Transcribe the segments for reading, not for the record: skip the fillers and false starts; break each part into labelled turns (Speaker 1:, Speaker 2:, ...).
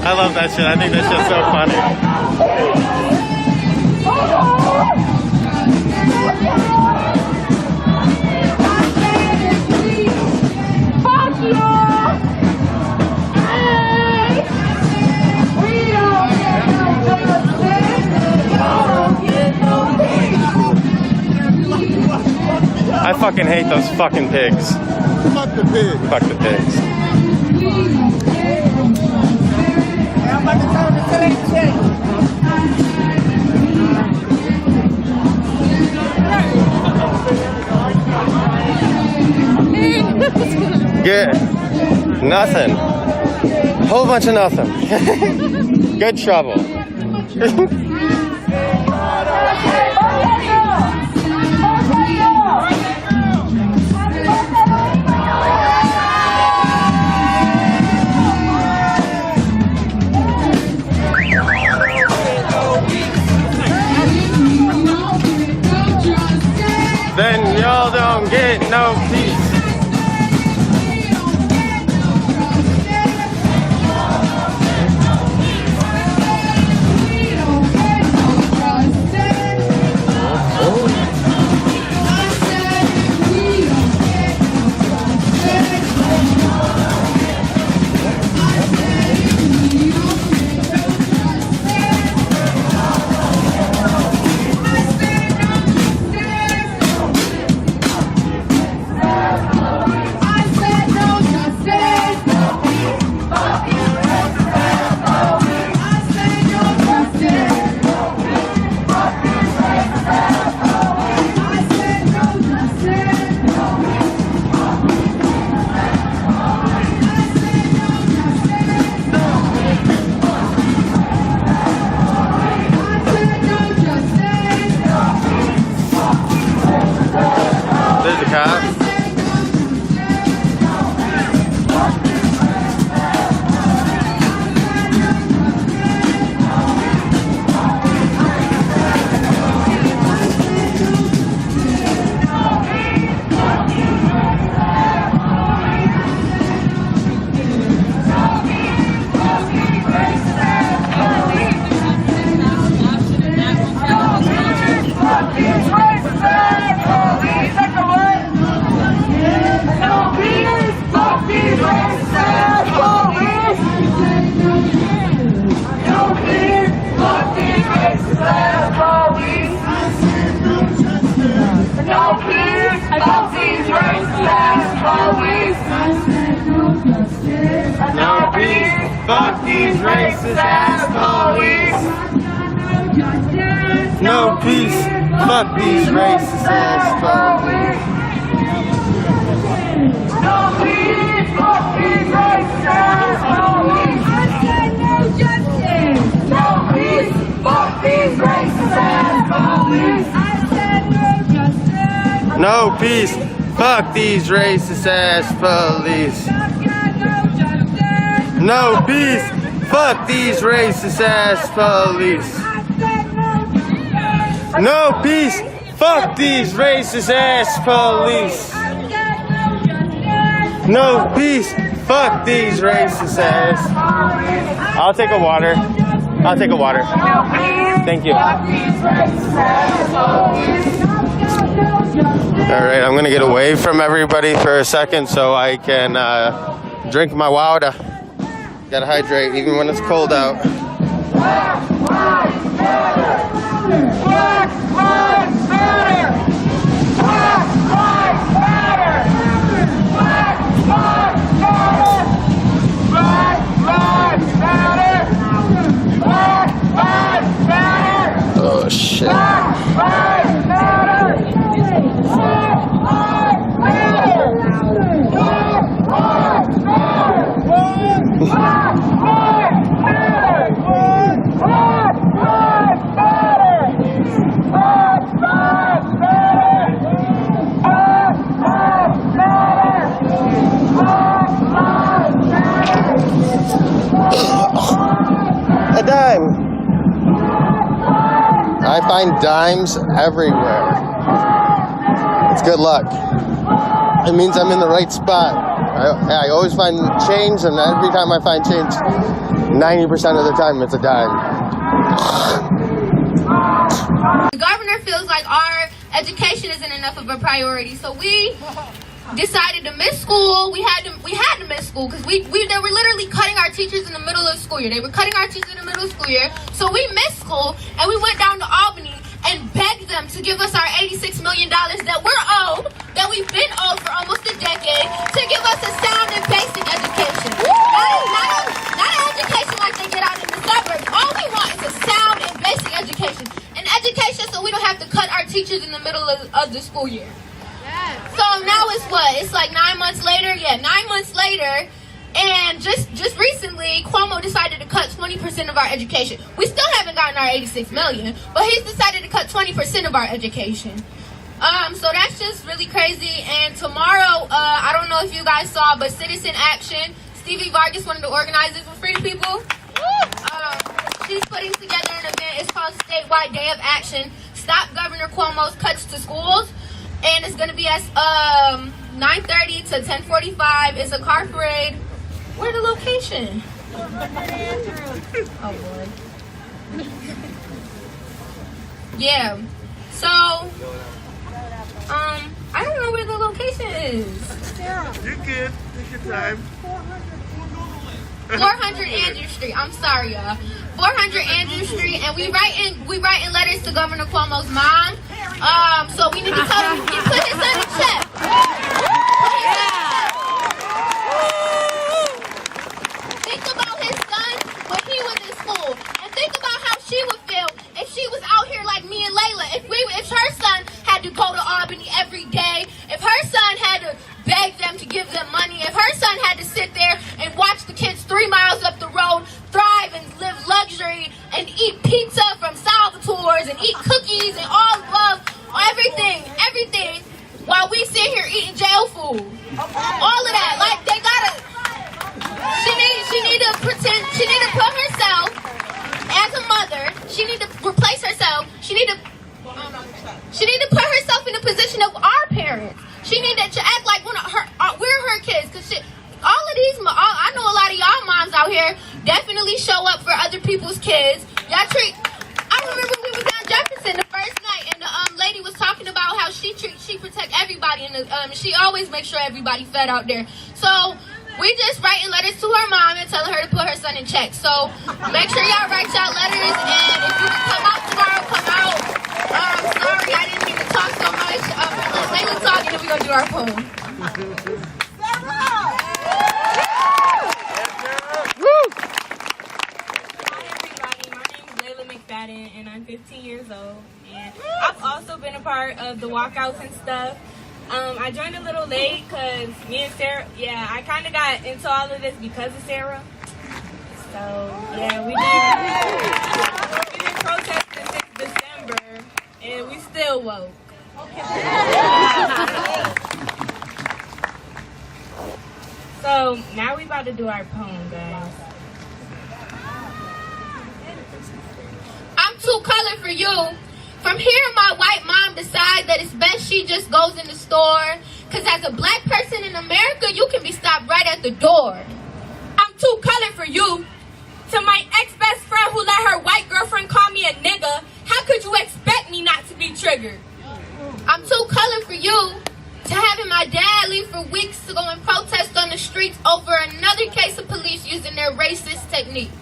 Speaker 1: I love that shit. I think that shit's so funny.
Speaker 2: Fuck you! Hey! We don't get no justice. Y'all don't get no peace.
Speaker 1: I fucking hate those fucking pigs.
Speaker 3: Fuck the pig.
Speaker 1: Fuck the pigs.
Speaker 3: I'm about to tell them to say
Speaker 1: Get nothing. Whole bunch of nothing. Good trouble. Then y'all don't get no peace. There's a cop. No peace, fuck these racist ass police. No peace, fuck these racist ass police.
Speaker 2: No peace, fuck these racist ass police. I said no justice. No peace, fuck these racist ass police. I said no justice.
Speaker 1: No peace, fuck these racist ass police. No peace, fuck these racist ass police. No peace, fuck these racist ass police. No peace, fuck these racist ass. I'll take a water. I'll take a water. Thank you. Alright, I'm gonna get away from everybody for a second so I can drink my water. Gotta hydrate even when it's cold out.
Speaker 2: Black lives matter! Black lives matter! Black lives matter! Black lives matter! Black lives matter! Black lives matter!
Speaker 1: Oh shit.
Speaker 2: Black lives matter! Black lives matter! Black lives matter! Black lives matter! Black lives matter! Black lives matter! Black lives matter! Black lives matter!
Speaker 1: A dime. I find dimes everywhere. It's good luck. it means I'm in the right spot. I always find change, and every time I find change, 90% of the time it's a dime.
Speaker 4: The governor feels like our education isn't enough of a priority, so we decided to miss school. We had to miss school because they were literally cutting our teachers in the middle of the school year. They were cutting our teachers in the middle of the school year, so we missed school and we went down to Albany and begged them to give us our $86 million that we're owed, that we've been owed for almost a decade, to give us a sound and basic education. Not an education like they get out in the suburbs. All we want is a sound and basic education. An education so we don't have to cut our teachers in the middle of the school year. So now it's what? It's like 9 months later? Yeah, 9 months later. And just recently, Cuomo decided to cut 20% of our education. We still haven't gotten our $86 million, but he's decided to cut 20% of our education. So that's just really crazy. And tomorrow, I don't know if you guys saw, but Citizen Action, Stevie Vargas, one of the organizers with Free People, she's putting together an event. It's called Statewide Day of Action. Stop Governor Cuomo's cuts to schools. And it's going to be at 9:30 to 10:45. It's a car parade. Where's the location? Oh, boy. Yeah. So, I don't know where the location is.
Speaker 5: You're good. Take your time.
Speaker 4: 400 Andrew Street. I'm sorry, y'all. 400 Andrew Street, and we writing letters to Governor Cuomo's mom. So we need to tell him he put his son in check. Think about his son when he was in school, and think about how she would feel if she was out here like me and Layla. If her son had to go to Albany every day, if her son had to beg them to give them money, if her son had to sit there and watch the kids 3 miles up the road thrive and live luxury and eat pizza from Salvatore's and eat cookies and all everything, while we sit here eating jail food. All of that. Like, they gotta, she need to pretend, she need to put herself as a mother, she need to replace herself, she need to put herself in the position of our parents. She need to act like we're her kids, because all of these, I know a lot of y'all moms out here definitely show up for other people's kids. I remember we was down Jefferson the first night, and the lady was talking about how she protect everybody, and she always makes sure everybody fed out there. So we just writing letters to her mom and telling her to put her son in check. So make sure y'all write y'all letters, and if you can come out tomorrow, come out. Sorry, I didn't mean to talk so much. Let Layla talk, and then we're gonna do our poem.
Speaker 6: And I'm 15 years old, and I've also been a part of the walkouts and stuff. I joined a little late because me and Sarah, I kind of got into all of this because of Sarah. So we did protesting since December, and we still woke. So now we about to do our poem, guys.
Speaker 4: Too colored for you. From here, my white mom decides that it's best she just goes in the store, because as a black person in America, you can be stopped right at the door.
Speaker 6: I'm too colored for you. To my ex-best friend who let her white girlfriend call me a nigga, how could you expect me not to be triggered?
Speaker 4: I'm too colored for you. To having my dad leave for weeks to go and protest on the streets over another case of police using their racist techniques.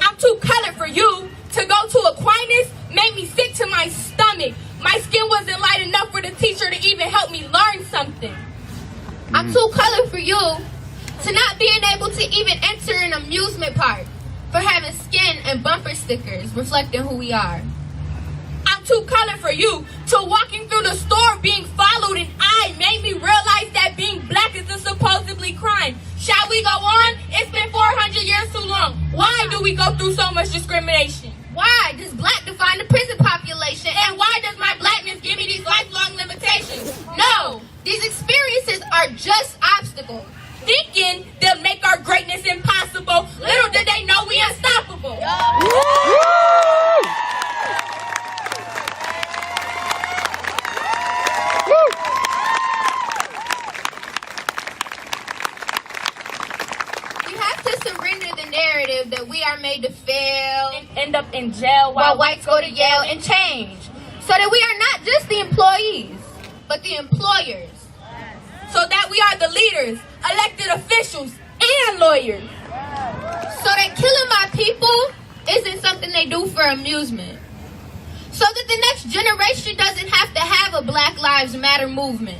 Speaker 6: I'm too colored for you. To go to Aquinas made me sick to my stomach. My skin wasn't light enough for the teacher to even help me learn something.
Speaker 4: I'm too colored for you. To not being able to even enter an amusement park. For having skin and bumper stickers reflecting who we are.
Speaker 6: I'm too colored for you. To walking through the store being followed and eyed made me realize that being black is a supposedly crime. Shall we go on? It's been 400 years too long. Why do we go through so much discrimination?
Speaker 4: Why does black define the prison population?
Speaker 6: And why does my blackness give me these lifelong limitations?
Speaker 4: No, these experiences are just obstacles.
Speaker 6: Thinking they'll make our greatness impossible. Little did they know we unstoppable.
Speaker 4: surrender the narrative that we are made to fail
Speaker 6: And end up in jail
Speaker 4: while whites go to Yale and change. So that we are not just the employees, but the employers.
Speaker 6: so that we are the leaders, elected officials, and lawyers.
Speaker 4: So that killing my people isn't something they do for amusement. So that the next generation doesn't have to have a Black Lives Matter movement.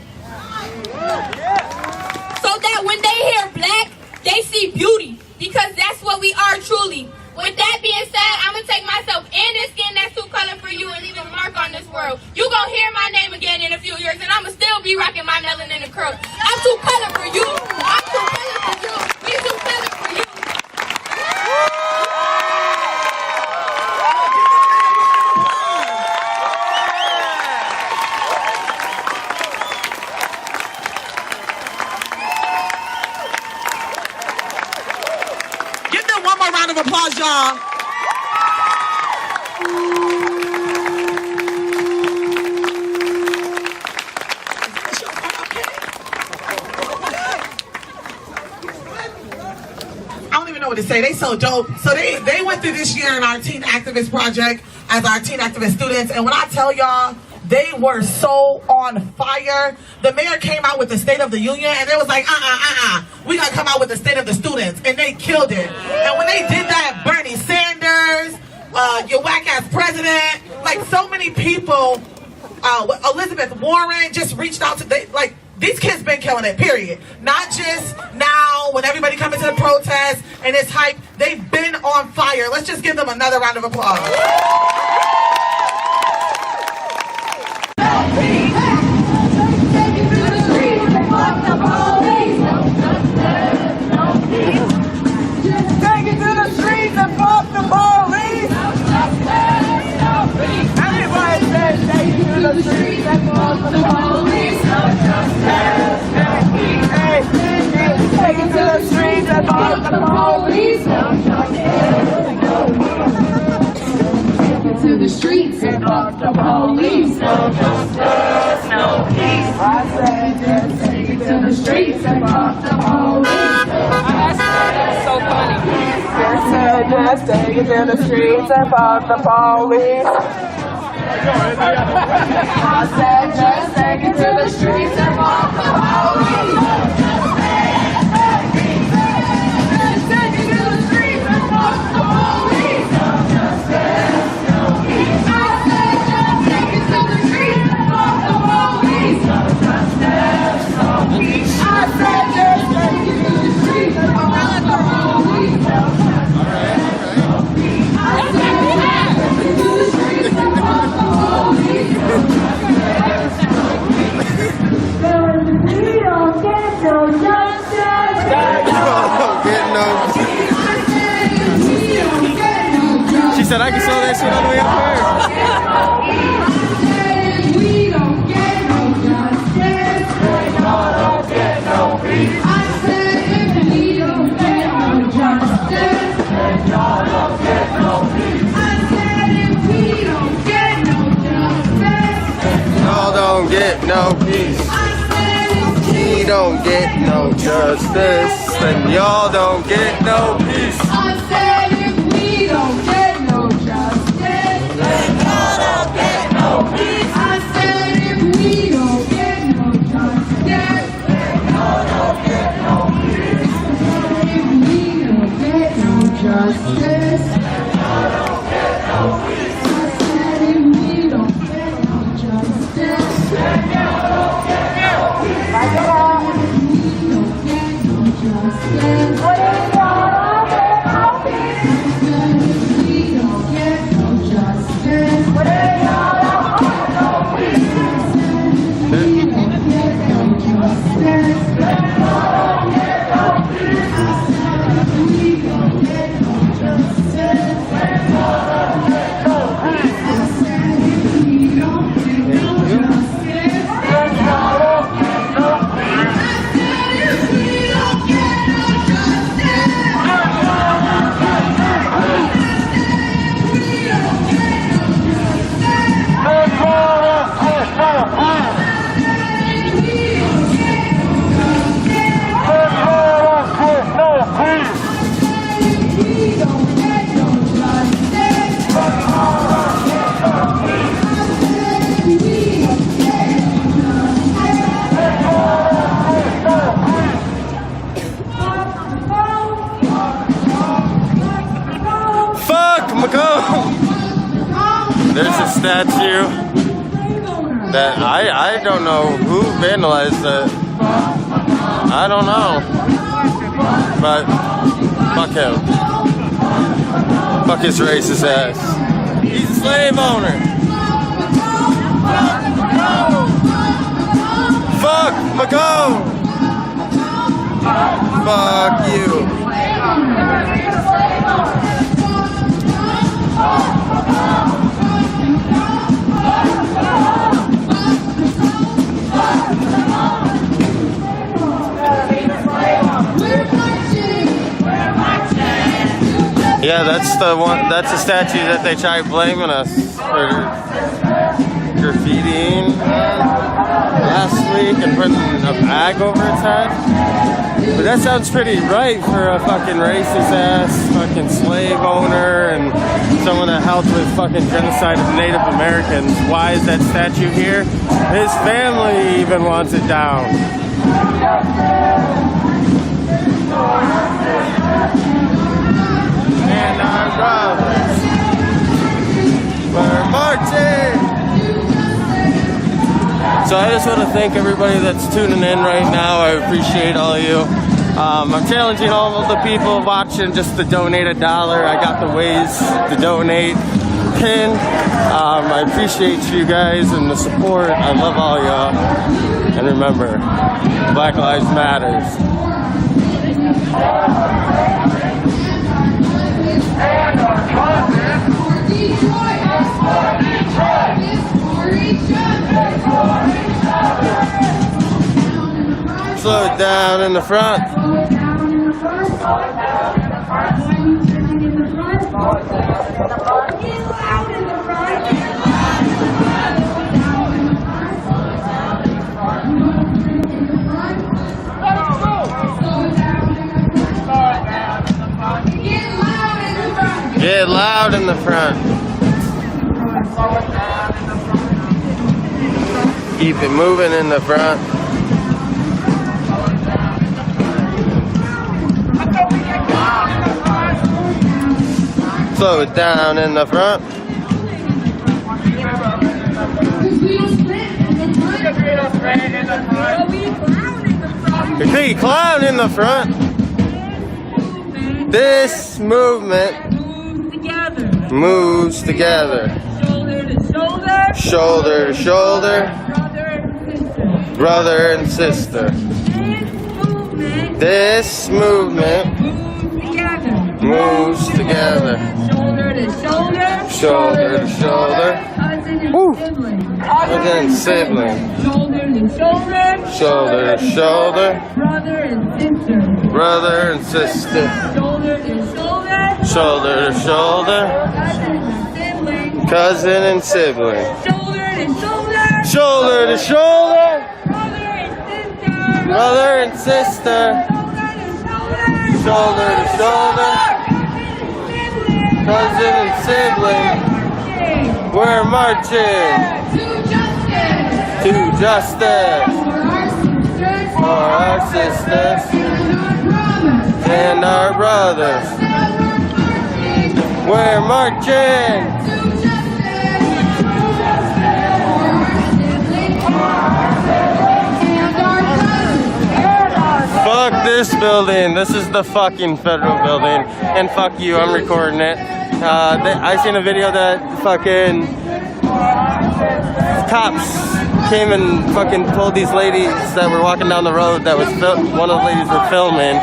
Speaker 6: So that when they hear black, they see beauty, because that's what we are truly. With that being said, I'm going to take myself in this skin that's too color for you and leave a mark on this world. You going to hear my name again in a few years, and I'm going to still be rocking my melanin and curls. I'm too color for you. I'm too color for you. We too color for you.
Speaker 3: Give them one more round of applause, y'all. I don't even know what to say. They so dope. So they went through this year in our Teen Activist Project as our Teen Activist students. And when I tell y'all, they were so on fire. The mayor came out with the State of the Union, and they was like, we gotta come out with the State of the Students, and they killed it. And when they did that, Bernie Sanders, your whack-ass president, like so many people, Elizabeth Warren just reached out to, these kids been killing it, period. Not just now when everybody comes to the protest and it's hype. They've been on fire. Let's just give them another round of applause.
Speaker 2: Take it to the streets and fuck the police. Everybody says take it to the streets and fuck the police. Hey, take it to the streets and fuck the police. Take it to the streets and fuck the police. No justice, no peace. I said just take it to the streets and fuck the police.
Speaker 6: So funny.
Speaker 2: I said just take it to the streets and fuck the police. I said just take it to the streets and fuck the police. Take it to the streets and fuck the police. I said just take it to the streets and fuck the police. I said just take it to the streets and fuck the police.
Speaker 1: She said I can sell that shit all the way up there.
Speaker 2: We don't get no justice. Y'all don't get no peace. I said if we don't get no justice, then y'all don't get no peace. I said if we don't get no justice,
Speaker 1: Y'all don't get no peace.
Speaker 2: I said if
Speaker 1: We don't get no justice, then y'all don't get no peace.
Speaker 2: I said if we don't get no justice, then y'all don't get no peace. I said if we don't get no justice, then y'all don't get no peace. If we don't get no justice, then y'all don't get no peace. I said if we don't get no justice, then y'all don't get no peace. If we don't get no justice, what is y'all don't get no peace? If we don't get no justice, what is y'all don't get no peace? If we don't get no justice, then y'all don't get no peace. If we don't get no justice, then y'all don't get no peace. I said if we don't get no justice, then y'all don't get no peace. I said if we don't get no justice,
Speaker 1: There's a statue that I don't know who vandalized it. I don't know. But fuck him. Fuck his racist ass. He's a slave owner. Fuck Macomb. Fuck you. Yeah, that's the one. That's the statue that they tried blaming us for graffitiing last week and putting a bag over its head. But that sounds pretty right for a fucking racist ass fucking slave owner and someone that helped with fucking genocide of Native Americans. Why is that statue here? His family even wants it down. And our brothers were marching. So I just want to thank everybody that's tuning in right now. I appreciate all of you. I'm challenging all of the people watching just to donate $1. I got the ways to donate pin. I appreciate you guys and the support. I love all y'all. And remember, Black Lives Matters. Slow it down in the front. Get loud in the front. Keep it moving in the front. Slow it down in the front. Be clown in the front. This movement moves together. Shoulder to shoulder. Brother and sister. This movement moves together. Shoulder to shoulder. Woo. Cousin and sibling. Shoulder to shoulder. Brother and sister. Shoulder to shoulder. Cousin and sibling. Shoulder to shoulder. Brother and sister. Shoulder to shoulder. Cousin and sibling. We're marching to justice for our sisters and our brothers. We're marching. Fuck this building. This is the fucking federal building. And fuck you, I'm recording it. I seen a video that fucking cops came and fucking told these ladies that were walking down the road that was one of the ladies were filming,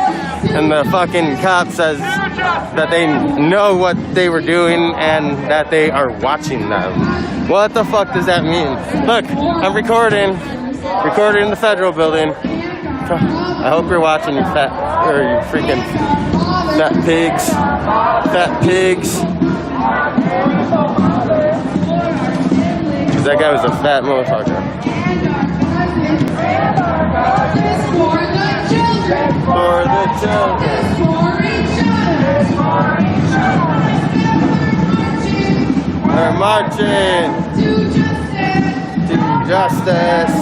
Speaker 1: and the fucking cop says that they know what they were doing and that they are watching them. What the fuck does that mean? Look, I'm recording in the federal building. I hope you're watching, you fat, or you freaking fat pigs. Fat pigs. Because that guy was a fat motherfucker. For the children. We're marching to justice.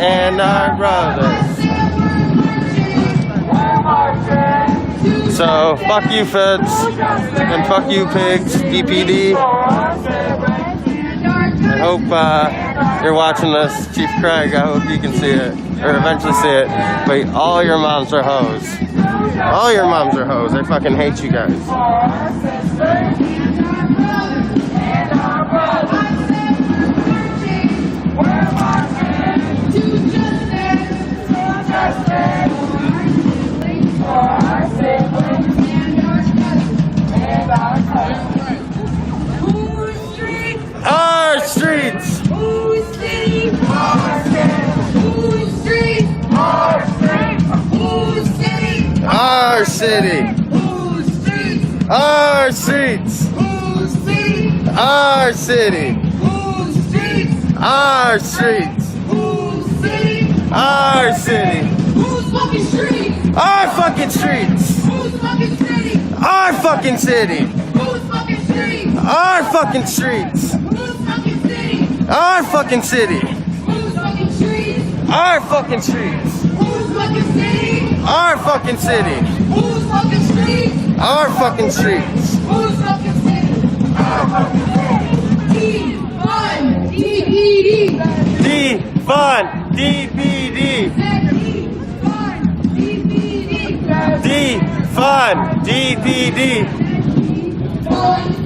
Speaker 1: And our brothers. So fuck you, feds, and fuck you, pigs, DPD. I hope you're watching this, Chief Craig. I hope you can see it, or eventually see it. But all your moms are hoes. All your moms are hoes. I fucking hate you guys. Our streets!
Speaker 2: Whose city? Our city. Whose street? Our street. Whose city?
Speaker 1: Our city!
Speaker 2: Whose street?
Speaker 1: Our streets!
Speaker 2: Whose city?
Speaker 1: Our city!
Speaker 2: Whose street?
Speaker 1: Our streets!
Speaker 2: Whose city?
Speaker 1: Our city!
Speaker 2: Whose fucking street?
Speaker 1: Our fucking streets!
Speaker 2: Whose fucking city?
Speaker 1: Our fucking city!
Speaker 2: Whose fucking street?
Speaker 1: Our fucking streets!
Speaker 2: Whose fucking city?
Speaker 1: Our fucking city!
Speaker 2: Whose fucking street?
Speaker 1: Our fucking streets!
Speaker 2: Whose fucking city?
Speaker 1: Our fucking city!
Speaker 2: Whose fucking street?
Speaker 1: Our fucking streets!
Speaker 2: Whose fucking city? D-Fun, D-P-D.
Speaker 1: Defund DPD!
Speaker 2: D-Fun, D-P-D.
Speaker 1: Defund DPD!
Speaker 2: Fun,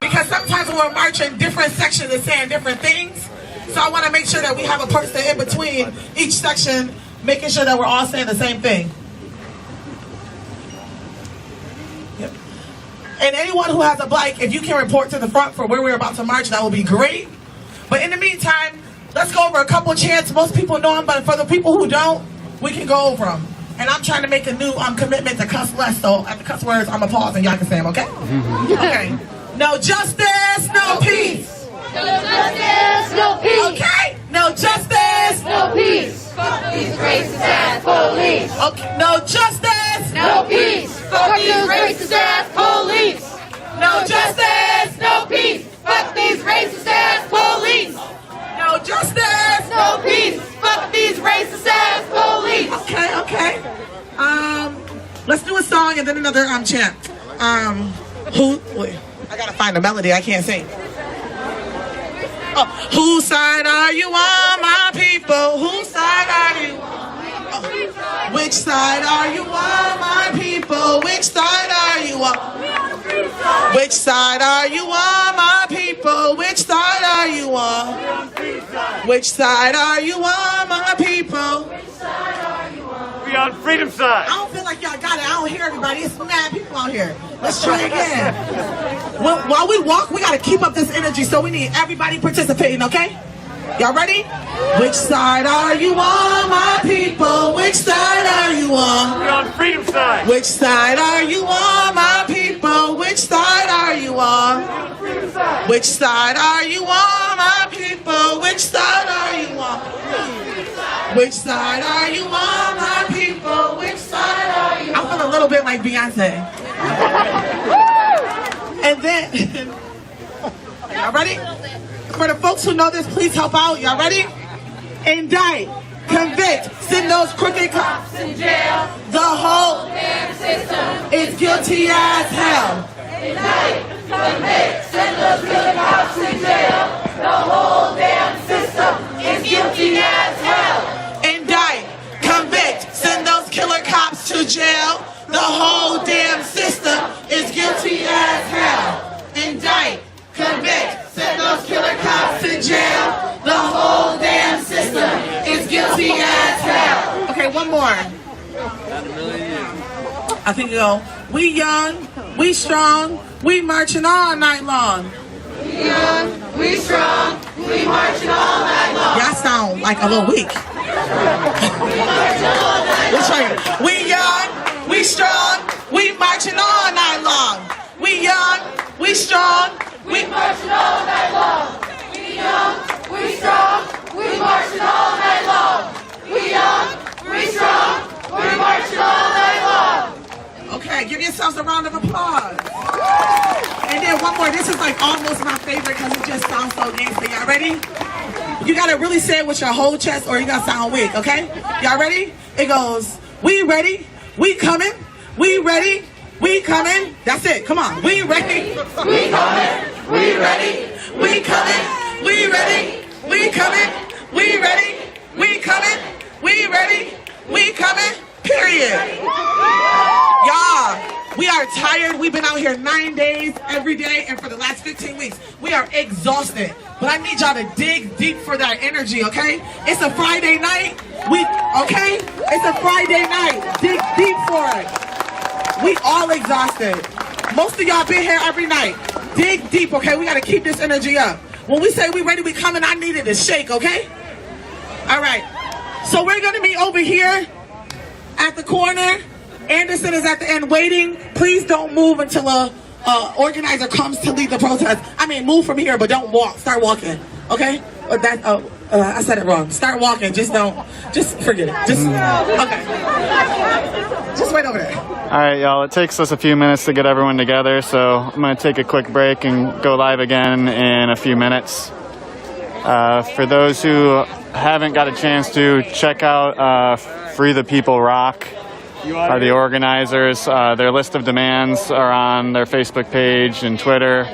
Speaker 3: Because sometimes when we're marching, different sections are saying different things. So I want to make sure that we have a person in between each section, making sure that we're all saying the same thing. Yep. And anyone who has a bike, if you can report to the front for where we're about to march, that would be great. But in the meantime, let's go over a couple chants. Most people know them, but for the people who don't, we can go over them. And I'm trying to make a new commitment to cuss less, so at the cuss words, I'm going to pause and y'all can say them, okay? Okay. No justice, no peace.
Speaker 2: No justice, no peace.
Speaker 3: Okay? No justice,
Speaker 2: No peace. Fuck these racist ass police.
Speaker 3: okay. No justice,
Speaker 2: No peace. Fuck these racist ass police.
Speaker 3: no justice,
Speaker 2: No peace. Fuck these racist ass police.
Speaker 3: no justice.
Speaker 2: No peace. Fuck these racist ass police.
Speaker 3: Okay. Let's do a song and then another chant. Wait, I gotta find a melody. I can't sing. Oh, whose side are you on, my people? Whose side are you on? Oh, which side are you on, my people? Which side are you on? Which side are you on, my people? Which side are you on? Which side are you on, my people?
Speaker 5: We on freedom side.
Speaker 3: I don't feel like y'all got it. I don't hear everybody. It's mad people out here. Let's try again. While we walk, we got to keep up this energy, so we need everybody participating, okay? Y'all ready? Which side are you on, my people? Which side are you on?
Speaker 5: We on freedom side.
Speaker 3: Which side are you on, my people? Which side are you on? Which side are you on, my people? which side are you on? Which side are you on, my people? Which side are you on? I feel a little bit like Beyonce. And then, y'all ready? For the folks who know this, please help out. Y'all ready? Indict, convict, send those crooked cops in jail. The whole damn system is guilty as hell. Indict, convict, send those crooked cops in jail. The whole damn system is guilty as hell. Indict, convict, send those killer cops to jail. The whole damn system is guilty as hell. Indict, convict, send those killer cops to jail. The whole damn system is guilty as hell. Okay, one more. I think you go. We young, we strong, we marching all night long. We young, we strong, we marching all night long. Y'all sound like a little weak. Let's try it. We young, we strong, we marching all night long. We young, we strong, we marching all night long. We young, we strong, we marching all night long. We young, we strong, we marching all night long. Okay, give yourselves a round of applause. And then one more. This is like almost my favorite because it just sounds so gangster. Y'all ready? You gotta really say it with your whole chest or you're gonna sound weak, okay? Y'all ready? It goes, we ready, we coming, we ready, we coming. That's it, come on. We ready, we coming, we ready, we coming, we ready, we coming, we ready, we coming, we ready, we coming, period. Y'all, we are tired. We've been out here 9 days, every day, and for the last 15 weeks. We are exhausted. But I need y'all to dig deep for that energy, okay? It's a Friday night. Okay? It's a Friday night. Dig deep for it. We all exhausted. Most of y'all been here every night. Dig deep, okay? We got to keep this energy up. When we say we ready, we coming, I need it to shake, okay? All right. So we're going to be over here at the corner. Anderson is at the end waiting. Please don't move until a organizer comes to lead the protest. I mean, move from here, but don't walk. Start walking, okay? I said it wrong. Start walking. Just forget it. Okay. Just wait over there.
Speaker 7: All right, y'all. It takes us a few minutes to get everyone together, so I'm going to take a quick break and go live again in a few minutes. For those who haven't got a chance to check out Free the People Rock, are the organizers. Their list of demands are on their Facebook page and Twitter.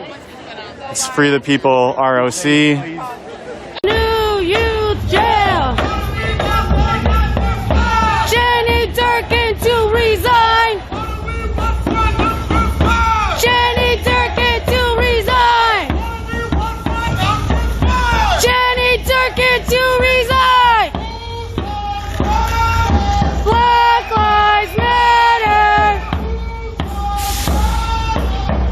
Speaker 7: It's Free the People ROC.
Speaker 8: New youth jail. Jenny Durkin to resign. Jenny Durkin to resign. Jenny Durkin to resign. Black Lives Matter.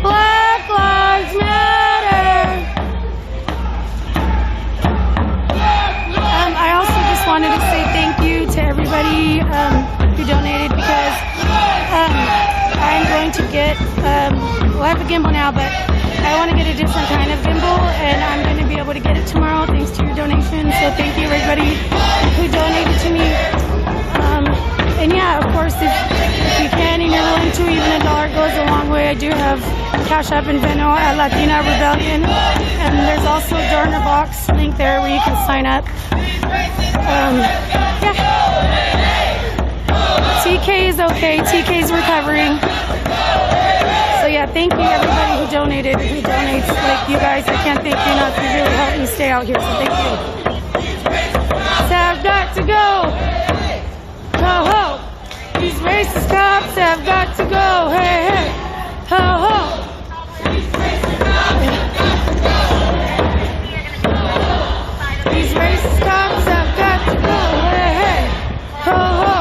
Speaker 8: Black Lives Matter. I also just wanted to say thank you to everybody who donated because I'm going to get, well, I have a gimbal now, but I want to get a different kind of gimbal, and I'm going to be able to get it tomorrow thanks to your donation. So thank you everybody who donated to me. And yeah, of course, if you can and you're willing to, even $1 goes a long way. I do have Cash App and Venmo at Latina Rebellion, and there's also a donor box link there where you can sign up. Yeah. TK is okay. TK is recovering. So yeah, thank you everybody who donated, who donates. Like you guys, I can't thank you enough. You really helped me stay out here. So thank you. So I've got to go. Ho ho! These racist cops have got to go. Hey hey! Ho ho! These racist cops have got to go. Hey hey! Ho ho!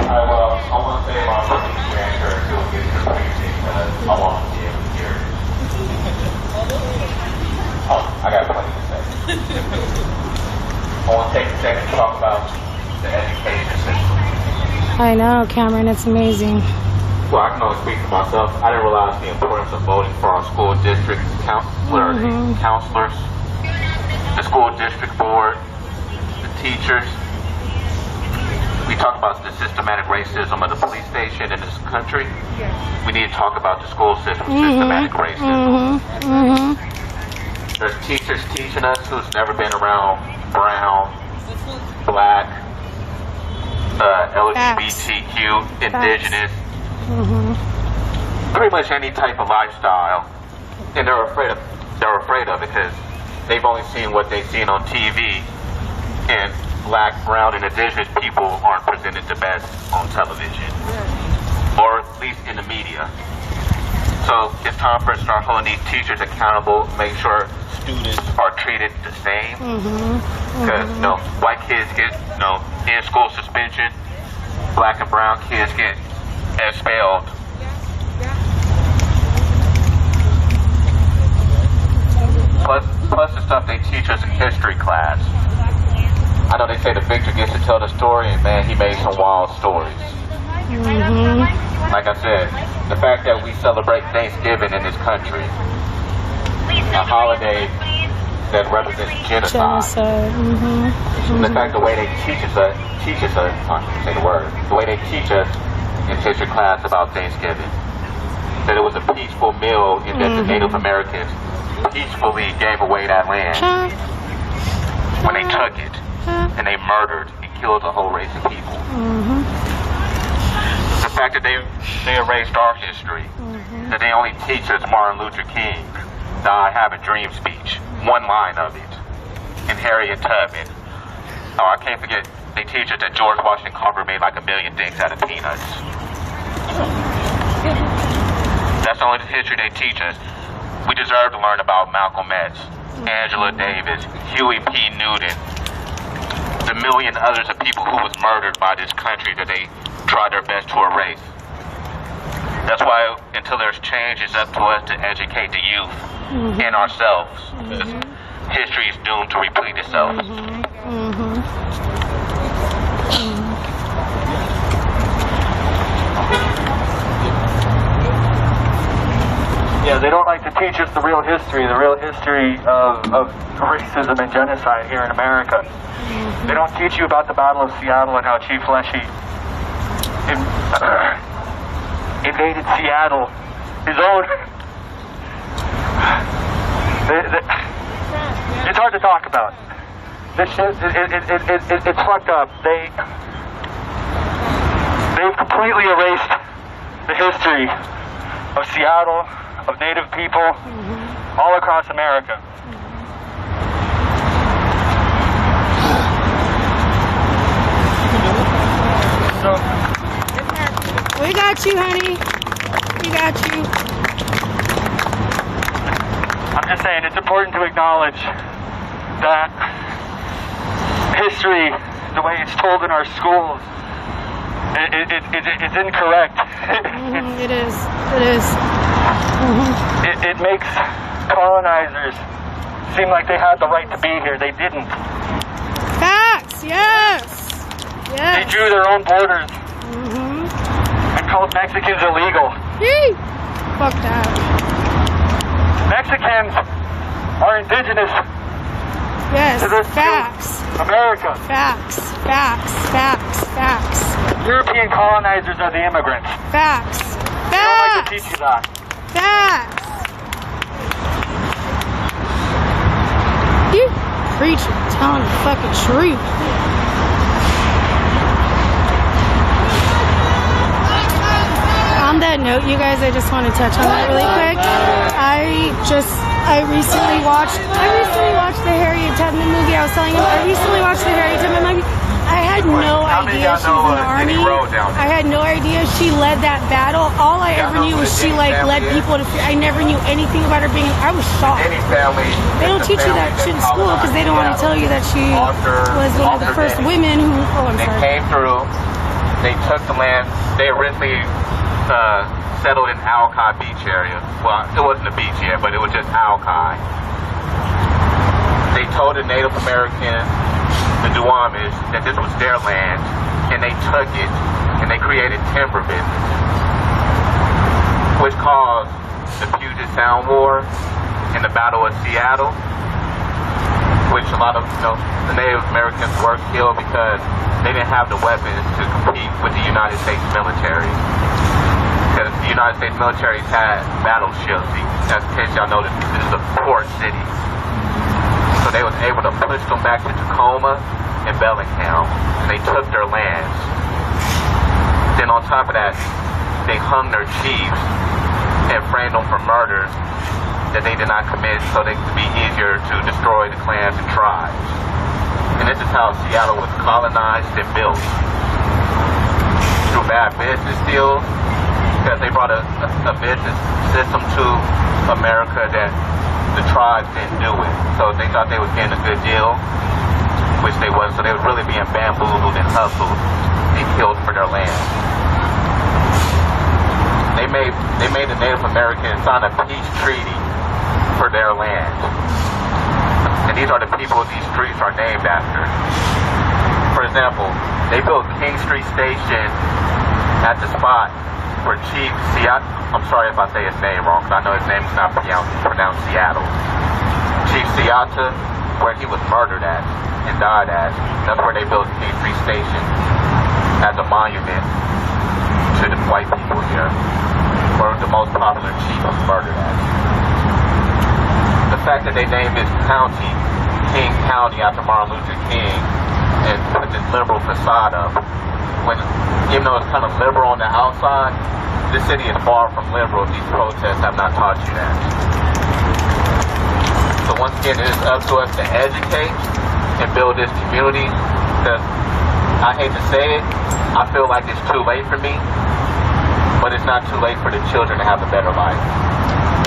Speaker 9: I want to say my answer to get your briefing because I want to be able to hear. Oh, I got plenty to say. I want to take a second to talk about the education system.
Speaker 8: I know, Cameron, it's amazing.
Speaker 9: Well, I can only speak for myself. I didn't realize the importance of voting for our school district counselors, the school district board, the teachers. We talk about the systematic racism of the police station in this country. We need to talk about the school system systematic racism. There's teachers teaching us who's never been around brown, black, LGBTQ, indigenous, pretty much any type of lifestyle, and they're afraid of it because they've only seen what they've seen on TV, and black, brown, and indigenous people aren't presented the best on television, or at least in the media. So it's time for us to start holding these teachers accountable, make sure students are treated the same. Because white kids get in-school suspension, black and brown kids get expelled. Plus the stuff they teach us in history class. I know they say the victor gets to tell the story, and man, he made some wild stories. Like I said, the fact that we celebrate Thanksgiving in this country, a holiday that represents genocide. The fact the way they teach us, I can't say the word, the way they teach us in history class about Thanksgiving, that it was a peaceful meal and that the Native Americans peacefully gave away that land when they took it and they murdered and killed a whole race of people. The fact that they erased our history, that they only teach us Martin Luther King, the I Have a Dream speech, one line of it, and Harriet Tubman. Oh, I can't forget, they teach us that George Washington Carver made like 1 million things out of peanuts. That's the only history they teach us. We deserve to learn about Malcolm X, Angela Davis, Huey P. Newton, the million others of people who was murdered by this country that they try their best to erase. That's why until there's change, it's up to us to educate the youth and ourselves. Because history is doomed to repeat itself.
Speaker 10: Yeah, they don't like to teach us the real history of racism and genocide here in America. They don't teach you about the Battle of Seattle and how Chief Leshy invaded Seattle, his own. It's hard to talk about. This shit, it's fucked up. They've completely erased the history of Seattle, of Native people, all across America. So,
Speaker 8: we got you, honey. We got you.
Speaker 10: I'm just saying, it's important to acknowledge that history, the way it's told in our schools, it's incorrect.
Speaker 8: It is. It is.
Speaker 10: It makes colonizers seem like they had the right to be here. They didn't.
Speaker 8: Facts, yes. Yes.
Speaker 10: They drew their own borders and called Mexicans illegal.
Speaker 8: Yee. Fuck that.
Speaker 10: Mexicans are indigenous.
Speaker 8: Yes,
Speaker 10: to this
Speaker 8: facts.
Speaker 10: America.
Speaker 8: Facts, facts, facts, facts.
Speaker 10: European colonizers are the immigrants.
Speaker 8: Facts.
Speaker 10: They don't like to teach you that.
Speaker 8: Facts. You preaching, telling the fucking truth. On that note, you guys, I just want to touch on that really quick. I recently watched the Harriet Tubman movie. I was telling him I recently watched the Harriet Tubman movie. I had no idea she was in the army. I had no idea she led that battle. All I ever knew was she led people to. I never knew anything about her being. I was shocked. They don't teach you that shit in school because they don't want to tell you that she was one of the first women who. Oh, I'm sorry.
Speaker 9: They came through. They took the land. They originally settled in Alki Beach area. Well, it wasn't a beach yet, but it was just Alki. They told the Native Americans, the Duwamish, that this was their land, and they took it, and they created timber business. which caused the Puget Sound War and the Battle of Seattle, which a lot of the Native Americans were killed because they didn't have the weapons to compete with the United States military. Because the United States military had battleships. As in case y'all know, this is a port city. So they was able to push them back to Tacoma and Bellingham, and they took their lands. Then on top of that, they hung their chiefs and framed them for murder that they did not commit, so they could be easier to destroy the clans and tribes. And this is how Seattle was colonized and built. Through bad business deals, because they brought a business system to America that the tribes didn't do it. So they thought they was getting a good deal, which they wasn't. So they was really being bamboozled and hustled and killed for their land. They made the Native Americans sign a peace treaty for their land. And these are the people these streets are named after. For example, they built King Street Station at the spot where Chief Seattle, I'm sorry if I say his name wrong, because I know his name is not pronounced Seattle. Chief Seattle, where he was murdered at and died at. That's where they built King Street Station as a monument to the white people here, where the most popular chief was murdered at. The fact that they named this county King County after Martin Luther King and put this liberal facade up, when even though it's kind of liberal on the outside, this city is far from liberal. These protests have not taught you that. So once again, it is up to us to educate and build this community, because I hate to say it, I feel like it's too late for me, but it's not too late for the children to have a better life,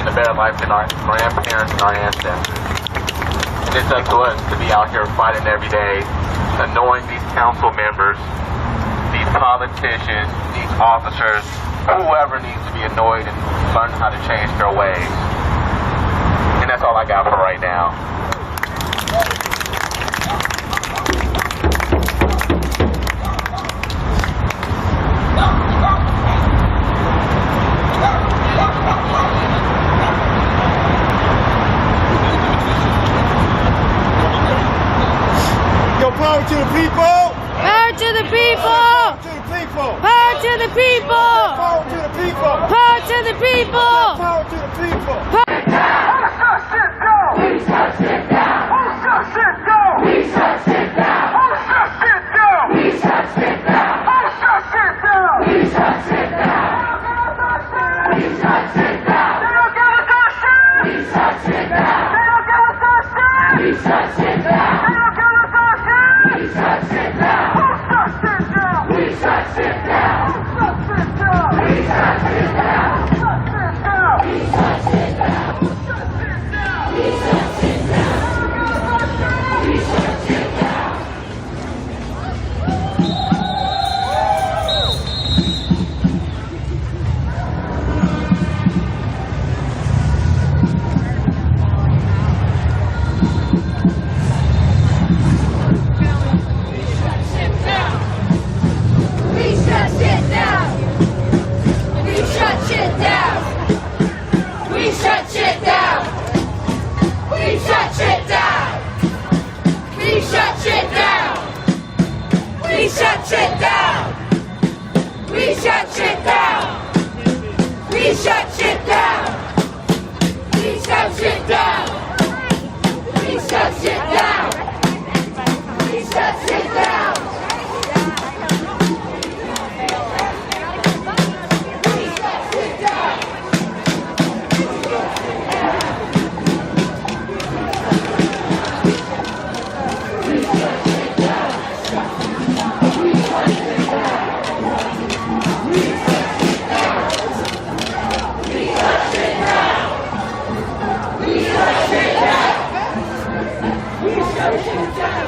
Speaker 9: and a better life than our grandparents and our ancestors. And it's up to us to be out here fighting every day, annoying these council members, these politicians, these officers, whoever needs to be annoyed and learn how to change their ways. And that's all I got for right now.
Speaker 5: Yo, power to the people!
Speaker 8: Power to the people!
Speaker 5: Power to the people!
Speaker 8: Power to the people!
Speaker 5: Power to the people!
Speaker 8: Power to the people!
Speaker 5: Power to the people!
Speaker 2: We shut shit down. Who shut shit down? We shut shit down. Who shut shit down? We shut shit down. Who shut shit down? We shut shit down. We shut shit down. They don't give us our shit. We shut shit down. They don't give us our shit. We shut shit down. They don't give us our shit. We shut shit down. Who shut shit down? We shut shit down. Who shut shit down? We shut shit down. Shut shit down. We shut shit down. Who shut shit down? We shut shit down. We shut shit down. We shut shit down. We shut shit down. We shut shit down. We shut shit down. We shut shit down. We shut shit down. We shut shit down. We shut shit down. We shut shit down. We shut shit down. We shut shit down. We shut shit down.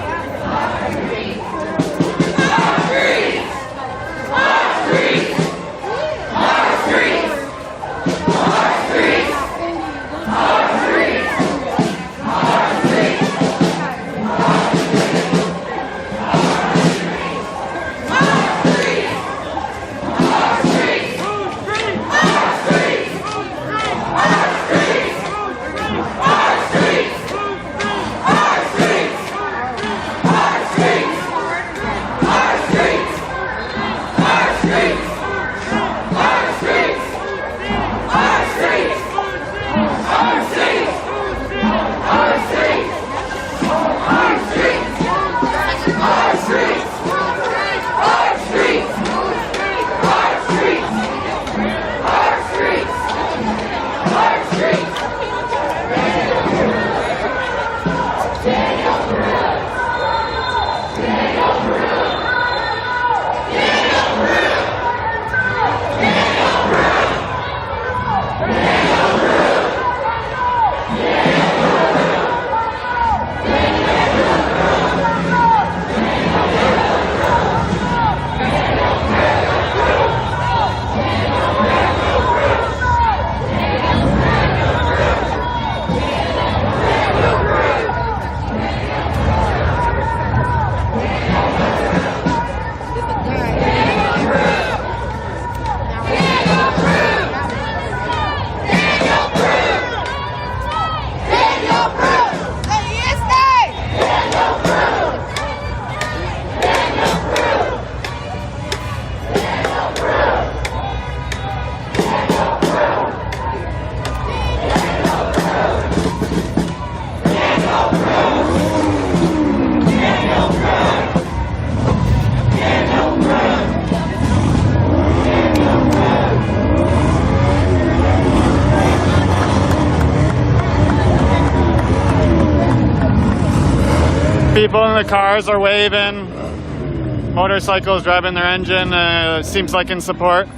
Speaker 7: People in the cars are waving. Motorcycles driving their engine, seems like in support.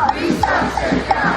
Speaker 2: We shut shit down.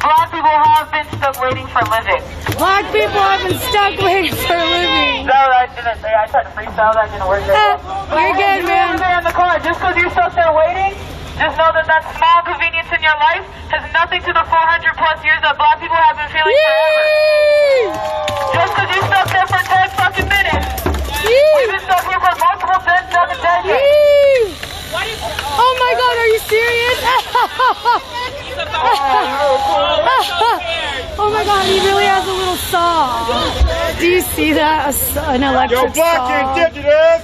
Speaker 11: Black people have been stuck waiting for a living.
Speaker 8: Black people have been stuck waiting for a living.
Speaker 11: No, I didn't. I tried to freestyle. That didn't work very well.
Speaker 8: You're good, man.
Speaker 11: In the car, just because you're stuck there waiting, just know that that small convenience in your life has nothing to the 400 plus years that black people have been feeling forever. Just because you're stuck there for 10 fucking minutes. We've been stuck here for multiple 10, 7 decades.
Speaker 8: Oh my god, are you serious? Oh my god, he really has a little saw. Do you see that? An electric saw.
Speaker 12: Yo, black indigenous!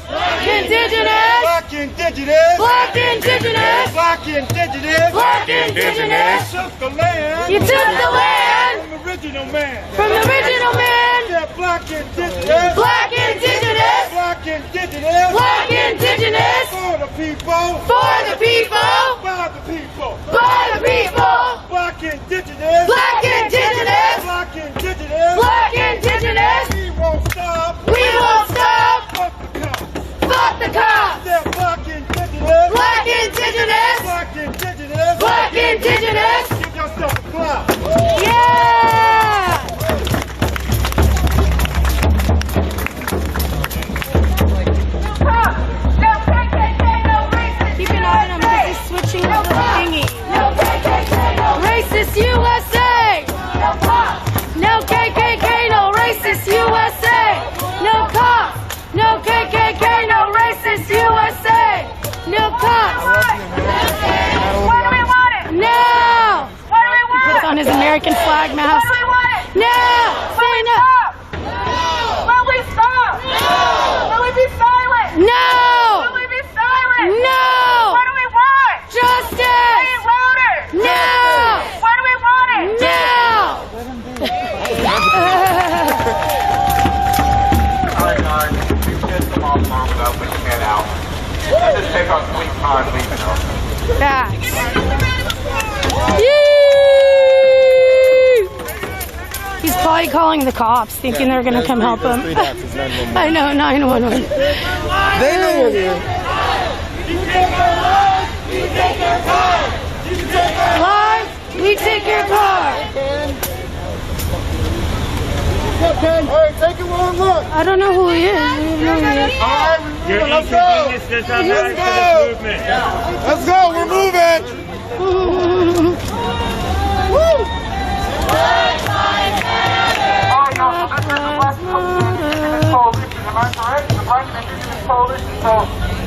Speaker 8: Indigenous!
Speaker 12: Black indigenous!
Speaker 8: Black indigenous!
Speaker 12: Black indigenous!
Speaker 8: Black indigenous!
Speaker 12: You took the land!
Speaker 8: You took the land!
Speaker 12: From the original man!
Speaker 8: From the original man!
Speaker 12: Yeah, black indigenous!
Speaker 8: Black indigenous!
Speaker 12: Black indigenous!
Speaker 8: Black indigenous!
Speaker 12: For the people!
Speaker 8: For the people!
Speaker 12: By the people!
Speaker 8: By the people!
Speaker 12: Black indigenous!
Speaker 8: Black indigenous!
Speaker 12: Black indigenous!
Speaker 8: Black indigenous!
Speaker 12: We won't stop!
Speaker 8: We won't stop!
Speaker 12: Fuck the cops!
Speaker 8: Fuck the cops!
Speaker 12: Yeah, black indigenous!
Speaker 8: Black indigenous!
Speaker 12: Black indigenous!
Speaker 8: Black indigenous!
Speaker 12: Give yourself a clap!
Speaker 8: Yeah! Keep an eye on him because he's switching the little thingy. Racist USA! No KKK, no racist USA! No cops! No KKK, no racist USA! No cops!
Speaker 11: What do we want it?
Speaker 8: No!
Speaker 11: What do we want
Speaker 8: He puts on his American flag mask.
Speaker 11: What do we want it?
Speaker 8: No! Say no!
Speaker 11: Will we stop? Will we be silent?
Speaker 8: No!
Speaker 11: Will we be silent?
Speaker 8: No!
Speaker 11: What do we want?
Speaker 8: Justice!
Speaker 11: Say it louder!
Speaker 8: No!
Speaker 11: What do we want it?
Speaker 8: No!
Speaker 9: Alright guys, we've pissed them off long enough, we can head out. Let's just take our sweet time leaving them.
Speaker 8: Facts. He's probably calling the cops, thinking they're gonna come help him. I know, 911.
Speaker 1: They know we're here.
Speaker 8: Live, we take your car.
Speaker 12: Alright, take a long look!
Speaker 8: I don't know who he is.
Speaker 12: Alright, let's go! Let's go, we're moving!
Speaker 10: Coalition, so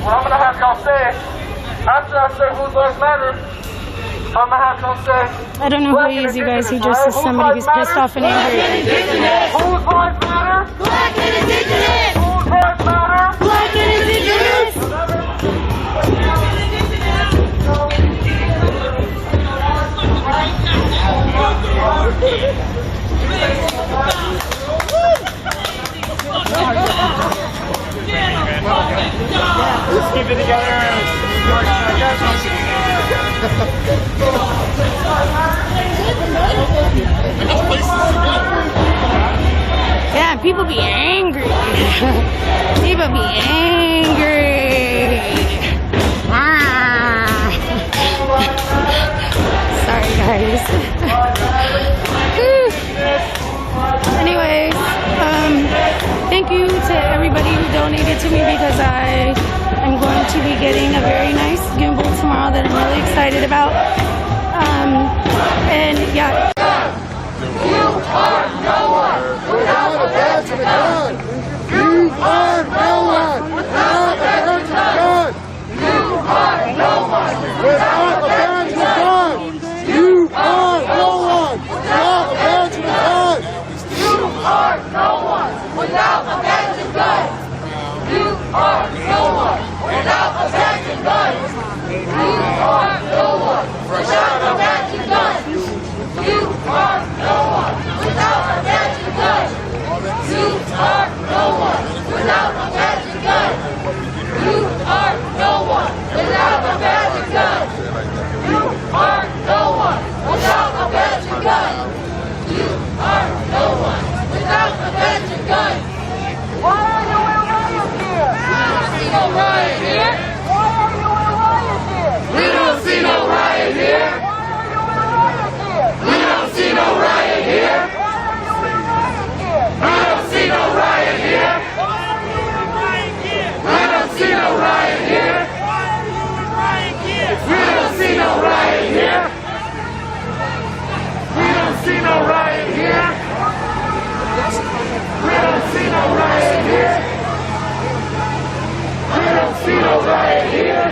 Speaker 10: what I'm gonna have y'all say, after I say whose lives matter, I'm gonna have y'all say,
Speaker 8: I don't know who he is, you guys. He just is somebody who's pissed off and angry.
Speaker 10: whose lives matter?
Speaker 8: Black and indigenous!
Speaker 10: Whose lives matter?
Speaker 8: Black and indigenous!
Speaker 12: Let's keep it together.
Speaker 8: Yeah, people be angry. People be angry. Ah. Sorry, guys. Anyways, thank you to everybody who donated to me because I am going to be getting a very nice gimbal tomorrow that I'm really excited about. And yeah.
Speaker 12: You are no one without a badge and a gun. You are no one without a badge and a gun. You are no one without a badge and a gun. You are no one without a badge and a gun. You are no one without a badge and gun. You are no one without a badge and gun. You are no one without a badge and gun. You are no one without a badge and gun. You are no one without a badge and gun. You are no one without a badge and gun. You are no one without a badge and gun. You are no one without a badge and gun. Why are you in riot here? We don't riot here. Why are you in riot here? We see no riot here.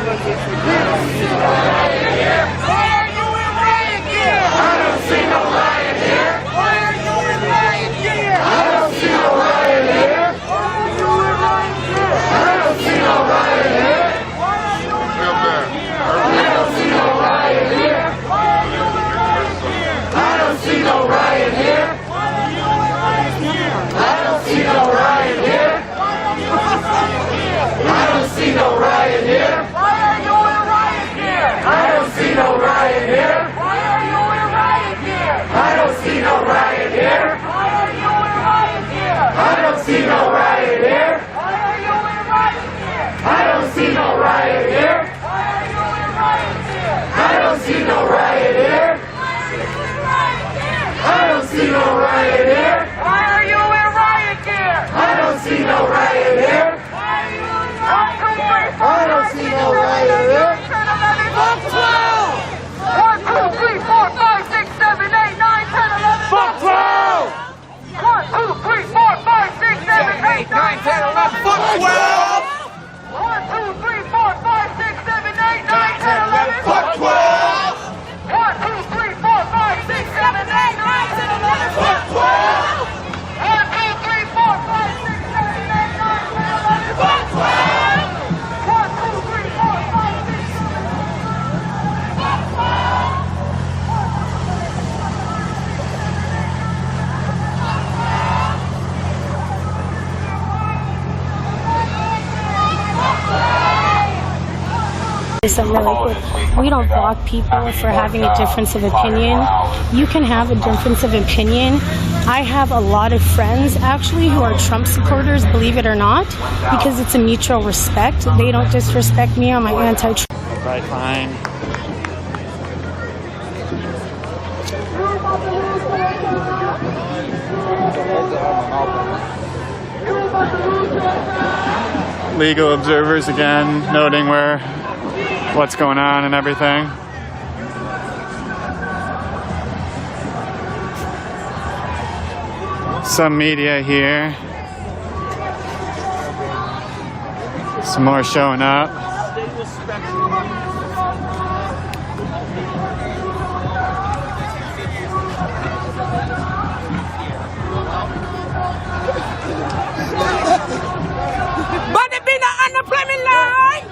Speaker 12: We don't see no riot here. Why are you in riot gear? I don't see no riot here. Why are you in riot gear? I don't see no riot here. Why are you in riot gear? I don't see no riot here. Why are you in riot gear? I don't see no riot here. Why are you in riot gear? I don't see no riot here. Why are you in riot gear? I don't see no riot here. Why are you in riot gear? I don't see no riot here. Why are you in riot gear? I don't see no riot here. Why are you in riot gear? I don't see no riot here. Why are you in riot gear? I don't see no riot here. Why are you in riot gear? I don't see no riot here. Why are you in riot gear? I don't see no riot here. I don't see no riot here. Why are you in riot gear? I don't see no riot here. Why are you in riot gear? I don't see no riot here. Fuck 12! 1, 2, 3, 4, 5, 6, 7, 8, 9, 10, 11. Fuck 12! 1, 2, 3, 4, 5, 6, 7, 8, 9, 10, 11. Fuck 12! 1, 2, 3, 4, 5, 6, 7, 8, 9, 10, 11. Fuck 12! 1, 2, 3, 4, 5, 6, 7, 8, 9, 10, 11. Fuck 12! 1, 2, 3, 4, 5, 6, 7, 8, 9, 10, 11. Fuck 12! 1, 2, 3, 4, 5, 6, 7, 8, 9, 10, 11. Fuck 12!
Speaker 8: Something really quick. We don't block people for having a difference of opinion. You can have a difference of opinion. I have a lot of friends actually who are Trump supporters, believe it or not, because it's a mutual respect. They don't disrespect me on my anti-Trump.
Speaker 7: Right, fine. Legal observers again, noting what's going on and everything. Some media here. Some more showing up.
Speaker 12: But there be no unemployment line.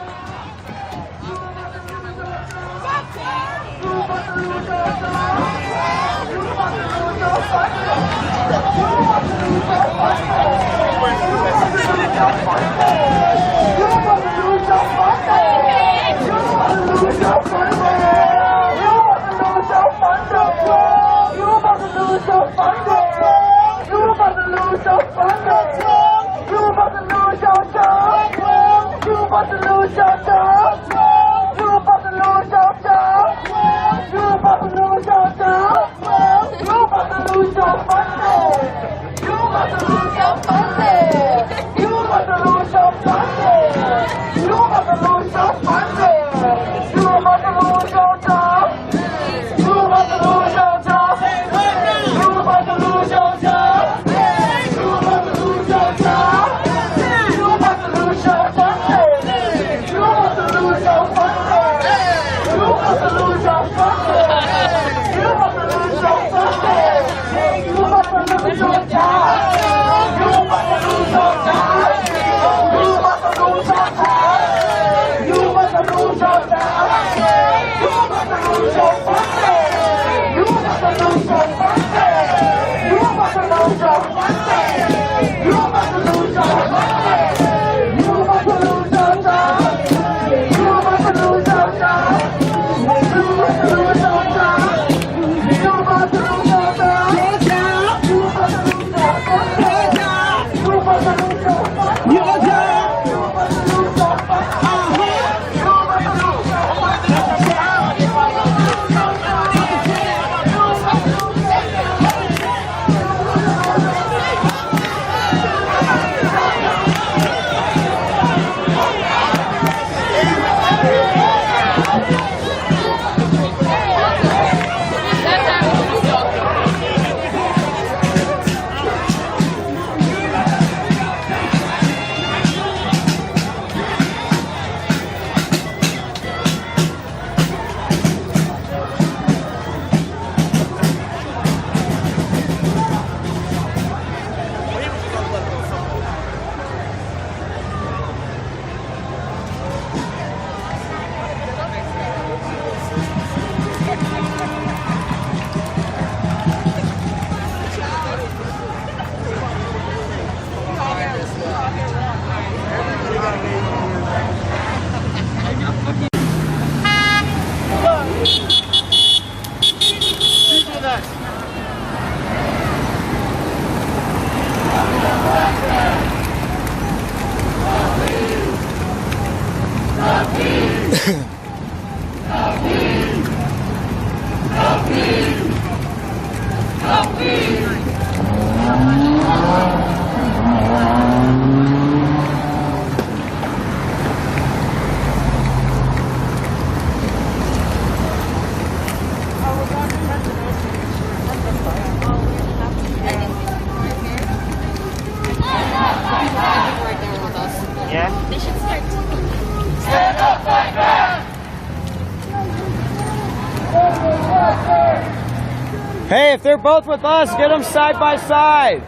Speaker 1: Hey, if they're both with us, get them side by side.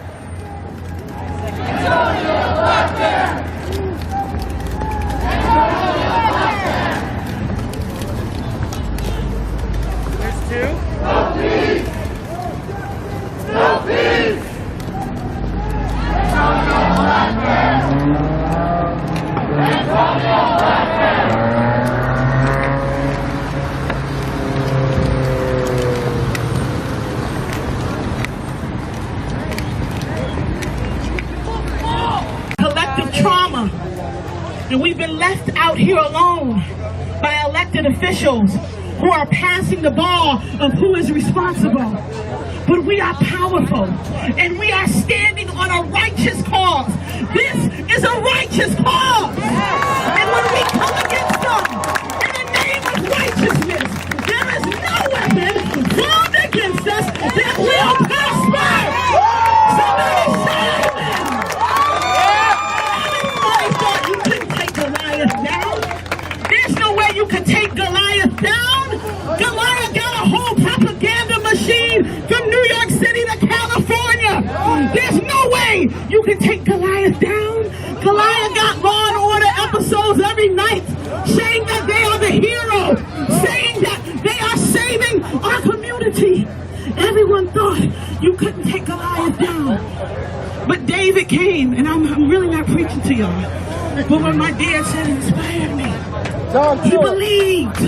Speaker 1: There's two. No peace. No peace.
Speaker 3: Trauma, and we've been left out here alone by elected officials who are passing the ball of who is responsible. But we are powerful, and we are standing on a righteous cause. This is a righteous cause, and when we come against them in the name of righteousness, there is no weapon formed against us that will prosper. Somebody say amen. You couldn't take Goliath down. There's no way you can take Goliath down. Goliath got a whole propaganda machine from New York City to California. There's no way you can take Goliath down. Goliath got Law and Order episodes every night saying that they are the hero, saying that they are saving our community. Everyone thought you couldn't take Goliath down. But David came, and I'm really not preaching to y'all. But when my dad said it inspired me, he believed.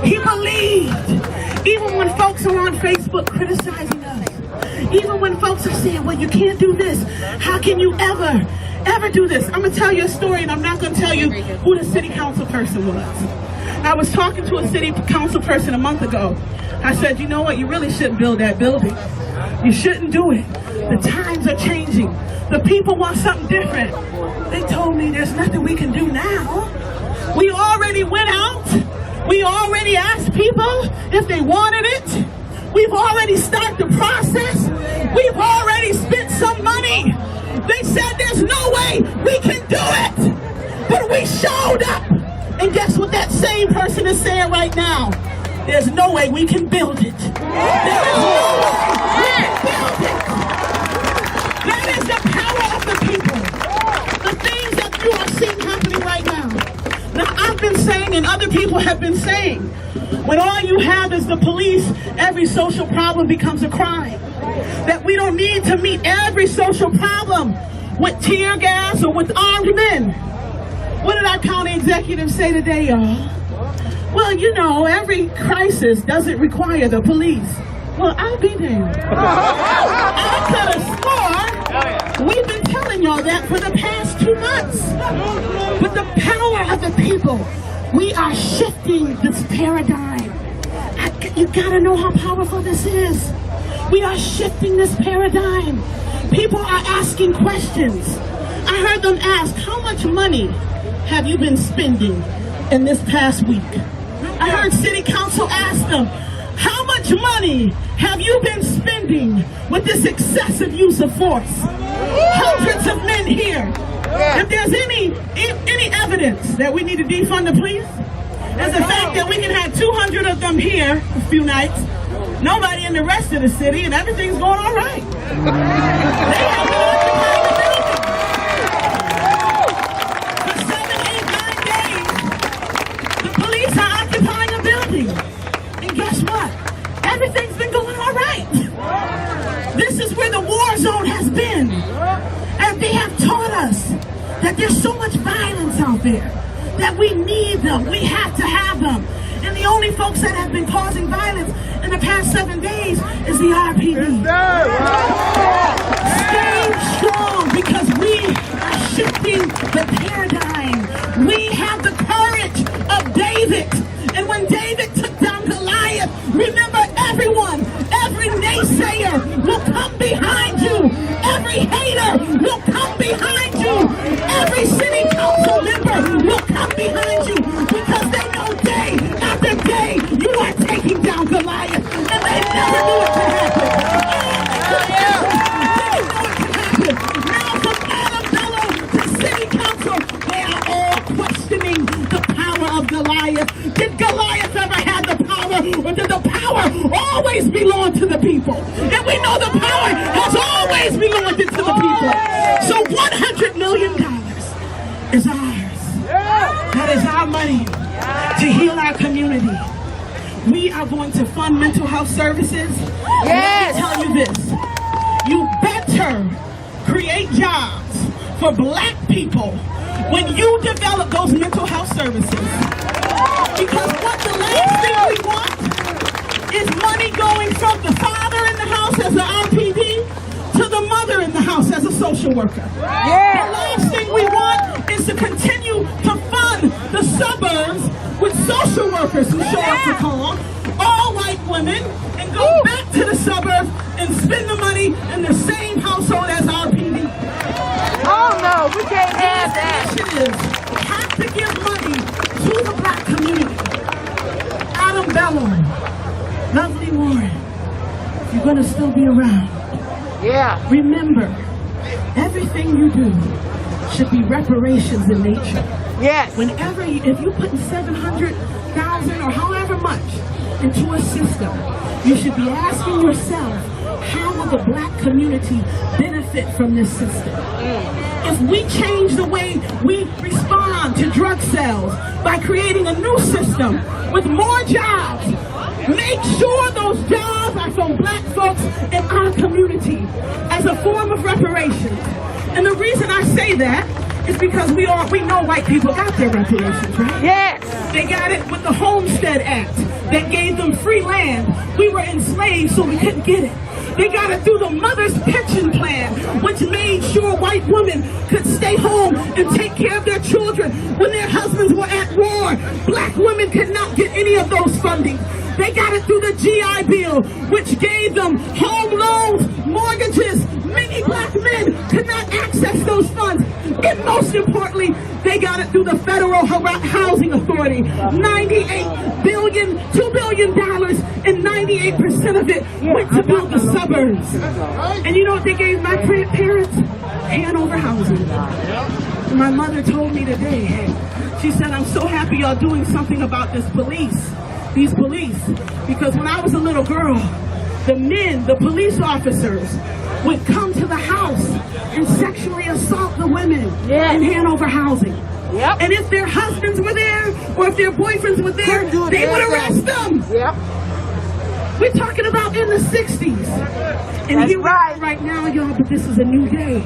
Speaker 3: He believed. Even when folks are on Facebook criticizing us, even when folks are saying, well, you can't do this. How can you ever do this? I'm going to tell you a story, and I'm not going to tell you who the city council person was. I was talking to a city council person a month ago. I said, you know what? You really shouldn't build that building. You shouldn't do it. The times are changing. The people want something different. They told me there's nothing we can do now. We already went out. We already asked people if they wanted it. We've already started the process. We've already spent some money. They said there's no way we can do it. But we showed up. And guess what that same person is saying right now? There's no way we can build it. There is no way we can build it. That is the power of the people. The things that you are seeing happening right now. Now, I've been saying, and other people have been saying, when all you have is the police, every social problem becomes a crime. That we don't need to meet every social problem with tear gas or with armed men. What did our county executive say today, y'all? Well, you know, every crisis doesn't require the police. Well, I'll be damned. I could have swore we've been telling y'all that for the past 2 months. But the power of the people, we are shifting this paradigm. You gotta know how powerful this is. We are shifting this paradigm. People are asking questions. I heard them ask, how much money have you been spending in this past week? I heard city council ask them, how much money have you been spending with this excessive use of force? Hundreds of men here. If there's any evidence that we need to defund the police, there's the fact that we can have 200 of them here a few nights, nobody in the rest of the city, and everything's going all right. They have been occupying the building. For 7, 8, 9 days, the police are occupying a building. And guess what? Everything's been going all right. This is where the war zone has been. And they have taught us that there's so much violence out there, that we need them, we have to have them. And the only folks that have been causing violence in the past 7 days is the RPD. Stay strong, because we are shifting the paradigm. We have the courage of David. David. And when David took down Goliath, remember everyone, every naysayer will come behind you. Every hater will come behind you. Every city council member will come behind you because they know day after day you are taking down Goliath. And they never knew it could happen. Now from Alabama to city council, they are all questioning the power of Goliath. Did Goliath ever have the power, or did the power always belong to the people? And we know the power has always belonged to the people. So $100 million is ours. That is our money to heal our community. We are going to fund mental health services. Yes. Let me tell you this. You better create jobs for black people when you develop those mental health services. Because what the last thing we want is money going from the father in the house as an RPD to the mother in the house as a social worker. Yeah. The last thing we want is to continue to fund the suburbs with social workers who show up to call, all white women, and go back to the suburbs and spend the money in the same household as RPD.
Speaker 12: Oh no, we can't have that.
Speaker 3: Initiatives have to give money to the black community. Adam Bello, Lovely Warren, you're going to still be around.
Speaker 12: Yeah.
Speaker 3: Remember, everything you do should be reparations in nature.
Speaker 12: Yes.
Speaker 3: Whenever, if you put 700,000 or however much into a system, you should be asking yourself, how will the black community benefit from this system? If we change the way we respond to drug sales by creating a new system with more jobs, make sure those jobs are from black folks in our community as a form of reparations. And the reason I say that is because we know white people got their reparations, right?
Speaker 12: Yes.
Speaker 3: They got it with the Homestead Act that gave them free land. We were enslaved, so we couldn't get it. They got it through the Mother's Pension Plan, which made sure white women could stay home and take care of their children when their husbands were at war. Black women could not get any of those funding. They got it through the GI Bill, which gave them home loans, mortgages. Many black men could not access those funds. And most importantly, they got it through the Federal Housing Authority. $98 billion, $2 billion, and 98% of it went to build the suburbs. And you know what they gave my parents? Hanover housing. My mother told me today, she said, I'm so happy y'all doing something about these police. Because when I was a little girl, the men, the police officers, would come to the house and sexually assault the women in Hanover housing. Yep. And if their husbands were there, or if their boyfriends were there, they would arrest them. Yep. We're talking about in the 60s. And that's here we are right now, y'all, but this is a new day.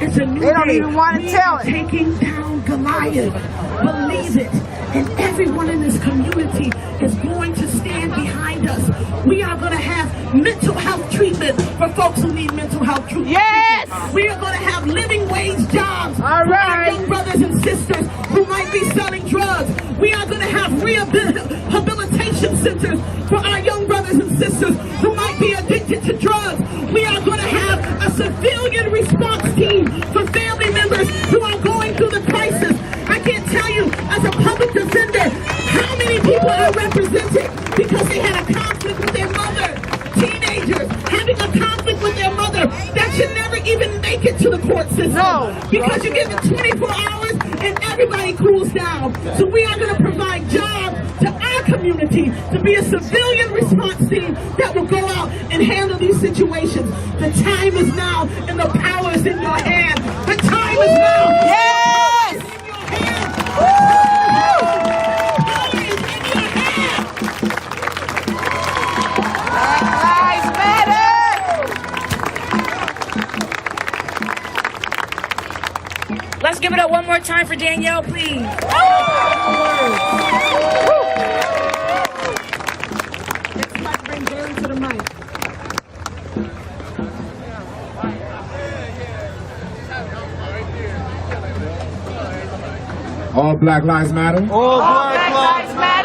Speaker 3: It's a new day. They don't even want to tell it. Taking down Goliath. Believe it. And everyone in this community is going to stand behind us. We are going to have mental health treatment for folks who need mental health treatment. Yes! We are going to have living wage jobs for our young brothers and sisters who might be selling drugs. We are going to have rehabilitation centers for our young brothers and sisters who might be addicted to drugs. We are going to have a civilian response team for family members who are going through the crisis. I can't tell you, as a public defender, how many people are represented because they had a conflict with their mother. Teenagers having a conflict with their mother that should never even make it to the court system. No. Because you give it 24 hours and everybody cools down. So we are going to provide jobs to our community to be a civilian response team that will go out and handle these situations. The time is now and the power is in your hand. The time is now. Yes!
Speaker 11: Let's give it up one more time for Danielle, please.
Speaker 3: Let's bring Gary to the mic.
Speaker 13: All Black Lives Matter.
Speaker 12: All Black Lives Matter.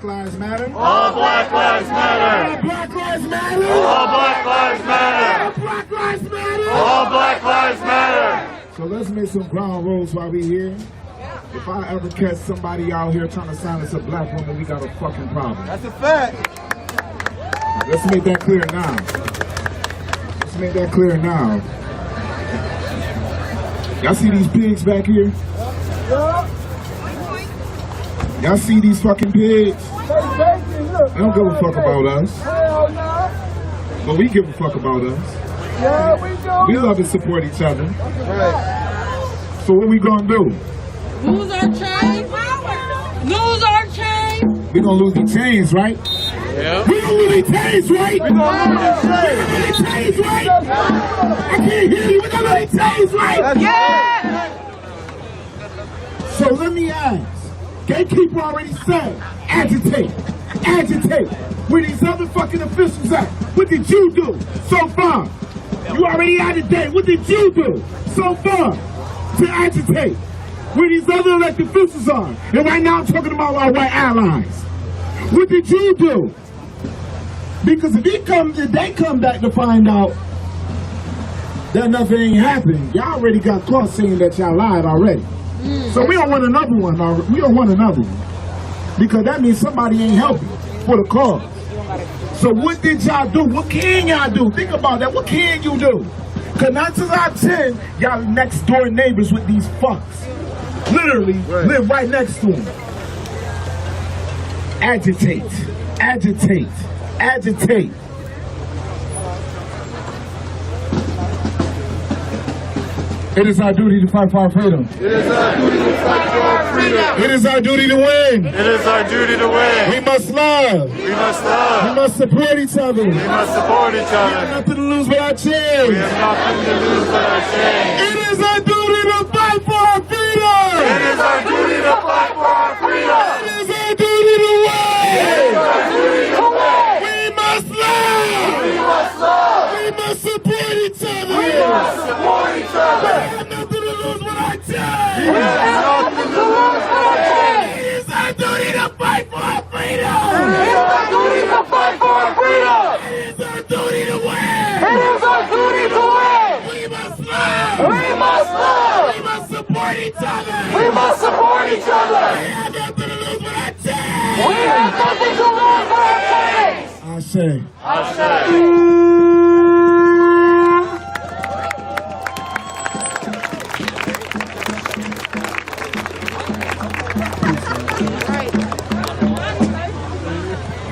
Speaker 12: Black Lives Matter.
Speaker 7: All Black Lives Matter.
Speaker 12: All Black Lives Matter.
Speaker 7: All Black Lives Matter.
Speaker 12: All Black Lives Matter.
Speaker 7: All Black Lives Matter.
Speaker 12: So let's make some ground rules while we here. If I ever catch somebody out here trying to silence a black woman, we got a fucking problem.
Speaker 1: That's a fact.
Speaker 12: Let's make that clear now. Let's make that clear now. Y'all see these pigs back here? Y'all see these fucking pigs? They don't give a fuck about us. But we give a fuck about us. We love and support each other. So what we gonna do?
Speaker 11: Lose our chains. Lose our chains.
Speaker 12: We gonna lose the chains, right?
Speaker 7: Yeah.
Speaker 12: We gonna lose the chains, right? We gonna lose the chains, right? I can't hear you. We gonna lose the chains, right?
Speaker 11: Yeah.
Speaker 12: So let me ask. Gatekeeper already said, agitate, agitate. Where these other fucking officials at? What did you do so far? You already agitate. What did you do so far to agitate? Where these other elected officials are? And right now I'm talking about our white allies. What did you do? Because if they come back to find out that nothing ain't happened, y'all already got caught saying that y'all lied already. So we don't want another one. We don't want another one. Because that means somebody ain't helping for the cause. So what did y'all do? What can y'all do? Think about that. What can you do? Because 9 times out of 10, y'all next door neighbors with these fucks. Literally live right next to them. Agitate, agitate, agitate. It is our duty to fight for our freedom.
Speaker 7: It is our duty to fight for our freedom.
Speaker 12: It is our duty to win.
Speaker 7: It is our duty to win.
Speaker 12: We must love.
Speaker 7: We must love.
Speaker 12: We must support each other.
Speaker 7: We must support each
Speaker 12: We have
Speaker 7: other.
Speaker 12: nothing to lose but our
Speaker 7: We
Speaker 12: chance.
Speaker 7: have nothing to lose but our shame.
Speaker 12: It is our duty to fight for our freedom.
Speaker 7: It is our duty to fight for our freedom.
Speaker 12: It is our duty to win.
Speaker 7: It is our duty to win.
Speaker 12: We must love.
Speaker 7: We must love.
Speaker 12: We must support each other.
Speaker 7: We must support each other.
Speaker 12: We have nothing to lose but our chance.
Speaker 7: We have nothing to lose but our shame.
Speaker 12: It is our duty to fight for our freedom.
Speaker 7: It is our duty to fight for our freedom.
Speaker 12: It is our duty to win.
Speaker 7: It is our duty to win.
Speaker 12: We must love.
Speaker 7: We must love.
Speaker 12: We must support each other.
Speaker 7: We must support each other.
Speaker 12: We have nothing to lose but our chance.
Speaker 7: We have nothing to lose but our chains.
Speaker 12: I say.
Speaker 7: I say.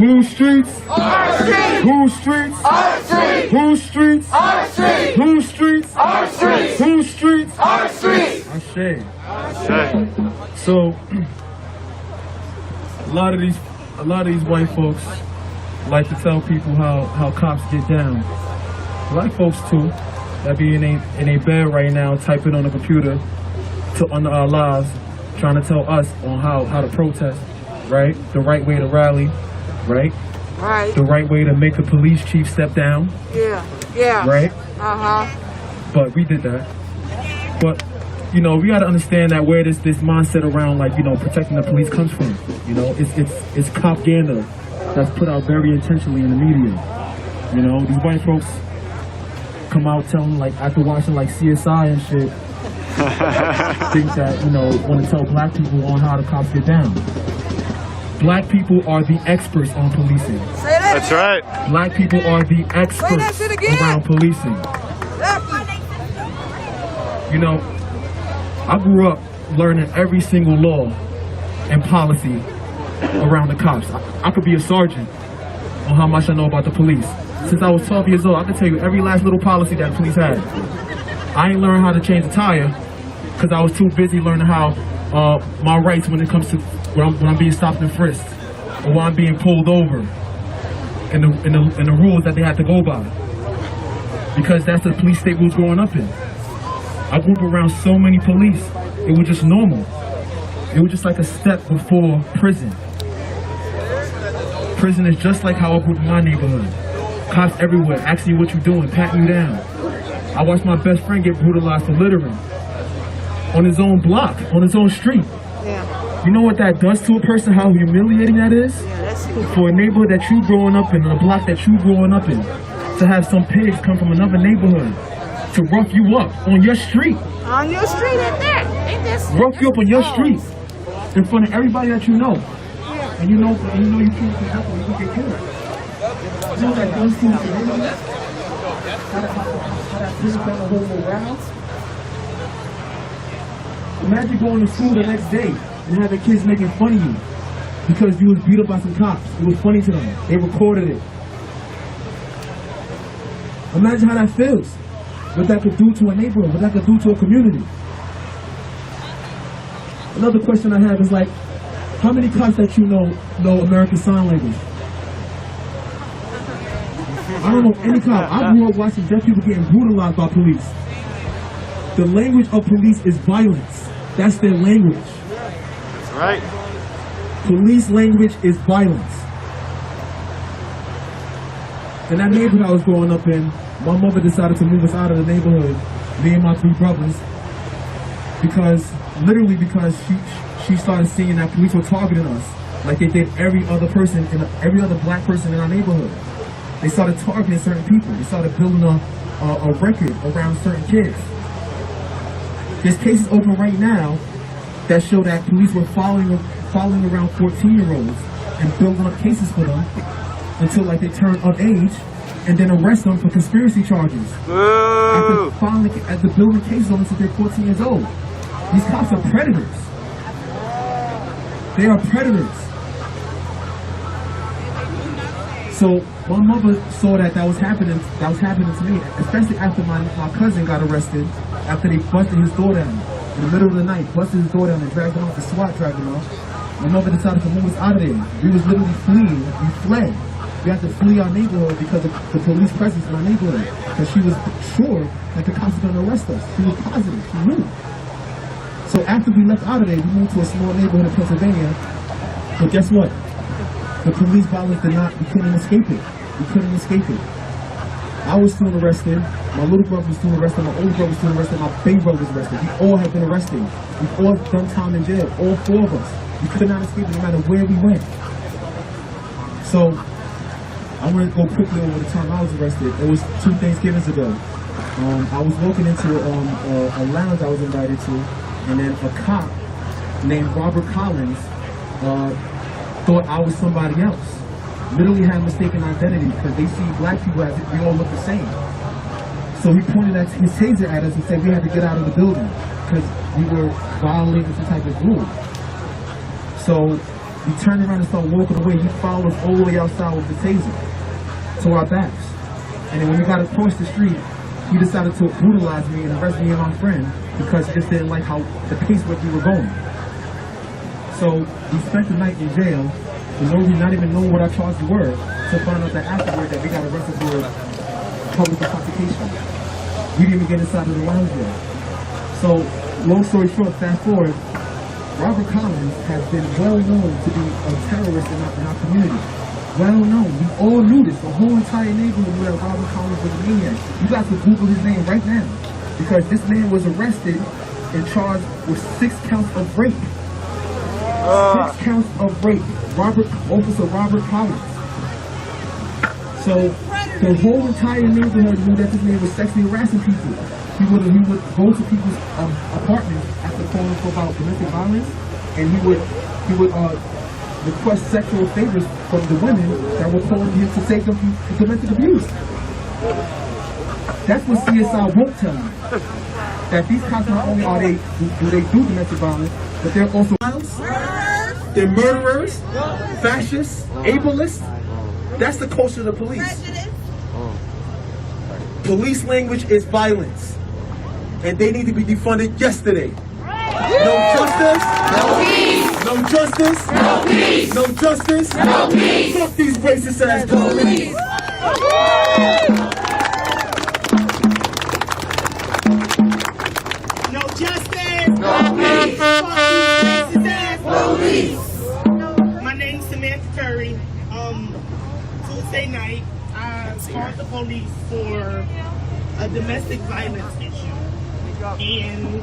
Speaker 12: Whose streets?
Speaker 7: Our streets.
Speaker 12: Whose streets?
Speaker 7: Our streets.
Speaker 12: Whose streets?
Speaker 7: Our streets.
Speaker 12: Whose streets?
Speaker 7: Our streets.
Speaker 12: Whose streets?
Speaker 7: Our streets.
Speaker 12: I say.
Speaker 7: Say.
Speaker 13: So a lot of these white folks like to tell people how cops get down. Black folks too, that be in a bed right now typing on a computer under our lives, trying to tell us on how to protest, right? The right way to rally, right?
Speaker 11: Right.
Speaker 13: The right way to make a police chief step down.
Speaker 11: Yeah. Yeah.
Speaker 13: Right? But we did that. But you know, we got to understand that where this mindset around, like, you know, protecting the police comes from. You know, it's propaganda that's put out very intentionally in the media. You know, these white folks come out telling, like, after watching like CSI and shit, think that, you know, want to tell black people on how the cops get down. Black people are the experts on policing.
Speaker 11: Say that.
Speaker 7: That's right.
Speaker 13: Black people are the experts around policing. You know, I grew up learning every single law and policy around the cops. I could be a sergeant on how much I know about the police. Since I was 12 years old, I can tell you every last little policy that the police had. I ain't learned how to change a tire because I was too busy learning how my rights when it comes to when I'm being stopped and frisked or when I'm being pulled over and the rules that they had to go by. Because that's the police state we was growing up in. I grew up around so many police. It was just normal. It was just like a step before prison. Prison is just like how I grew up in my neighborhood. Cops everywhere, asking you what you doing, patting you down. I watched my best friend get brutalized for littering. On his own block, on his own street.
Speaker 11: Yeah.
Speaker 13: You know what that does to a person, how humiliating that is? For a neighborhood that you growing up in, a block that you growing up in, to have some pigs come from another neighborhood to rough you up on your street.
Speaker 2: On your street at that. Ain't this?
Speaker 13: Rough you up on your street in front of everybody that you know. And you know you can't get help or you can get killed. You know that does to a neighborhood? How that pig got the whole warehouse? Imagine going to school the next day and having kids making fun of you because you was beat up by some cops. It was funny to them. They recorded it. Imagine how that feels. What that could do to a neighborhood, what that could do to a community. Another question I have is like, how many cops that you know American Sign Language? I don't know any cop. I grew up watching deaf people getting brutalized by police. The language of police is violence. That's their language.
Speaker 7: That's right.
Speaker 13: Police language is violence. In that neighborhood I was growing up in, my mother decided to move us out of the neighborhood, me and my three brothers, because she started seeing that police were targeting us like they did every other black person in our neighborhood. They started targeting certain people. They started building a record around certain kids. There's cases open right now that show that police were following around 14-year-olds and building up cases for them until like they turn of age and then arrest them for conspiracy charges. After building cases on them since they're 14 years old. These cops are predators. They are predators. So my mother saw that was happening to me, especially after my cousin got arrested, after they busted his door down in the middle of the night, busted his door down and dragged him off, the SWAT dragged him off. My mother decided to move us out of there. We was literally fleeing. We fled. We had to flee our neighborhood because of the police presence in our neighborhood. Because she was sure that the cops were going to arrest us. She was positive. She knew. So after we left out of there, we moved to a small neighborhood in Pennsylvania. But guess what? The police violence we couldn't escape it. We couldn't escape it. I was still arrested. My little brother was still arrested. My older brother was still arrested. My baby brother was arrested. We all have been arrested. We've all done time in jail. All four of us. We could not escape it no matter where we went. So I want to go quickly over the time I was arrested. It was 2 Thanksgivings ago. I was walking into a lounge I was invited to, and then a cop named Robert Collins thought I was somebody else. Literally had mistaken identity because they see black people as if we all look the same. So he pointed his taser at us and said we had to get out of the building because we were violating some type of rule. So we turned around and started walking away. He followed us all the way outside with the taser to our backs. And then when we got across the street, he decided to brutalize me and arrest me and my friend because he just didn't like how the pace where we were going. So we spent the night in jail, not even knowing what our charges were, to find out that afterward that we got arrested for public intoxication. We didn't even get inside of the lounge yet. So, long story short, fast forward, Robert Collins has been well known to be a terrorist in our community. Well known. We all knew this. The whole entire neighborhood knew that Robert Collins was a maniac. You guys can Google his name right now. Because this man was arrested and charged with 6 counts of rape. 6 counts of rape. Officer Robert Collins. So the whole entire neighborhood knew that this man was sexually harassing people. He would go to people's apartments after calling for about domestic violence, and he would request sexual favors from the women that were calling him to save them from domestic abuse. That's what CSI won't tell you. That these cops not only do they do domestic violence, but they're also they're murderers, fascists, ableists. That's the culture of the police. Police language is violence, and they need to be defunded yesterday. No justice, no peace. No justice, no peace. No justice, no peace. Fuck these racist ass police.
Speaker 2: No justice, no peace. Fuck these racist ass police.
Speaker 14: My name's Samantha Curry. Tuesday night, I called the police for a domestic violence issue. And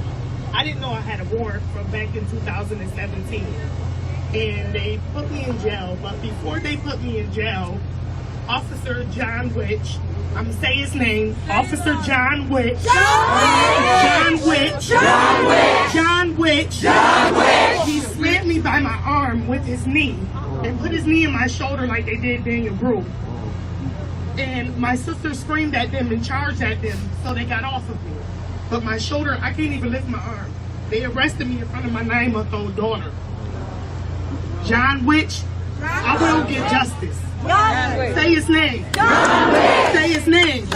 Speaker 14: I didn't know I had a warrant from back in 2017. And they put me in jail. But before they put me in jail, Officer John Witch, I'm going to say his name, Officer John Witch. John Witch. He slammed me by my arm with his knee and put his knee in my shoulder like they did Daniel Brew. And my sister screamed at them and charged at them, so they got off of me. But my shoulder, I can't even lift my arm. They arrested me in front of my 9-month-old daughter. John Witch, I will get justice. Say his name. Say his name.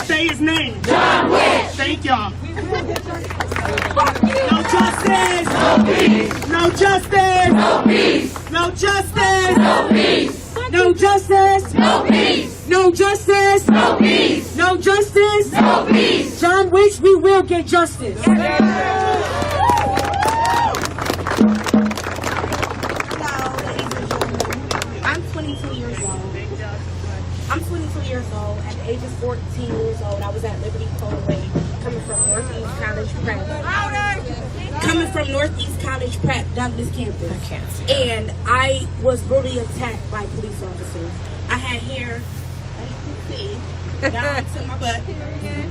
Speaker 14: Say his name. Thank y'all. No justice. No peace. No justice. No peace. No justice. No peace. No justice. No peace. No justice. No peace. No justice. No peace. John Witch, we will get justice.
Speaker 15: I'm 22 years old. At the age of 14 years old, I was at Liberty Colway, coming from Northeast College Prep. Northeast College Prep, Douglas campus. And I was brutally attacked by police officers. I had hair, as you can see, down to my butt.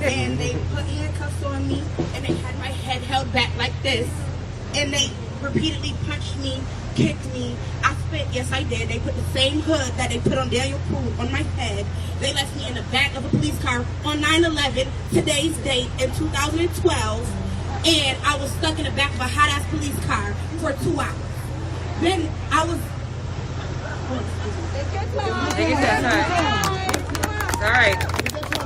Speaker 15: And they put handcuffs on me, and they had my head held back like this. And they repeatedly punched me, kicked me. I spit, yes I did. They put the same hood that they put on Daniel Prue on my head. They left me in the back of a police car on 9/11, today's date, in 2012. And I was stuck in the back of a hot-ass police car for 2 hours. Then I was...
Speaker 16: Alright.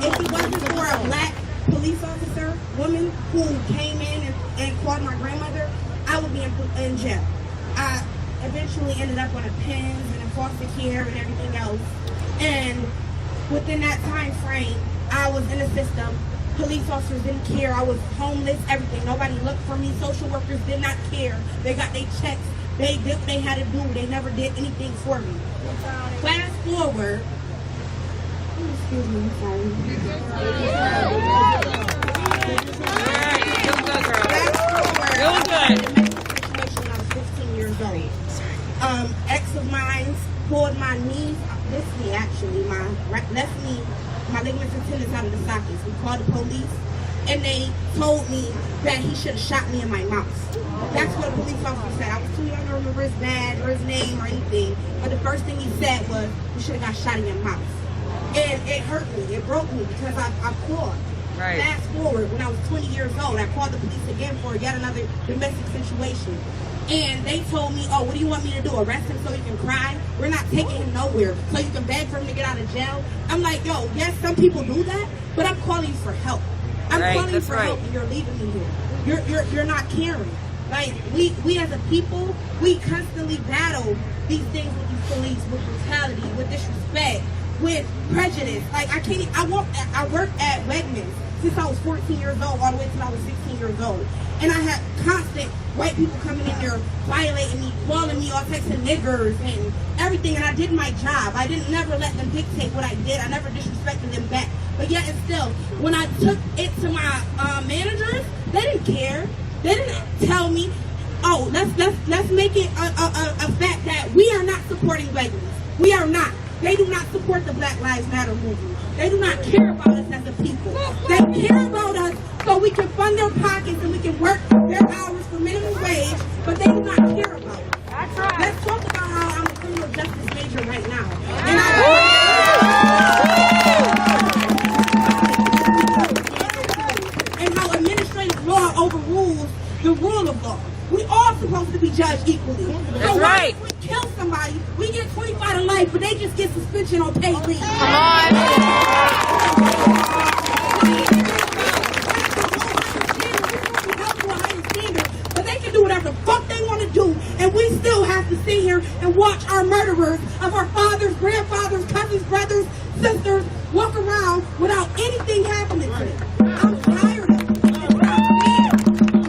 Speaker 15: If it wasn't for a black police officer, woman, who came in and called my grandmother, I would be in jail. I eventually ended up on a PINS and in foster care and everything else. And within that time frame, I was in the system. Police officers didn't care. I was homeless, everything. Nobody looked for me. Social workers did not care. They got their checks. They did what they had to do. They never did anything for me. Fast forward. Excuse me, I'm sorry.
Speaker 16: Doing good.
Speaker 15: Situation when I was 15 years old. Ex of mine pulled my knee, this knee actually, my left knee, my ligaments and tendons out of the sockets. We called the police, and they told me that he should have shot me in my mouth. That's what the police officer said. I was too young to remember his badge or his name or anything, but the first thing he said was, you should have got shot in your mouth. And it hurt me, it broke me, because I fought.
Speaker 16: Right.
Speaker 15: Fast forward, when I was 20 years old, I called the police again for yet another domestic situation. And they told me, oh, what do you want me to do? Arrest him so he can cry? We're not taking him nowhere. So you can beg for him to get out of jail? I'm like, yo, yes, some people do that, but I'm calling you for help. I'm calling you for help, and you're leaving me here. You're not caring. Like, we as a people, we constantly battle these things with these police, with brutality, with disrespect, with prejudice. Like, I worked at Wegmans since I was 14 years old all the way till I was 16 years old. And I had constant white people coming in there, violating me, calling me all types of niggers and everything, and I did my job. I didn't never let them dictate what I did. I never disrespected them back. But yet and still, when I took it to my managers, they didn't care. They didn't tell me, oh, let's make it a fact that we are not supporting Wegmans. We are not. They do not support the Black Lives Matter movement. They do not care about us as a people. They care about us so we can fund their pockets and we can work their hours for minimum wage, but they do not care about us. That's right. Let's talk about how I'm a criminal justice major right now. And how administrative law overrules the rule of law. We all supposed to be judged equally.
Speaker 16: That's right.
Speaker 15: If we kill somebody, we get 25 to life, but they just get suspension on paid leave.
Speaker 16: Come on.
Speaker 15: But they can do whatever the fuck they want to do, and we still have to sit here and watch our murderers of our fathers, grandfathers, cousins, brothers, sisters walk around without anything happening to them. I'm tired of it.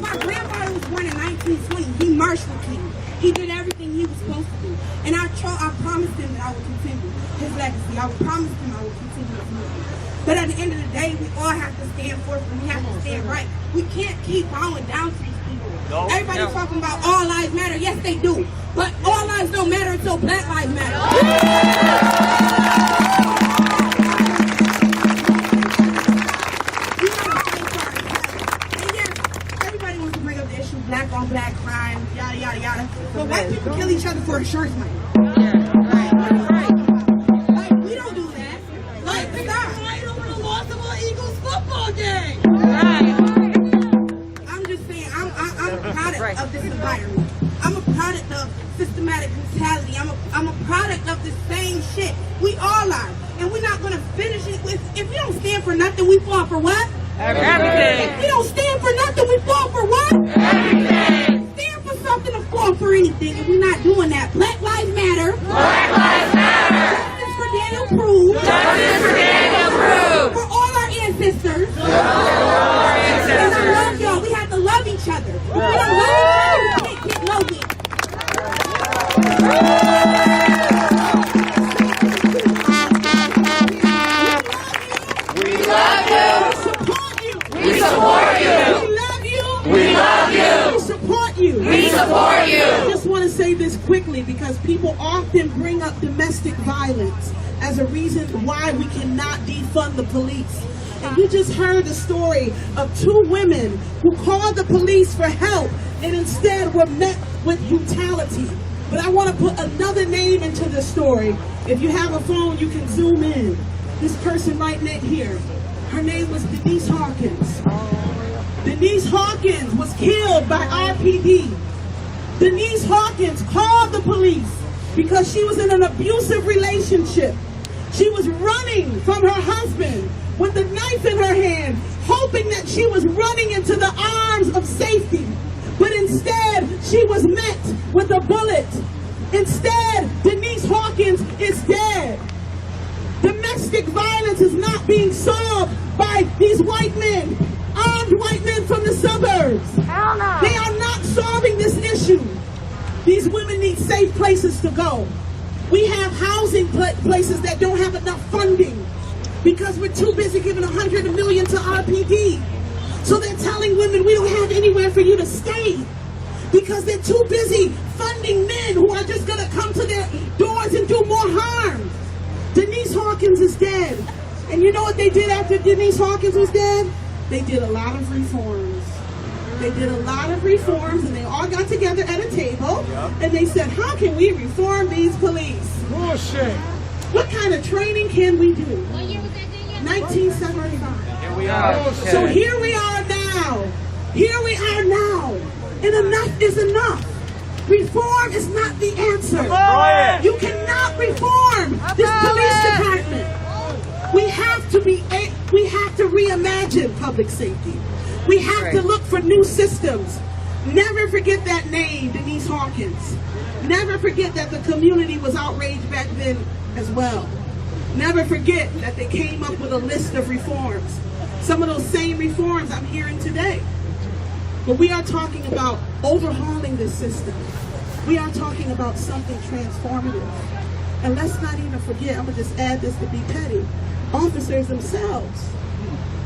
Speaker 15: My grandfather was born in 1920. He marched with me. He did everything he was supposed to do. And I I promised him that I would continue his legacy. I promised him I would continue his movement. But at the end of the day, we all have to stand forth and we have to stand right. We can't keep bowing down to these people. Everybody talking about all lives matter. Yes, they do. But all lives don't matter until Black lives matter. Black on black crime, yada yada yada. But white people kill each other for insurance money. Like we don't do that. Like we got fight over the loss of an Eagles football game. I'm just saying, I'm a product of this environment. I'm a product of systematic brutality. I'm a product of the same shit. We all are, and we're not gonna finish it with. If we don't stand for nothing, we fall for what? Everything. If we don't stand for nothing, we fall for what? Everything. Stand for something and fall for anything, and we're not doing that. Black lives matter. Black lives matter. Justice for Daniel Prue. Justice for Daniel Prue. For all our ancestors. For all our ancestors. And I love y'all. We have to love each other. If we don't love each other, we can't get nowhere.
Speaker 12: We love you. We support you.
Speaker 15: We love you.
Speaker 12: We love you.
Speaker 15: We support you.
Speaker 12: We support you.
Speaker 14: I just want to say this quickly because people often bring up domestic violence as a reason why we cannot defund the police. And you just heard the story of two women who called the police for help and instead were met with brutality. But I want to put another name into the story. If you have a phone, you can zoom in. This person right here. Her name was Denise Hawkins. Denise Hawkins was killed by RPD. Denise Hawkins called the police because she was in an abusive relationship. She was running from her husband with a knife in her hand, hoping that she was running into the arms of safety. But instead, she was met with a bullet. Instead, Denise Hawkins is dead. Domestic violence is not being solved by these white men, armed white men from the suburbs. Hell no. They are not solving this issue. These women need safe places to go. We have housing places that don't have enough funding because we're too busy giving $100 million to RPD. So they're telling women we don't have anywhere for you to stay because they're too busy funding men who are just going to come to their doors and do more harm. Denise Hawkins is dead. And you know what they did after Denise Hawkins was dead? They did a lot of reforms. They did a lot of reforms and they all got together at a table and they said, how can we reform these police? Bullshit. What kind of training can we do? What year was that thing? 1975.
Speaker 5: Here we are.
Speaker 14: So here we are now. Here we are now. And enough is enough. Reform is not the answer. You cannot reform this police department. We have to reimagine public safety. We have to look for new systems. Never forget that name, Denise Hawkins. Never forget that the community was outraged back then as well. Never forget that they came up with a list of reforms. Some of those same reforms I'm hearing today. But we are talking about overhauling this system. We are talking about something transformative. And let's not even forget, I'm going to just add this to be petty, officers themselves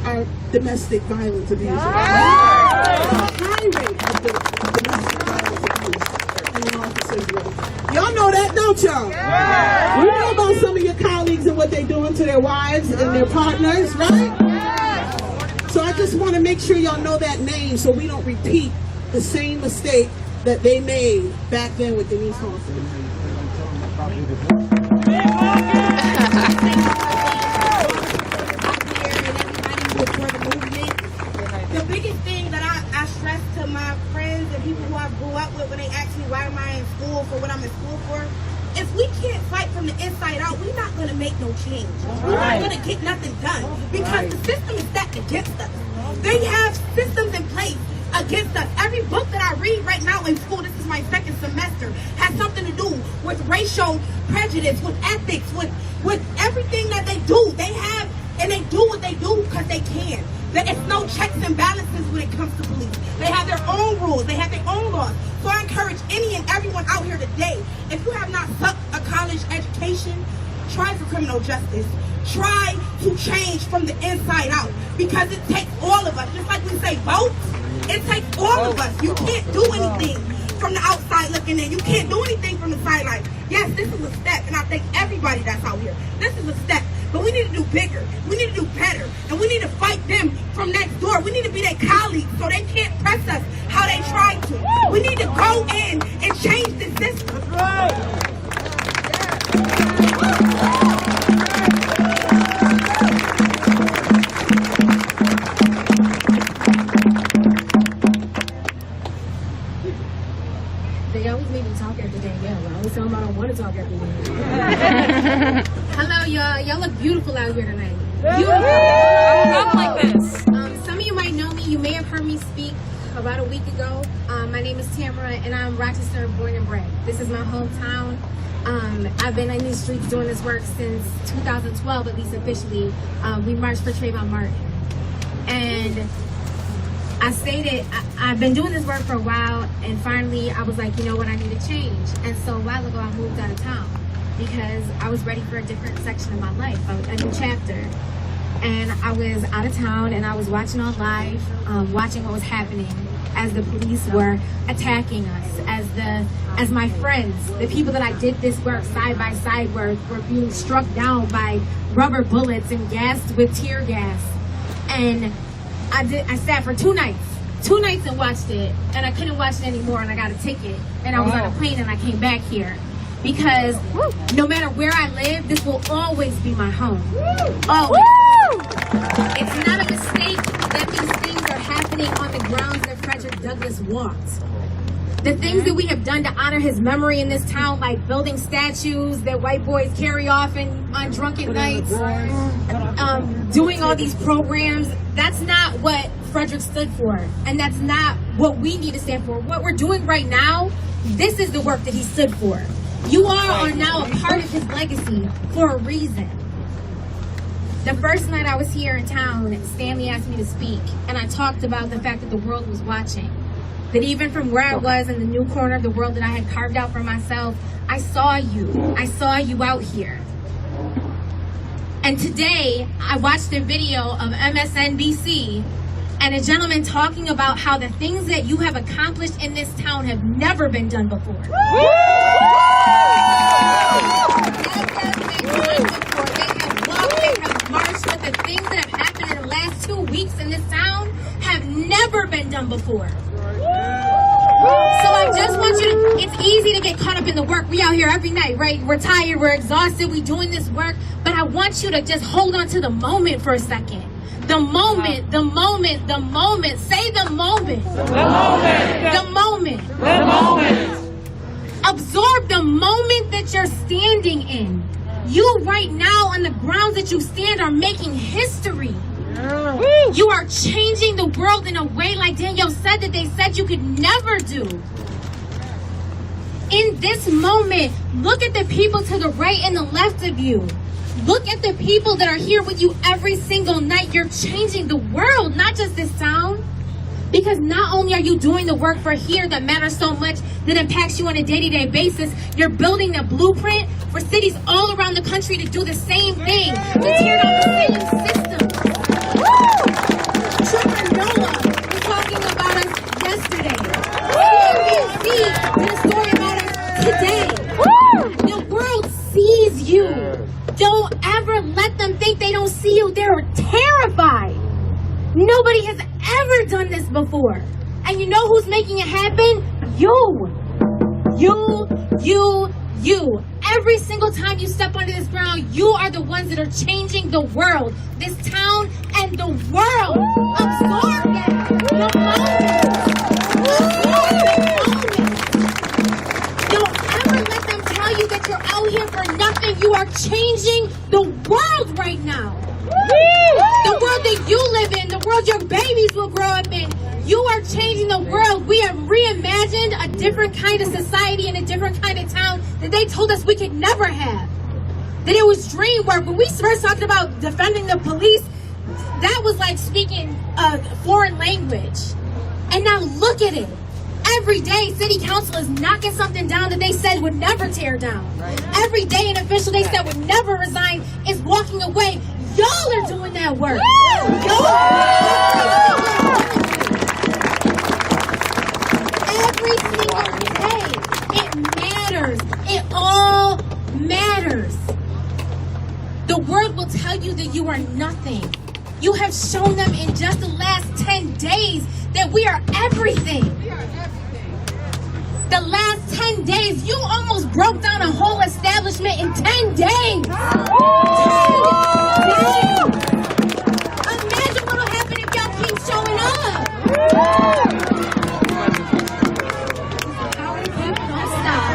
Speaker 14: are domestic violence abusers. High rate of domestic violence abuse in the officers' room. Y'all know that, don't y'all? We know about some of your colleagues and what they're doing to their wives and their partners, right? So I just want to make sure y'all know that name so we don't repeat the same mistake that they made back then with Denise Hawkins.
Speaker 15: The biggest thing that I stress to my friends and people who I grew up with when they ask me why am I in school for what I'm in school for, if we can't fight from the inside out, we're not going to make no change. We're not going to get nothing done because the system is stacked against us. They have systems in place against us. Every book that I read right now in school, this is my second semester, has something to do with racial prejudice, with ethics, with everything that they do. They have, and they do what they do because they can. That it's no checks and balances when it comes to police. They have their own rules. They have their own laws. So I encourage any and everyone out here today, if you have not sucked a college education, try for criminal justice. Try to change from the inside out, because it takes all of us. Just like we say vote, it takes all of us. You can't do anything from the outside looking in. You can't do anything from the sideline. Yes, this is a step, and I thank everybody that's out here. This is a step, but we need to do bigger. We need to do better, and we need to fight them from next door. We need to be their colleagues so they can't press us how they try to. We need to go in and change the system. That's right.
Speaker 17: They always make me talk after Danielle. I always tell them I don't want to talk after Danielle. Hello, y'all. Y'all look beautiful out here tonight. Beautiful.
Speaker 16: I'm like this.
Speaker 17: Some of you might know me. You may have heard me speak about a week ago. My name is Tamara, and I'm Rochester born and bred. This is my hometown. I've been in these streets doing this work since 2012, at least officially. We marched for Trayvon Martin. And I stated, I've been doing this work for a while, and finally I was like, you know what, I need to change. And so a while ago I moved out of town because I was ready for a different section of my life, a new chapter. And I was out of town, and I was watching on live, watching what was happening as the police were attacking us, as my friends, the people that I did this work side by side were being struck down by rubber bullets and gassed with tear gas. And I sat for 2 nights and watched it, and I couldn't watch it anymore, and I got a ticket, and I was on a plane, and I came back here because no matter where I live, this will always be my home. Always. It's not a mistake that these things are happening on the grounds that Frederick Douglass walked. The things that we have done to honor his memory in this town, like building statues that white boys carry off on drunken nights, doing all these programs, that's not what Frederick stood for. And that's not what we need to stand for. What we're doing right now, this is the work that he stood for. You all are now a part of his legacy for a reason. The first night I was here in town, Stanley asked me to speak, and I talked about the fact that the world was watching. That even from where I was in the new corner of the world that I had carved out for myself, I saw you. I saw you out here. And today, I watched a video of MSNBC and a gentleman talking about how the things that you have accomplished in this town have never been done before. They have walked, they have marched, but the things that have happened in the last 2 weeks in this town have never been done before. So I just want you to, it's easy to get caught up in the work. We out here every night, right? We're tired, we're exhausted, we doing this work, but I want you to just hold on to the moment for a second. The moment, the moment, the moment. Say the moment. The moment. The moment. The moment. Absorb the moment that you're standing in. You right now on the grounds that you stand are making history. You are changing the world in a way, like Danielle said, that they said you could never do. In this moment, look at the people to the right and the left of you. Look at the people that are here with you every single night. You're changing the world, not just this town. Because not only are you doing the work for here that matters so much, that impacts you on a day-to-day basis, you're building a blueprint for cities all around the country to do the same thing, to tear down the same system. Trevor Noah was talking about us yesterday. CNBC did a story about us today. The world sees you. Don't ever let them think they don't see you. They're terrified. Nobody has ever done this before. And you know who's making it happen? You. You. Every single time you step onto this ground, you are the ones that are changing the world. This town and the world. Absorb that. The moment. Don't ever let them tell you that you're out here for nothing. You are changing the world right now. The world that you live in, the world your babies will grow up in. You are changing the world. We have reimagined a different kind of society and a different kind of town that they told us we could never have. That it was dream work. When we first talked about defending the police, that was like speaking a foreign language. And now look at it. Every day, city council is knocking something down that they said would never tear down. Every day, an official they said would never resign is walking away. Y'all are doing that work. Every single day, it matters. It all matters. The world will tell you that you are nothing. You have shown them in just the last 10 days that we are everything. The last 10 days, you almost broke down a whole establishment in 10 days. 10 days. Imagine what will happen if y'all keep showing up. Don't stop.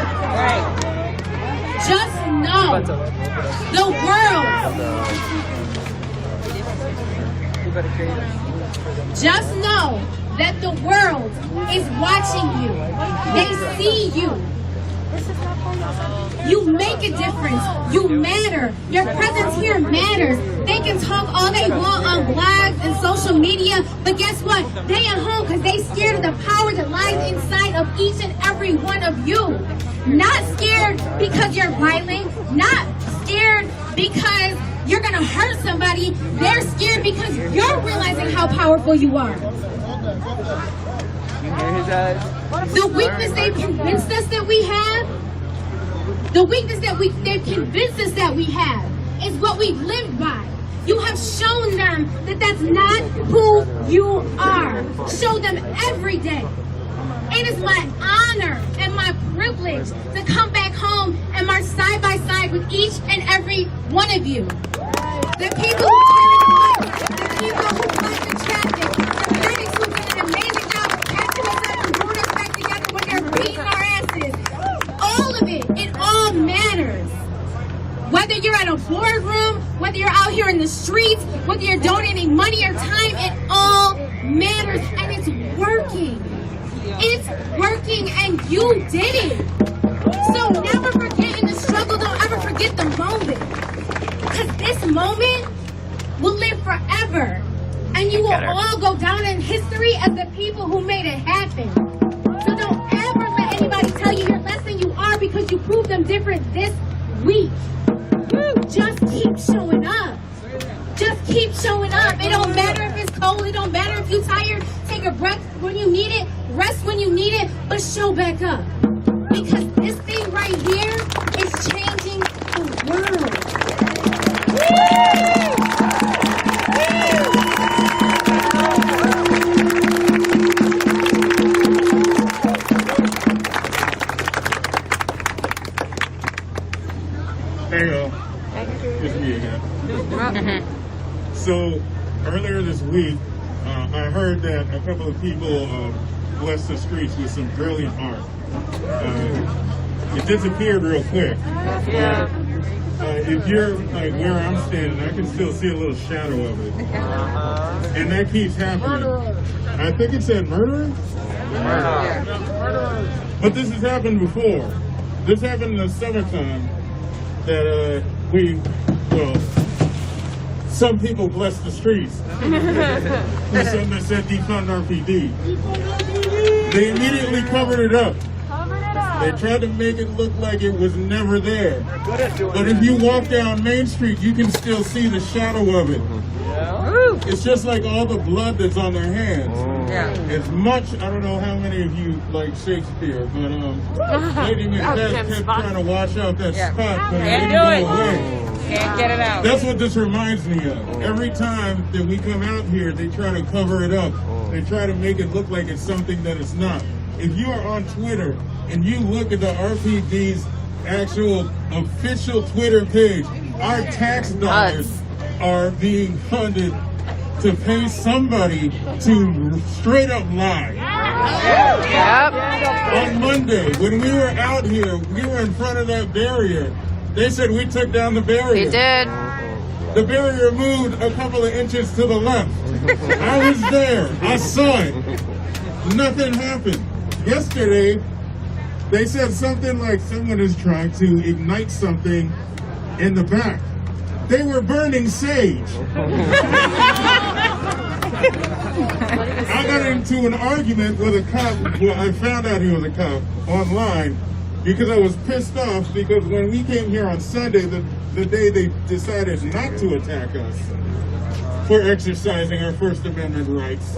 Speaker 17: Just know the world. Just know that the world is watching you. They see you. You make a difference. You matter. Your presence here matters. They can talk all they want on blogs and social media, but guess what? They at home because they scared of the power that lies inside of each and every one of you. Not scared because you're violent. Not scared because you're going to hurt somebody. They're scared because you're realizing how powerful you are. The weakness they've convinced us that we have, they've convinced us that we have, is what we've lived by. You have shown them that that's not who you are. Show them every day. It is my honor and my privilege to come back home and march side by side with each and every one of you. The people who carry the light, the people who fight the traffic, the medics who did an amazing job of catching us up and pulling us back together when they're beating our asses. All of it all matters. Whether you're at a boardroom, whether you're out here in the streets, whether you're donating money or time, it all matters, and it's working. It's working, and you did it. So never forget in the struggle, don't ever forget the moment. Because this moment will live forever. And you will all go down in history as the people who made it happen. So don't ever let anybody tell you you're less than you are because you proved them different this week. Just keep showing up. Just keep showing up. It don't matter if it's cold. It don't matter if you're tired. Take a breath when you need it. Rest when you need it. But show back up. Because this thing right here is changing the world.
Speaker 18: Hey, it's me again. So, earlier this week, I heard that a couple of people blessed the streets with some brilliant art. It disappeared real quick. If you're like where I'm standing, I can still see a little shadow of it. And that keeps happening. I think it said murderer? But this has happened before. This happened in the summertime that some people blessed the streets. There's something that said defund RPD. They immediately covered it up. They tried to make it look like it was never there. But if you walk down Main Street, you can still see the shadow of it. It's just like all the blood that's on their hands. It's much, I don't know how many of you like Shakespeare, but Lady Macbeth kept trying to wash out that spot, but it didn't go away.
Speaker 16: Can't get it out.
Speaker 18: That's what this reminds me of. Every time that we come out here, they try to cover it up. They try to make it look like it's something that it's not. If you are on Twitter and you look at the RPD's actual official Twitter page, our tax dollars are being funded to pay somebody to straight up lie. On Monday, when we were out here, we were in front of that barrier. They said we took down the barrier.
Speaker 16: You did.
Speaker 18: The barrier moved a couple of inches to the left. I was there. I saw it. Nothing happened. Yesterday, they said something like someone is trying to ignite something in the back. They were burning sage. I got into an argument with a cop. Well, I found out he was a cop online because I was pissed off because when we came here on Sunday, the day they decided not to attack us for exercising our First Amendment rights,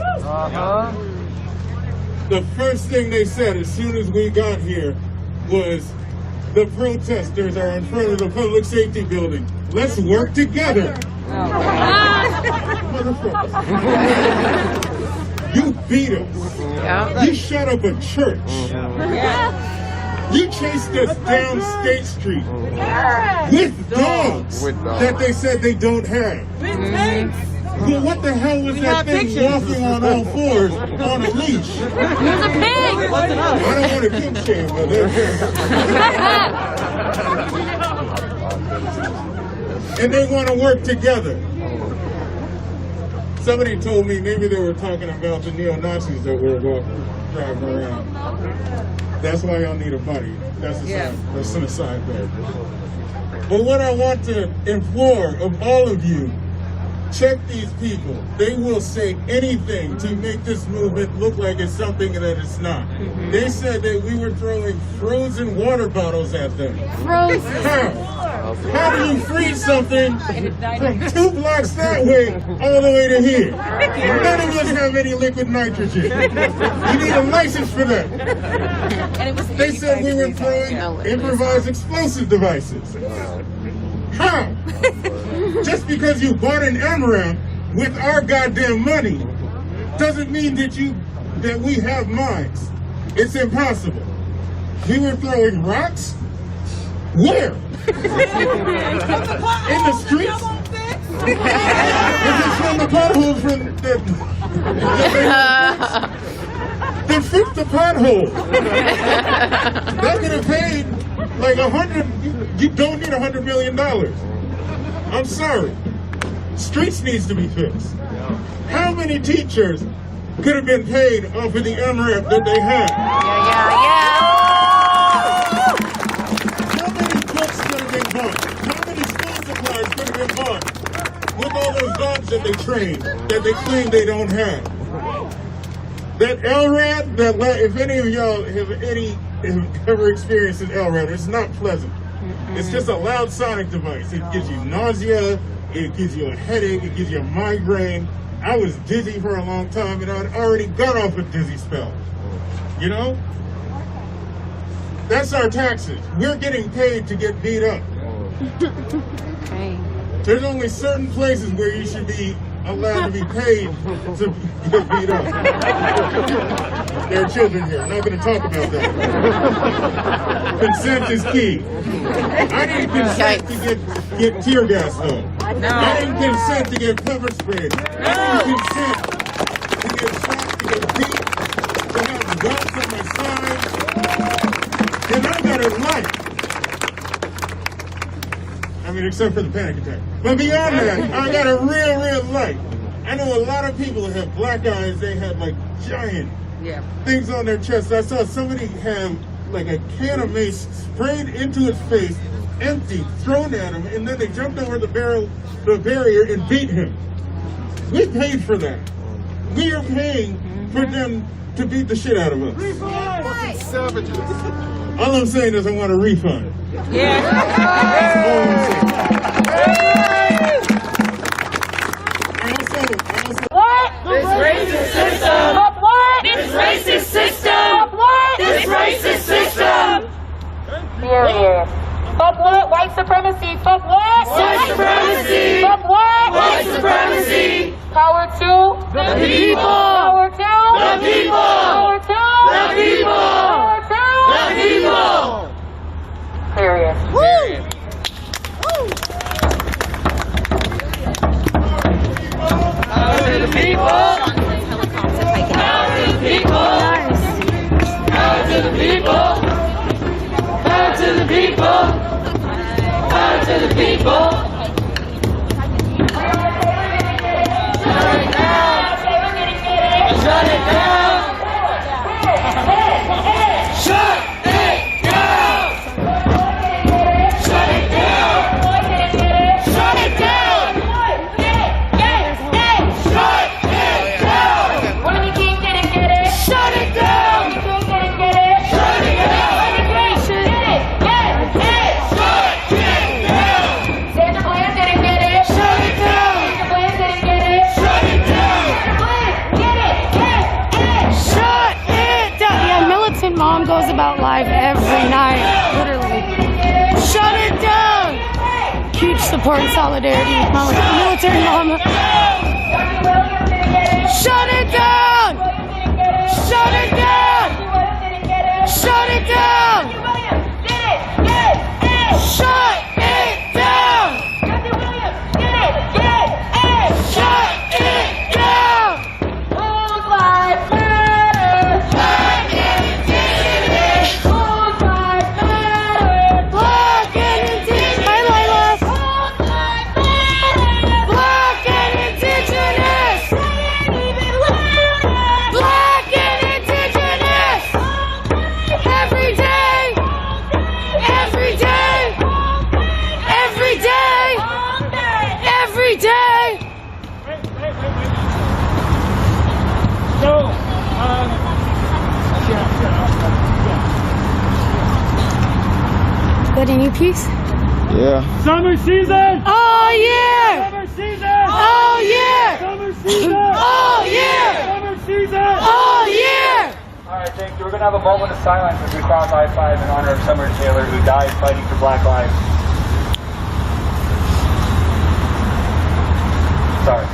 Speaker 18: the first thing they said as soon as we got here was, the protesters are in front of the public safety building. Let's work together. Motherfucker. You beat us. You shut up a church. You chased us down State Street with dogs that they said they don't have. Well, what the hell was that thing walking on all fours on a leash?
Speaker 16: It was a pig!
Speaker 18: I don't want to kink shame, but and they want to work together. Somebody told me maybe they were talking about the neo-Nazis that were driving around. That's why y'all need a buddy. That's an aside there. But what I want to implore of all of you, check these people. They will say anything to make this movement look like it's something that it's not. They said that we were throwing frozen water bottles at them. Frozen. How do you freeze something from 2 blocks that way all the way to here? None of us have any liquid nitrogen. You need a license for that. They said we were throwing improvised explosive devices. How? Just because you bought an MRAP with our goddamn money doesn't mean that we have mines. It's impossible. We were throwing rocks? Where? In the streets? Is it from the potholes then fix the pothole. That could have paid like you don't need $100 million. I'm sorry. Streets needs to be fixed. How many teachers could have been paid off of the MRAP that they had? How many books could have been bought? How many school supplies could have been bought with all those dogs that they train, that they claim they don't have? That LRAD, if any of y'all have ever experienced an LRAD, it's not pleasant. It's just a loud sonic device. It gives you nausea, it gives you a headache, it gives you a migraine. I was dizzy for a long time and I'd already got off a dizzy spell. You know? That's our taxes. We're getting paid to get beat up. There's only certain places where you should be allowed to be paid to get beat up. There are children here. I'm not going to talk about that. Consent is key. I didn't consent to get tear gas though. I didn't consent to get pepper sprayed. I didn't consent to get shot, to get beat, to have guns on my side. And I got a life. I mean, except for the panic attack. But beyond that, I got a real life. I know a lot of people that have black eyes, they have like giant things on their chest. I saw somebody have like a can of mace sprayed into his face, empty, thrown at him, and then they jumped over the barrier and beat him. We paid for that. We are paying for them to beat the shit out of us. Savages. All I'm saying is I want a refund.
Speaker 11: What? This racist system! What? This racist system! What? This racist system! Period. Fuck what? White supremacy. Fuck what? White supremacy. Fuck what? White supremacy. Power to the people. Power to the people. Power to the people. Power to the people. Period. Period. Power to the people. Power to the people. Power to the people. Power to the people. Power to the people. Shut it down. Shut it down. Shut it down. Shut it down. Shut it down.
Speaker 8: huge support and solidarity. Mama, military mama. Shut it down! Shut it down! Shut it down! Shut it down! Shut it down! Whose lives matter? Black and Indigenous. Whose lives matter? Black and Indigenous. Hi, Lila. Whose lives matter? Black and Indigenous. Black and Indigenous. Every day. Every day. Every day. Every day.
Speaker 12: So,
Speaker 8: Got any piece?
Speaker 7: Yeah.
Speaker 12: summer season!
Speaker 8: All year!
Speaker 12: Summer season!
Speaker 8: All year!
Speaker 12: Summer season!
Speaker 8: All year!
Speaker 12: Summer season!
Speaker 8: All year!
Speaker 10: All right, thank you. We're going to have a moment of silence as we cross I-5 in honor of Summer Taylor, who died fighting for Black lives. Sorry.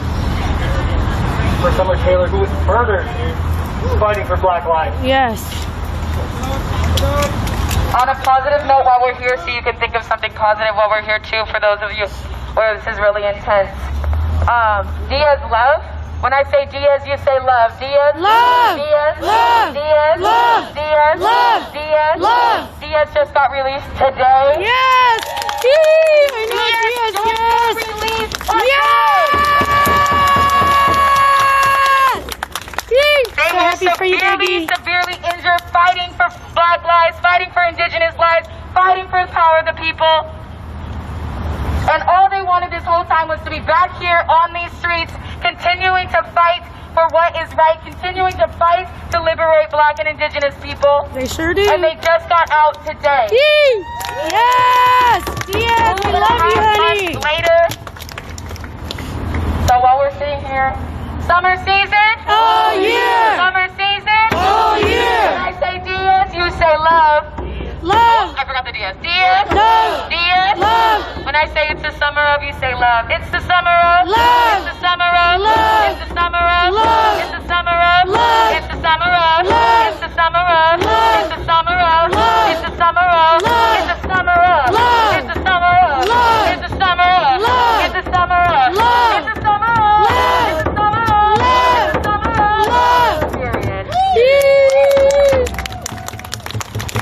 Speaker 10: For Summer Taylor, who was murdered fighting for Black lives.
Speaker 8: Yes.
Speaker 11: On a positive note, while we're here, so you can think of something positive while we're here too, for those of you where this is really intense. Diaz, love. When I say Diaz, you say love. Diaz,
Speaker 8: love.
Speaker 11: Diaz,
Speaker 8: love.
Speaker 11: Diaz,
Speaker 8: love.
Speaker 11: Diaz,
Speaker 8: love.
Speaker 11: Diaz,
Speaker 8: love.
Speaker 11: Diaz just got released today.
Speaker 8: Yes. Yee! I know Diaz. Yes.
Speaker 11: Released
Speaker 8: Yay!
Speaker 11: They
Speaker 8: So
Speaker 11: were
Speaker 8: happy for you, baby.
Speaker 11: severely injured, fighting for Black lives, fighting for Indigenous lives, fighting for the power of the people. And all they wanted this whole time was to be back here on these streets, continuing to fight for what is right, continuing to fight to liberate Black and Indigenous people.
Speaker 8: They sure do.
Speaker 11: And they just got out today.
Speaker 8: Yee! Yes! Diaz, we love you, honey.
Speaker 11: Later. So while we're sitting here, summer season.
Speaker 8: All year.
Speaker 11: Summer season.
Speaker 8: All year.
Speaker 11: When I say Diaz, you say love.
Speaker 8: Love.
Speaker 11: I forgot the Diaz. Diaz.
Speaker 8: Love.
Speaker 11: Diaz.
Speaker 8: Love.
Speaker 11: When I say it's the summer of, you say love. It's the summer of.
Speaker 8: Love.
Speaker 11: It's the summer of.
Speaker 8: Love.
Speaker 11: It's the summer of.
Speaker 8: Love.
Speaker 11: It's the summer of.
Speaker 8: Love.
Speaker 11: It's the summer of.
Speaker 8: Love.
Speaker 11: It's the summer of.
Speaker 8: Love.
Speaker 11: It's the summer of.
Speaker 8: Love.
Speaker 11: It's the summer of.
Speaker 8: Love.
Speaker 11: It's the summer of.
Speaker 8: Love.
Speaker 11: It's the summer of.
Speaker 8: Love.
Speaker 11: It's the summer of.
Speaker 8: Love.
Speaker 11: It's the summer of.
Speaker 8: Love.
Speaker 11: It's the summer of.
Speaker 8: Love.
Speaker 11: It's the summer of.
Speaker 8: Love.
Speaker 11: It's the summer of.
Speaker 8: Love.
Speaker 11: Period.
Speaker 8: Yee!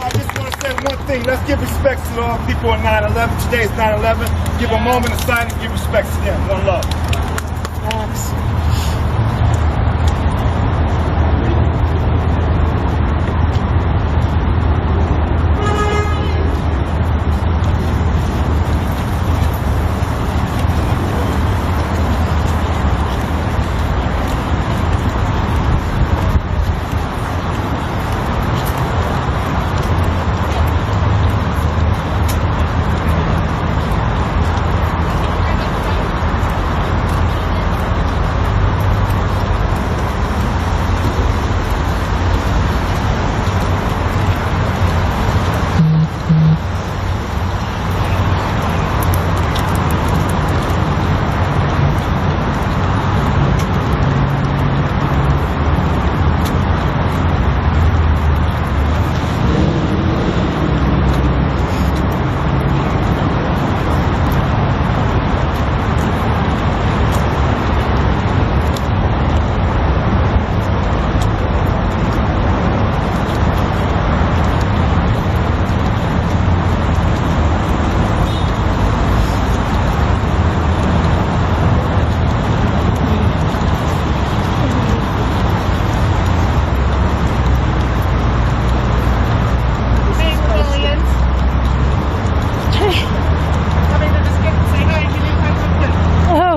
Speaker 18: I just want to say one thing. Let's give respect to all people on 9/11. Today is 9/11. Give a moment of silence. Give respect to them. One love.
Speaker 8: Yes.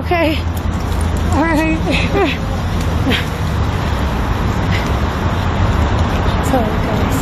Speaker 8: Okay. All right. Sorry, guys.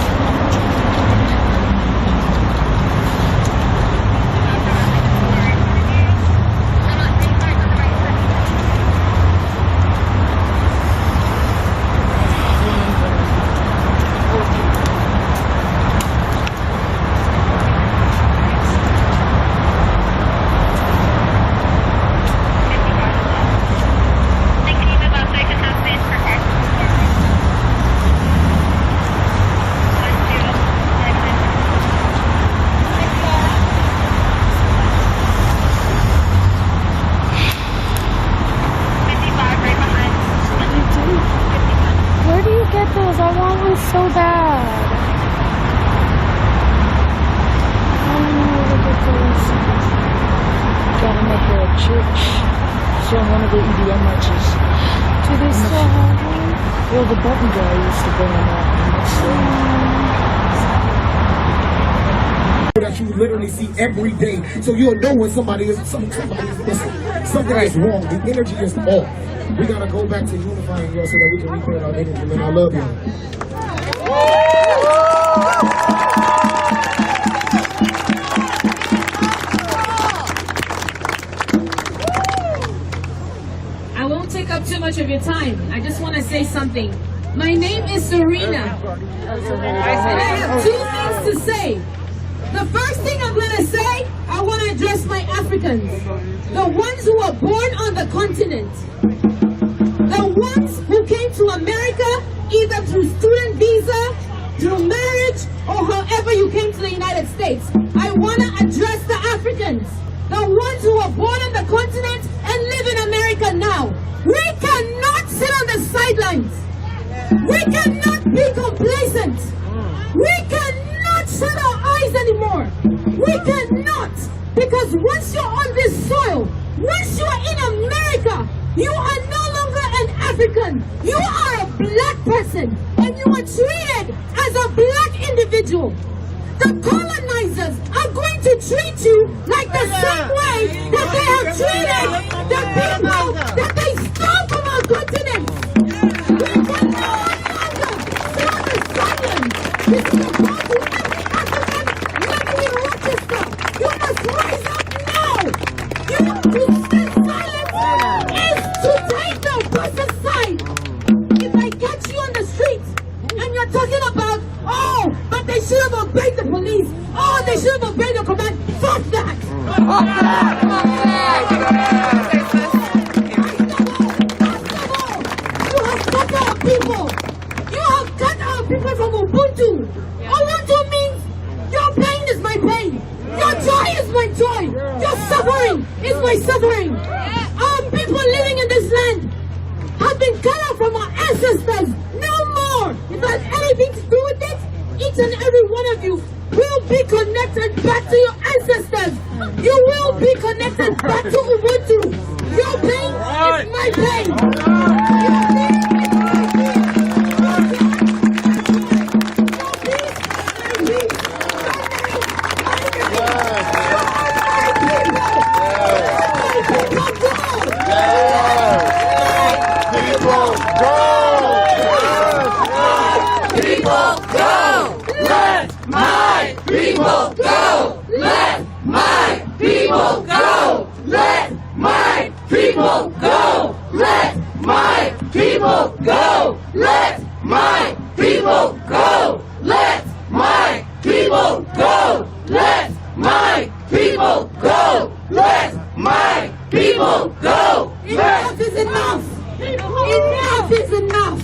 Speaker 19: church. So on one of the EDM marches.
Speaker 8: Do they still have one?
Speaker 19: Well, the button guy used to bring them out. And it's,
Speaker 12: that you literally see every day, so you'll know when somebody is missing. Something is wrong. The energy is off. We gotta go back to unifying y'all so that we can repair our energy. Man, I love y'all.
Speaker 20: I won't take up too much of your time. I just want to say something. My name is Serena. And I have two things to say. The first thing I'm going to say, I want to address my Africans. The ones who were born on the continent. The ones who came to America either through student visa, through marriage, or however you came to the United States. I want to address the Africans. The ones who were born on the continent and live in America now. We cannot sit on the sidelines. We cannot be complacent. We cannot shut our eyes anymore. We cannot. Because once you're on this soil, once you're in America, you are no longer an African. You are a black person. And you are treated as a black individual. The colonizers are going to treat you like the same way that they have treated the people that they stole from our continent. We can no longer sit on the sidelines. This is a call to every African living in Rochester. You must rise up now. You have to stay silent is to take the opposite side. If I catch you on the street and you're talking about, oh, but they should have obeyed the police. Oh, they should have obeyed the command. Fuck that! Fuck that! You have cut our people. You have cut our people from Ubuntu. Ubuntu means your pain is my pain. Your joy is my joy. Your suffering is my suffering. Our people living in this land have been cut off from our ancestors. No more. If it has anything to do with it, each and every one of you will be connected back to your ancestors. You will be connected back to Ubuntu. Your pain is my pain.
Speaker 2: People go! Let my people go! Let my people go! Let my people go! Let my people go! Let my people go! Let my people go! Let my people go!
Speaker 15: Enough is enough! Enough is enough!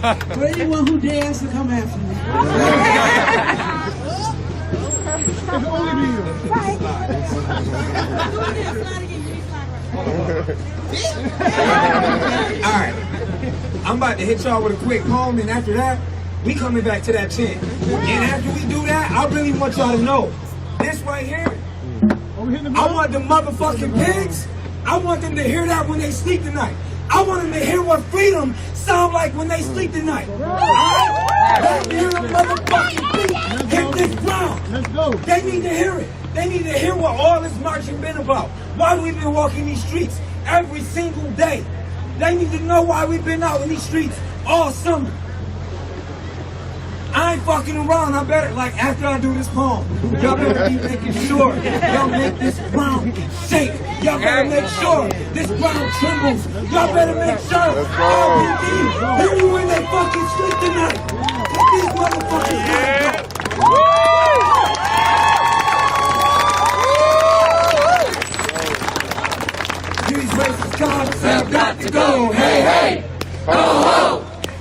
Speaker 21: For anyone who dares to come after me.
Speaker 22: Alright, I'm about to hit y'all with a quick poem, and after that, we coming back to that chant. And after we do that, I really want y'all to know, this right here, I want the motherfucking pigs, I want them to hear that when they sleep tonight. I want them to hear what freedom sound like when they sleep tonight. Alright? Let them hear the motherfucking beat hit this ground. Let's go. They need to hear it. They need to hear what all this marching been about. Why we've been walking these streets every single day. They need to know why we've been out in these streets all summer. I ain't fucking around. I better, like, after I do this poem, y'all better be making sure y'all make this ground shake. Y'all better make sure this ground trembles. Y'all better make sure RPD hear you when they fucking sleep tonight. These motherfuckers gotta go. These racist cops have got to go. Hey, hey. Ho, ho.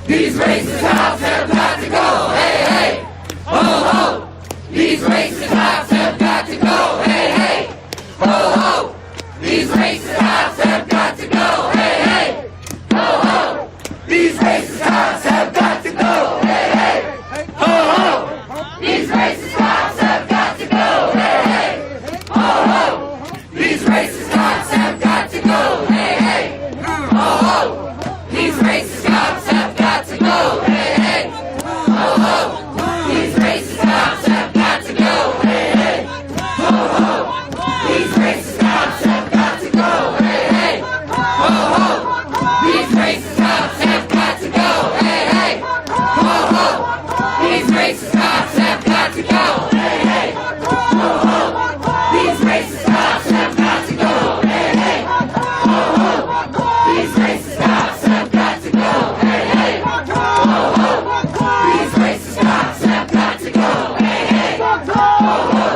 Speaker 12: These racist cops have got to go. Hey, hey. Ho, ho. These racist cops have got to go. Hey, hey. Ho, ho. These racist cops have got to go. Hey, hey. Ho, ho. These racist cops have got to go. Hey, hey. Ho, ho. These racist cops have got to go. Hey, hey. Ho, ho. These racist cops have got to go. Hey, hey. Ho, ho. These racist cops have got to go. Hey, hey. Ho, ho. These racist cops have got to go. Hey, hey. Ho, ho. These racist cops have got to go. Hey, hey. Ho, ho. These racist cops have got to go. Hey, hey. Ho, ho. These racist cops have got to go. Hey, hey. Ho, ho. These racist cops have got to go. Hey, hey. Ho, ho. These racist cops have got to go. Hey, hey. Ho, ho. These racist cops have got to go. Hey, hey. Ho, ho.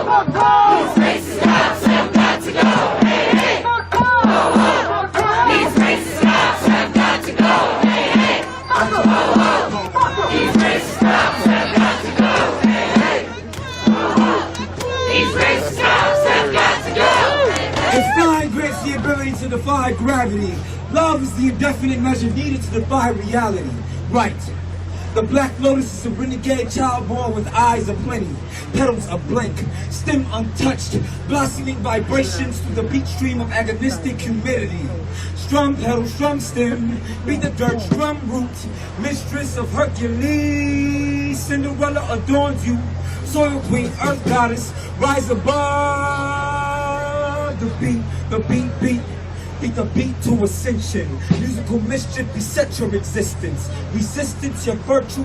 Speaker 12: These racist cops have got to go. Hey, hey. Ho, ho. These racist cops have got to go. Hey, hey. Ho, ho. These racist cops have got to go. Hey, hey. Ho, ho. These racist cops have got to go.
Speaker 22: It's flying grants the ability to defy gravity. Love is the indefinite measure needed to defy reality. Right. The black lotus is a renegade child born with eyes aplenty, petals ablank, stem untouched, blossoming vibrations through the beat stream of agonistic humidity. Strum petal, strum stem, beat the dirt, strum root, mistress of Hercules. Cinderella adorns you, soil queen, earth goddess, rise above the beat, beat. Beat the beat to ascension. Musical mischief beset your existence. Resistance, your virtue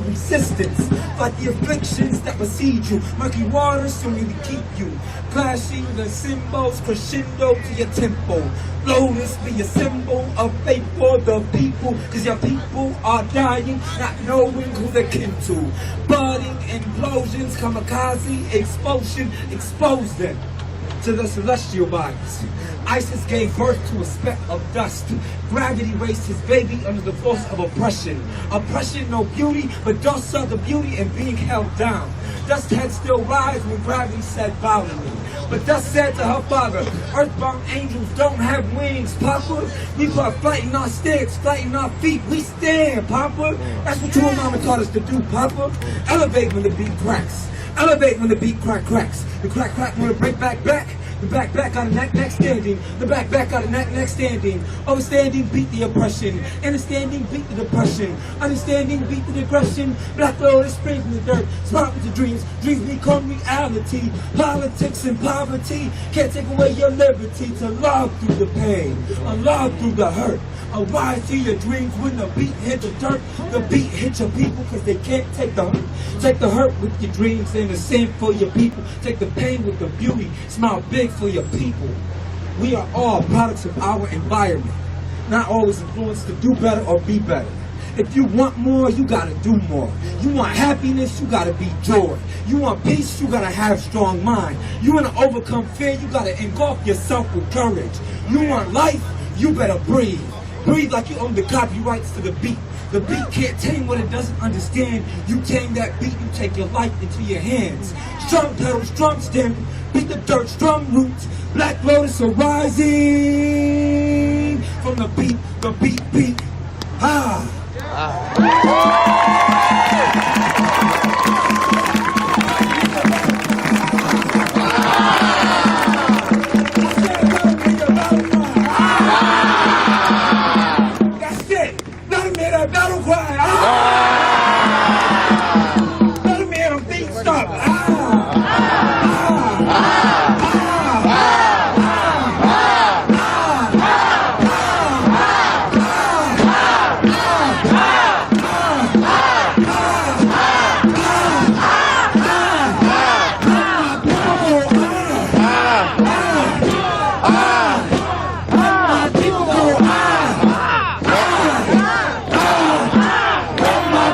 Speaker 22: resistance. Like the afflictions that besiege you. Murky waters soon to keep you. Clashing the cymbals crescendo to your tempo. Lotus be a symbol of faith for the people. Cause your people are dying, not knowing who they're kin to. Budding implosions, kamikaze explosion, expose them to the celestial bodies. Isis gave birth to a speck of dust. Gravity raised his baby under the force of oppression. Oppression, no beauty, but dust saw the beauty in being held down. Dust had still rise when gravity said violently. But dust said to her father, earthbound angels don't have wings, Papa. We put flight in our sticks, flight in our feet. We stand, Papa. That's what your mama taught us to do, Papa. Elevate when the beat cracks. Elevate when the beat cracks. The crack when the break back. The back out of neck standing. The back out of neck standing. Overstanding beat the oppression. Understanding beat the depression. Understanding beat the aggression. Black lotus springs in the dirt. Spark with the dreams. Dreams become reality. Politics and poverty can't take away your liberty to love through the pain. A love through the hurt. Arise to your dreams when the beat hit the dirt. The beat hit your people because they can't take the hurt. Take the hurt with your dreams and the sin for your people. Take the pain with the beauty. Smile big for your people. We are all products of our environment. Not always influenced to do better or be better. If you want more, you gotta do more. You want happiness, you gotta be joy. You want peace, you gotta have strong mind. You wanna overcome fear, you gotta engulf yourself with courage. You want life, you better breathe. Breathe like you own the copyrights to the beat. The beat can't tame what it doesn't understand. You tame that beat, you take your life into your hands. Strum pedal, strum stem, beat the dirt, strum roots. Black lotus arising from the beat. Ah. That's it. Let him hear that battle cry. Let him hear them beat stop. My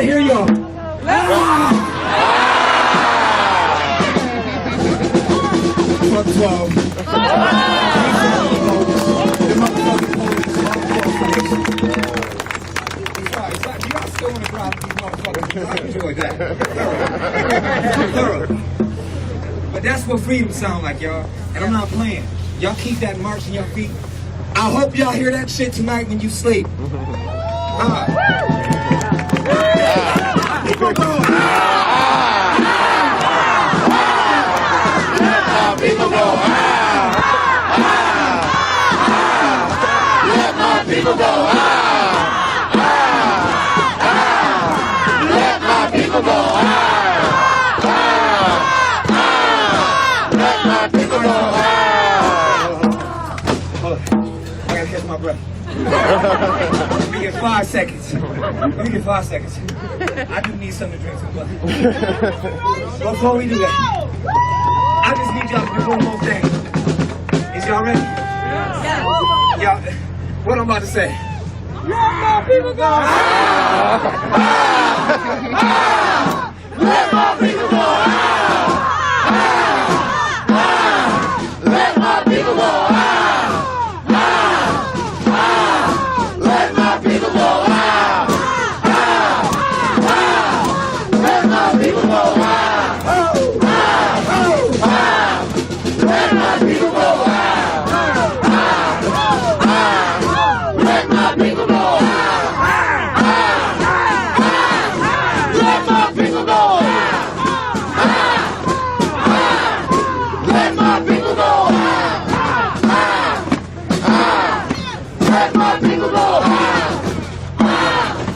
Speaker 22: can't hear y'all. Fuck 12. But that's what freedom sound like, y'all. And I'm not playing. Y'all keep that march in your feet. I hope y'all hear that shit tonight when you sleep. People go. Let my people go. Let my people go. Let my people go. Let my people go. Hold on. I gotta catch my breath. Let me get 5 seconds. Let me get 5 seconds. I do need something to drink some blood. Before we do that, I just need y'all to do one more thing. Is y'all ready? Yeah. Y'all, what I'm about to say. Let my people go. Let my people go. Let my people go. Let my people go. Let my people go. Let my people go. Let my people go. Let my people go. Let my people go. Let my people go.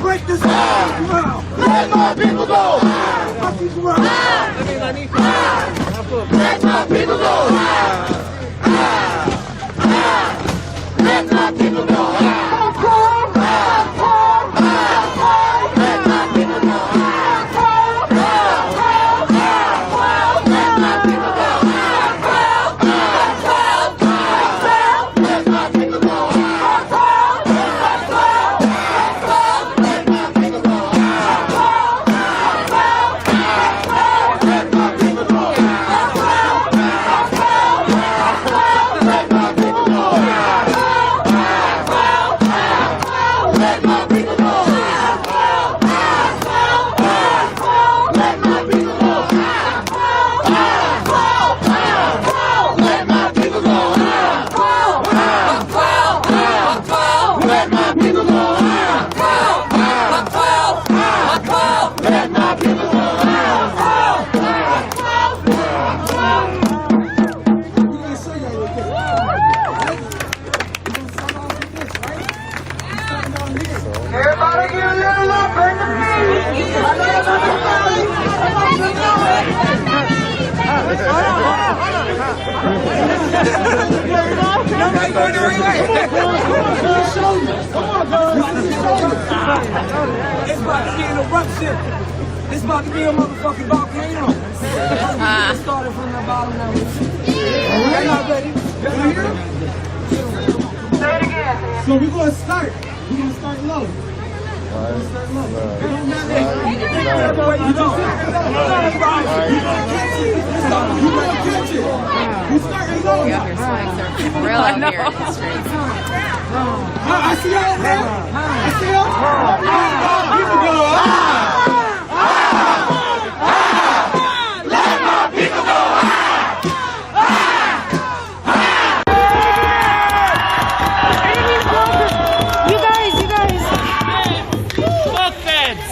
Speaker 22: Break this down. Let my people go. Let my people go. Let my people go. Everybody give a little love for the It's about to be an eruption. It's about to be a motherfucking volcano. It started from the bottom now. Y'all not ready? Say it again. So we're going to start. We're going to start low.
Speaker 16: Real out here in the streets.
Speaker 22: I see y'all there. I see y'all. People go. Let my people go.
Speaker 8: You guys.
Speaker 16: Fuck feds.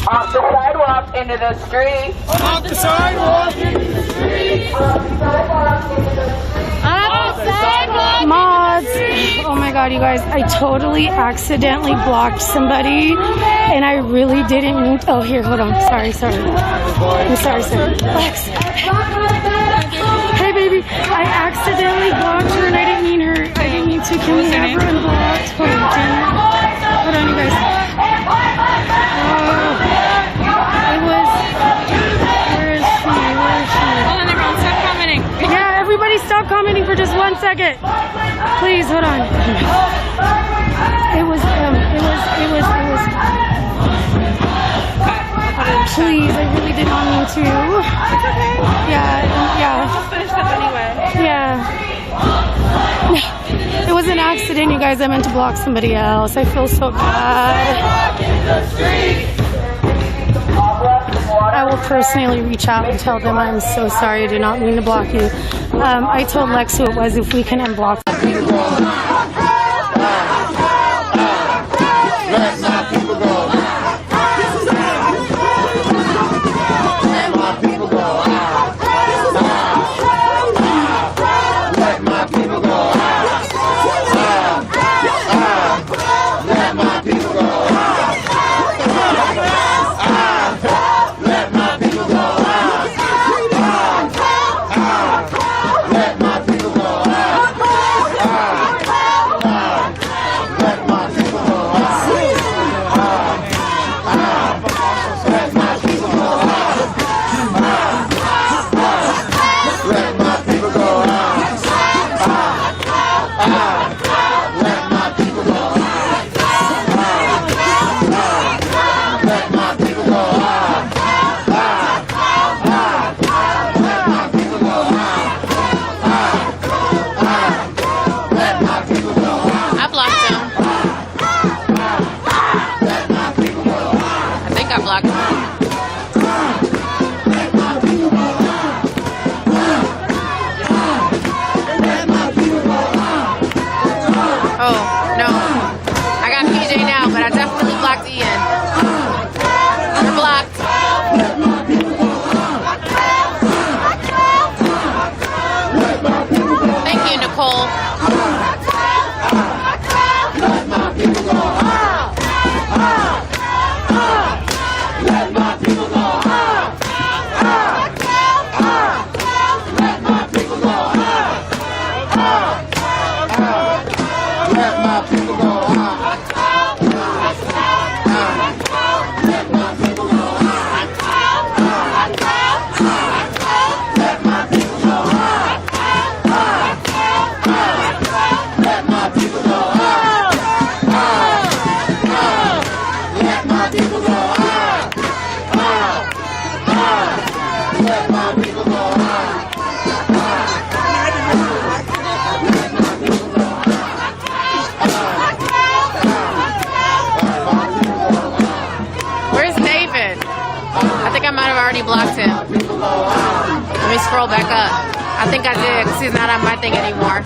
Speaker 11: Off the sidewalk into the street.
Speaker 16: Off the sidewalk into the street.
Speaker 11: Off the sidewalk into the street.
Speaker 8: Mods. Oh my god, you guys, I totally accidentally blocked somebody and I really didn't mean to. Oh, here, hold on. Sorry. I'm sorry. Relax. Hey, baby. I accidentally blocked her and I didn't mean her. I didn't mean to. Can we have her unblocked? Hold on, you guys. Where is she?
Speaker 16: Hold on, everyone, stop commenting.
Speaker 8: Yeah, everybody stop commenting for just 1 second. Please, hold on. It was too. Yeah.
Speaker 16: Just finished up anyway.
Speaker 8: Yeah. It was an accident, you guys. I meant to block somebody else. I feel so bad. I will personally reach out and tell them I'm so sorry. I did not mean to block you. I told Lex who it was, if we can unblock.
Speaker 12: Let my people go. Let my people go. Let my people go. Let my people go. Let my people go. Let my people go.
Speaker 16: blocked him. Let me scroll back up. I think I did because he's not on my thing anymore.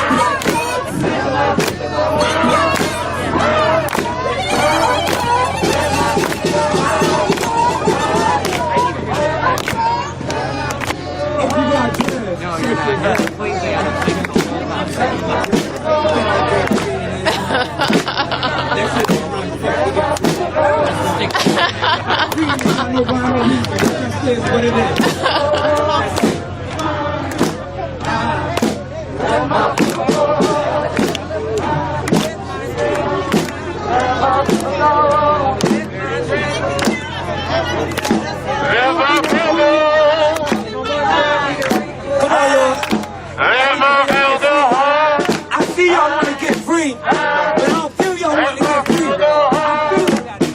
Speaker 22: I see y'all want to get free, but I don't feel y'all want to get free.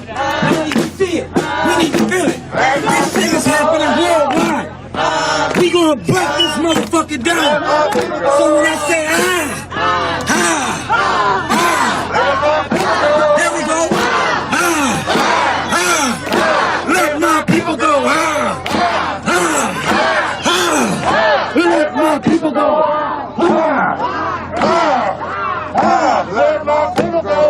Speaker 22: I don't even see it. We need to feel it. This shit is happening worldwide. We gonna break this motherfucker down. So when I say there we go. Let my people go. Let my people go. Let my people go.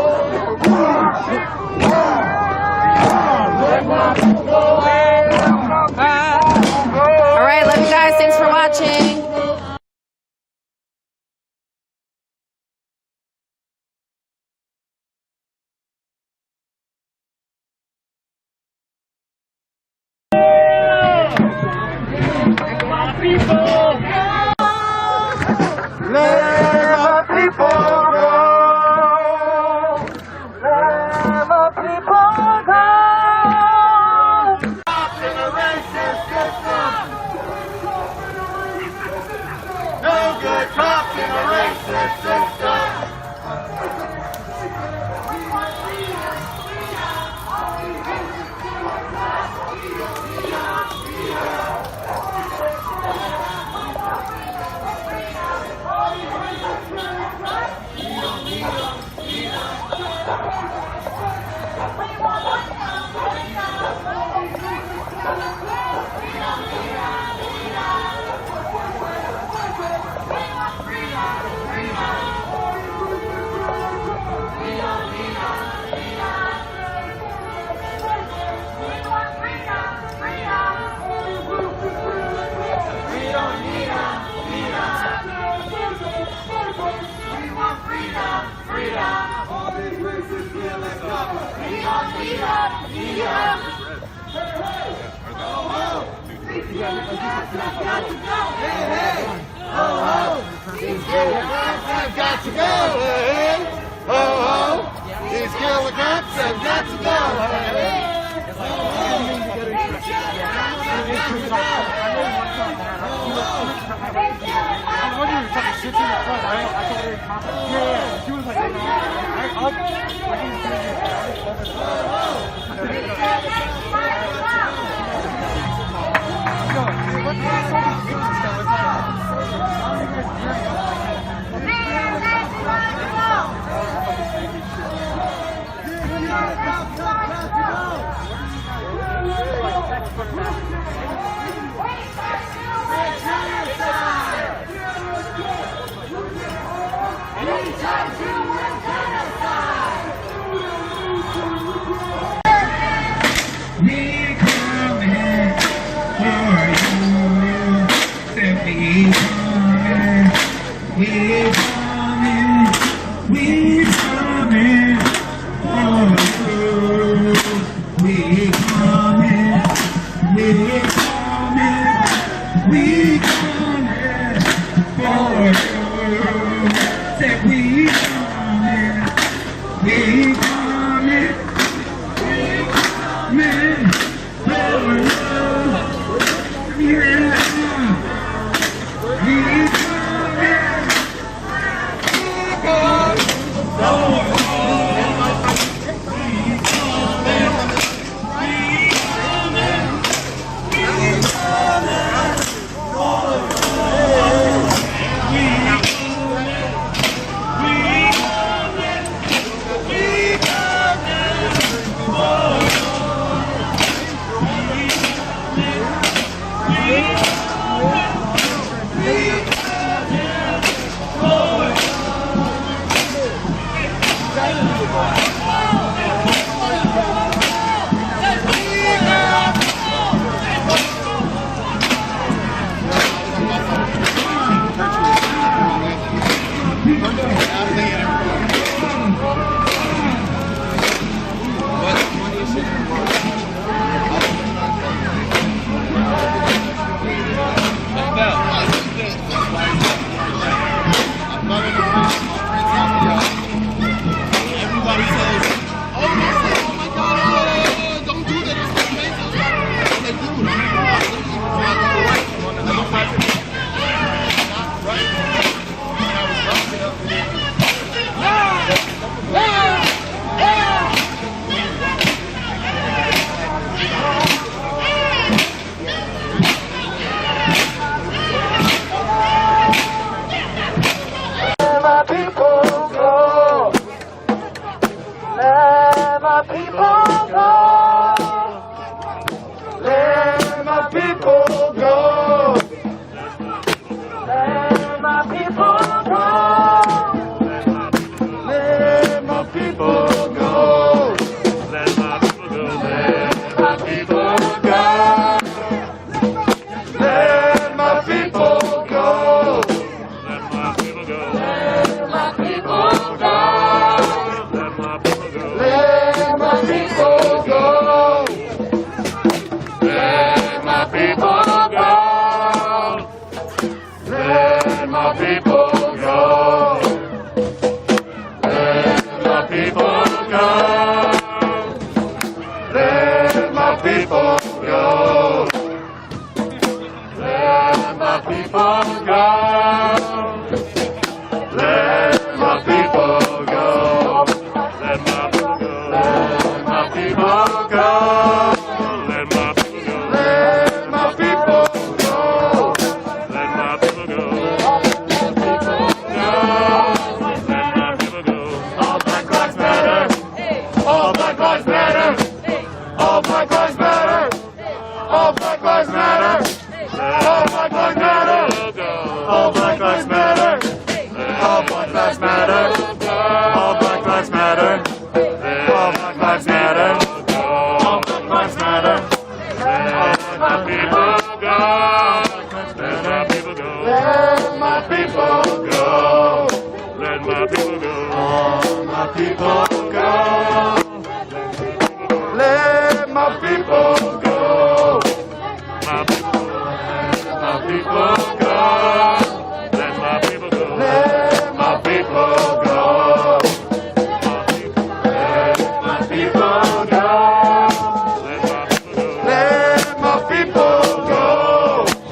Speaker 16: All right, love you guys. Thanks for watching.
Speaker 12: my people go. Let my people go. Let my people go. Let my people go. Let my people go. Let my people go. Let my people go. Let my people go. Let my people go. Let my people go. All Black lives matter. All Black lives matter. All Black lives matter. All Black lives matter. All Black lives matter. All Black lives matter. All Black lives matter. All Black lives matter. All Black lives matter. All Black lives matter. Let my people go. Let my people go. Let my people go. Let my people go. All my people go. Let my people go. My people go. Let my people go. Let my people go. Let my people go. Let my people go. Let my people go.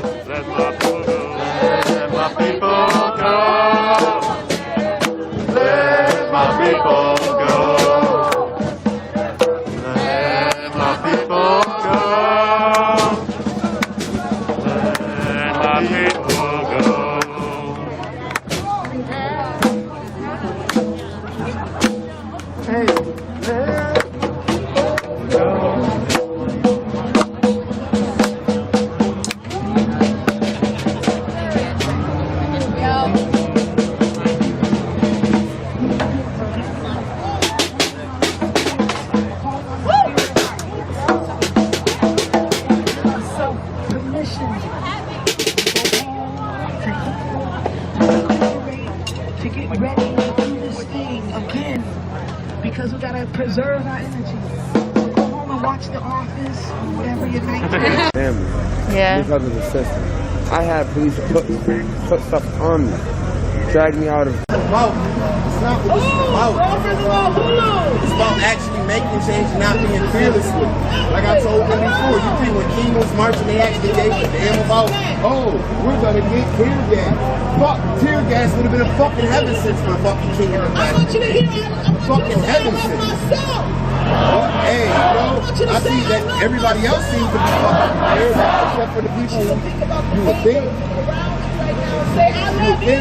Speaker 12: Let my people go. Let my people go. Let my people go. Let my people go. Hey,
Speaker 19: to get ready to do this thing again, because we gotta preserve our energy. So go home and watch The Office, whatever your night.
Speaker 4: Family.
Speaker 16: Yeah.
Speaker 4: Because of the system. I had police put stuff on me, drag me out of. It's not what this is about. It's about actually making change and not being fearless with it. Like I told them before, you think when King was marching, they actually gave a damn about, oh, we're gonna get tear gas. Fuck, tear gas would have been a fucking heaven since for fucking King and the Black. Fucking heaven since. Hey, you know, I see that everybody else seems to be fucking prepared, except for the people you would think.
Speaker 2: Say, I love you.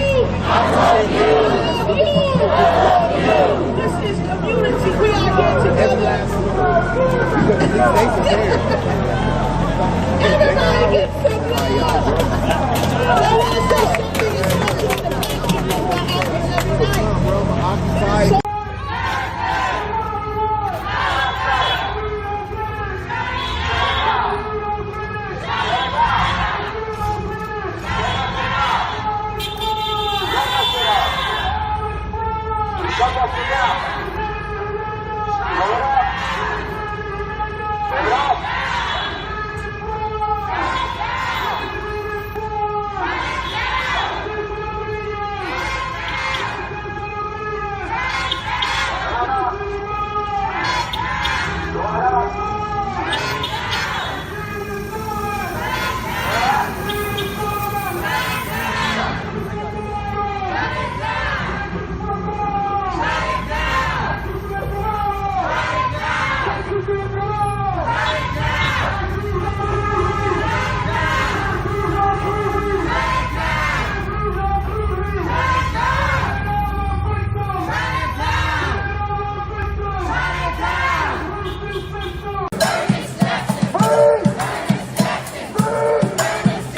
Speaker 2: This is community. We are here together. Everybody get something. I want to say something. It's something that the black people are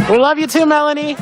Speaker 6: We love you too, Melanie.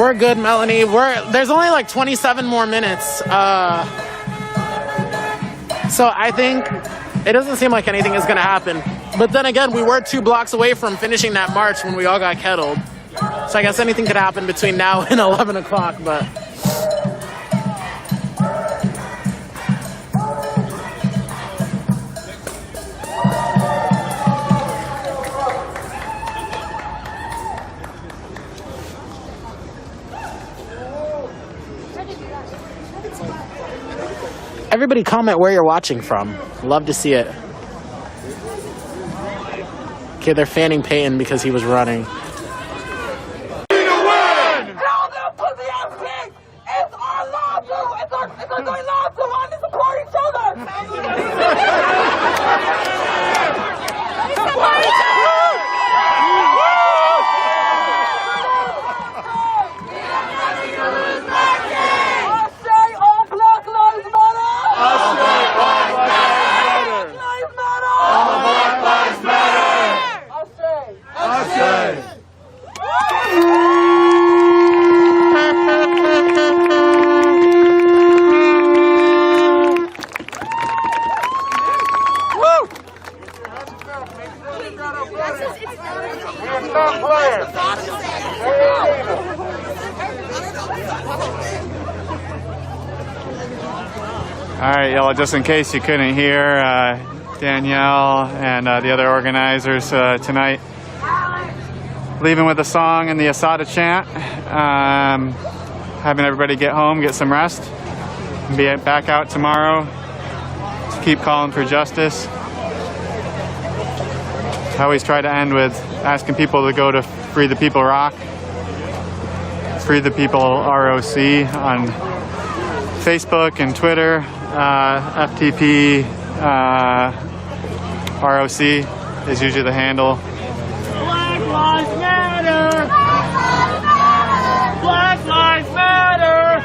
Speaker 6: We're good, Melanie. There's only like 27 more minutes. So I think it doesn't seem like anything is going to happen. But then again, we were 2 blocks away from finishing that march when we all got kettled. So I guess anything could happen between now and 11 o'clock, but... Everybody comment where you're watching from. Love to see it. Okay, they're fanning Peyton because he was running.
Speaker 2: Tell them pussy ass pigs! It's our law too! It's our law too! Why they support each other?
Speaker 7: All right, y'all, just in case you couldn't hear, Danielle and the other organizers tonight leaving with a song and the Asada chant, having everybody get home, get some rest, and be back out tomorrow to keep calling for justice. I always try to end with asking people to go to Free the People Rock, Free the People ROC on Facebook and Twitter, FTP ROC is usually the handle.
Speaker 2: Black Lives Matter! Black Lives Matter!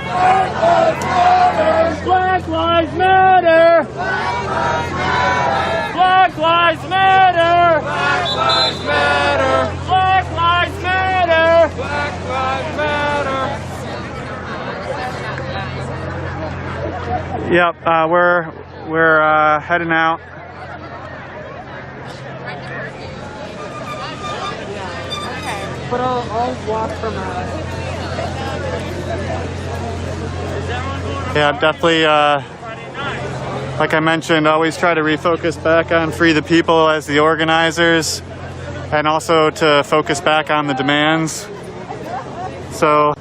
Speaker 2: Black Lives Matter! Black Lives Matter! Black Lives Matter! Black Lives Matter! Black Lives Matter!
Speaker 7: Yep, we're heading out.
Speaker 6: But I'll walk from
Speaker 7: Yeah, definitely, like I mentioned, always try to refocus back on Free the People as the organizers, and also to focus back on the demands. So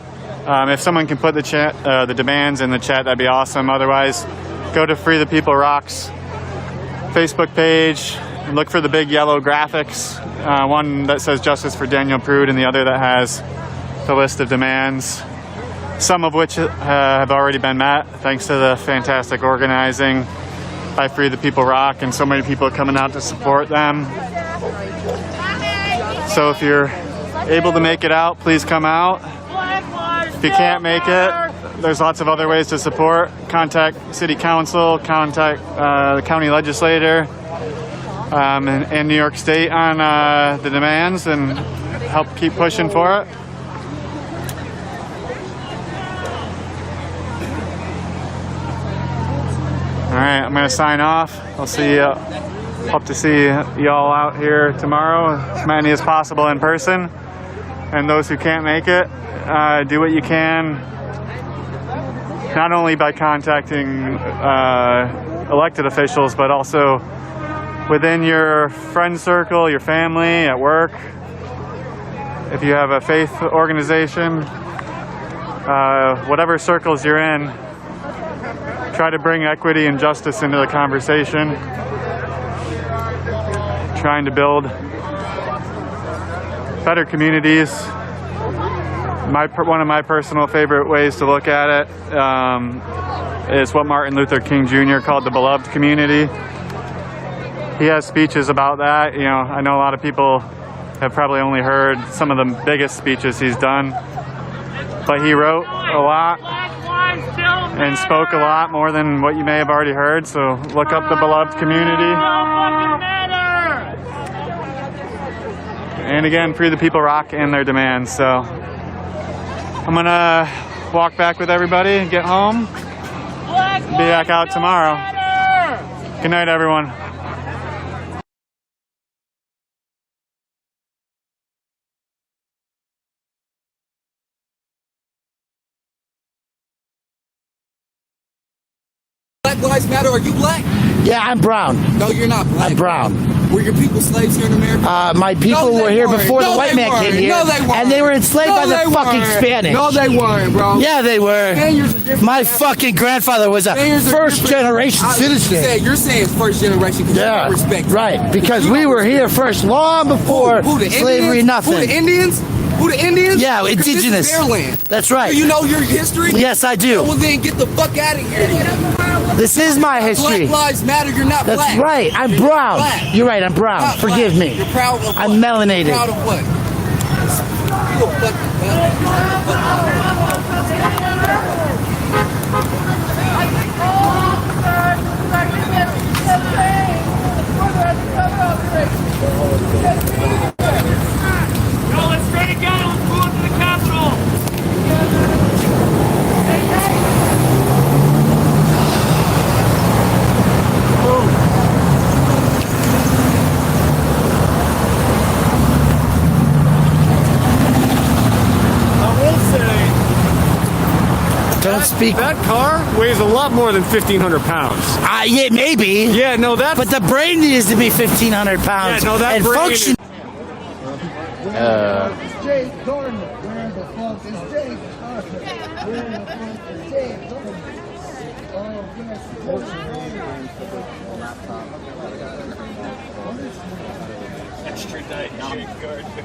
Speaker 7: if someone can put the demands in the chat, that'd be awesome. Otherwise, go to Free the People Rock's Facebook page and look for the big yellow graphics. One that says Justice for Daniel Prude and the other that has the list of demands, some of which have already been met thanks to the fantastic organizing by Free the People Rock and so many people coming out to support them. So if you're able to make it out, please come out. If you can't make it, there's lots of other ways to support. Contact City Council, contact the county legislator and New York State on the demands and help keep pushing for it. All right, I'm gonna sign off. I'll see you. Hope to see y'all out here tomorrow, as many as possible in person. And those who can't make it, do what you can, not only by contacting elected officials, but also within your friend circle, your family, at work. If you have a faith organization, whatever circles you're in, try to bring equity and justice into the conversation. Trying to build better communities. One of my personal favorite ways to look at it is what Martin Luther King Jr. called the beloved community. He has speeches about that. You know, I know a lot of people have probably only heard some of the biggest speeches he's done, but he wrote a lot and spoke a lot more than what you may have already heard. So look up the beloved community. And again, Free the People Rock and their demands. So I'm gonna walk back with everybody and get home. Be back out tomorrow. Good night, everyone.
Speaker 3: Black Lives Matter. Are you black?
Speaker 9: Yeah, I'm brown.
Speaker 3: No, you're not black.
Speaker 9: I'm brown.
Speaker 3: Were your people slaves here in America?
Speaker 9: My people were here before the white man came here.
Speaker 3: No, they weren't.
Speaker 9: And they were enslaved by the fucking Spanish.
Speaker 3: No, they weren't, bro.
Speaker 9: Yeah, they were. My fucking grandfather was a first generation citizen.
Speaker 3: You're saying first generation because you don't respect.
Speaker 9: Right, because we were here first, long before slavery, nothing.
Speaker 3: Who, the Indians? Who, the Indians?
Speaker 9: Yeah, indigenous.
Speaker 3: This is their land.
Speaker 9: That's right.
Speaker 3: Do you know your history?
Speaker 9: Yes, I do.
Speaker 3: Well, then get the fuck out of here.
Speaker 9: This is my history.
Speaker 3: Black Lives Matter. You're not black.
Speaker 9: That's right. I'm brown.
Speaker 3: Black.
Speaker 9: You're right. I'm brown.
Speaker 3: Not
Speaker 9: Forgive
Speaker 3: black.
Speaker 9: me.
Speaker 3: You're proud of what?
Speaker 9: I'm melanated.
Speaker 3: You're proud of what? You a
Speaker 11: Yo, let's try to get him. Let's move to the Capitol.
Speaker 9: Don't speak.
Speaker 23: That car weighs a lot more than 1,500 pounds.
Speaker 9: Yeah, maybe.
Speaker 23: Yeah, no, that.
Speaker 9: But the brain needs to be 1,500 pounds.
Speaker 23: Yeah, no, that
Speaker 9: and
Speaker 23: brain
Speaker 9: function.
Speaker 12: It's Jay Gardner. Where the fuck is Jay Gardner? Where the fuck is Jay Gardner?
Speaker 11: Extradite Jay Gardner.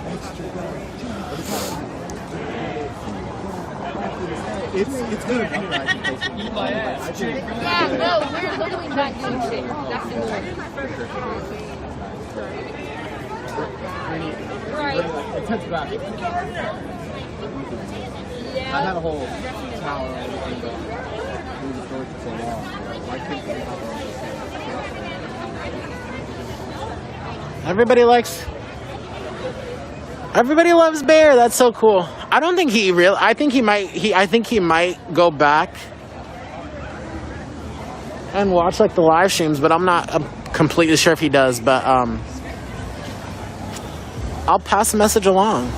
Speaker 12: It's good.
Speaker 16: Yeah, no, we're literally not doing shit. That's the right.
Speaker 12: Intense graphic. I had a whole tower and everything, but we were story for so long. I think
Speaker 6: Everybody loves Bear. That's so cool. I don't think he real. I think he might go back and watch like the live streams, but I'm completely sure if he does. But I'll pass the message along.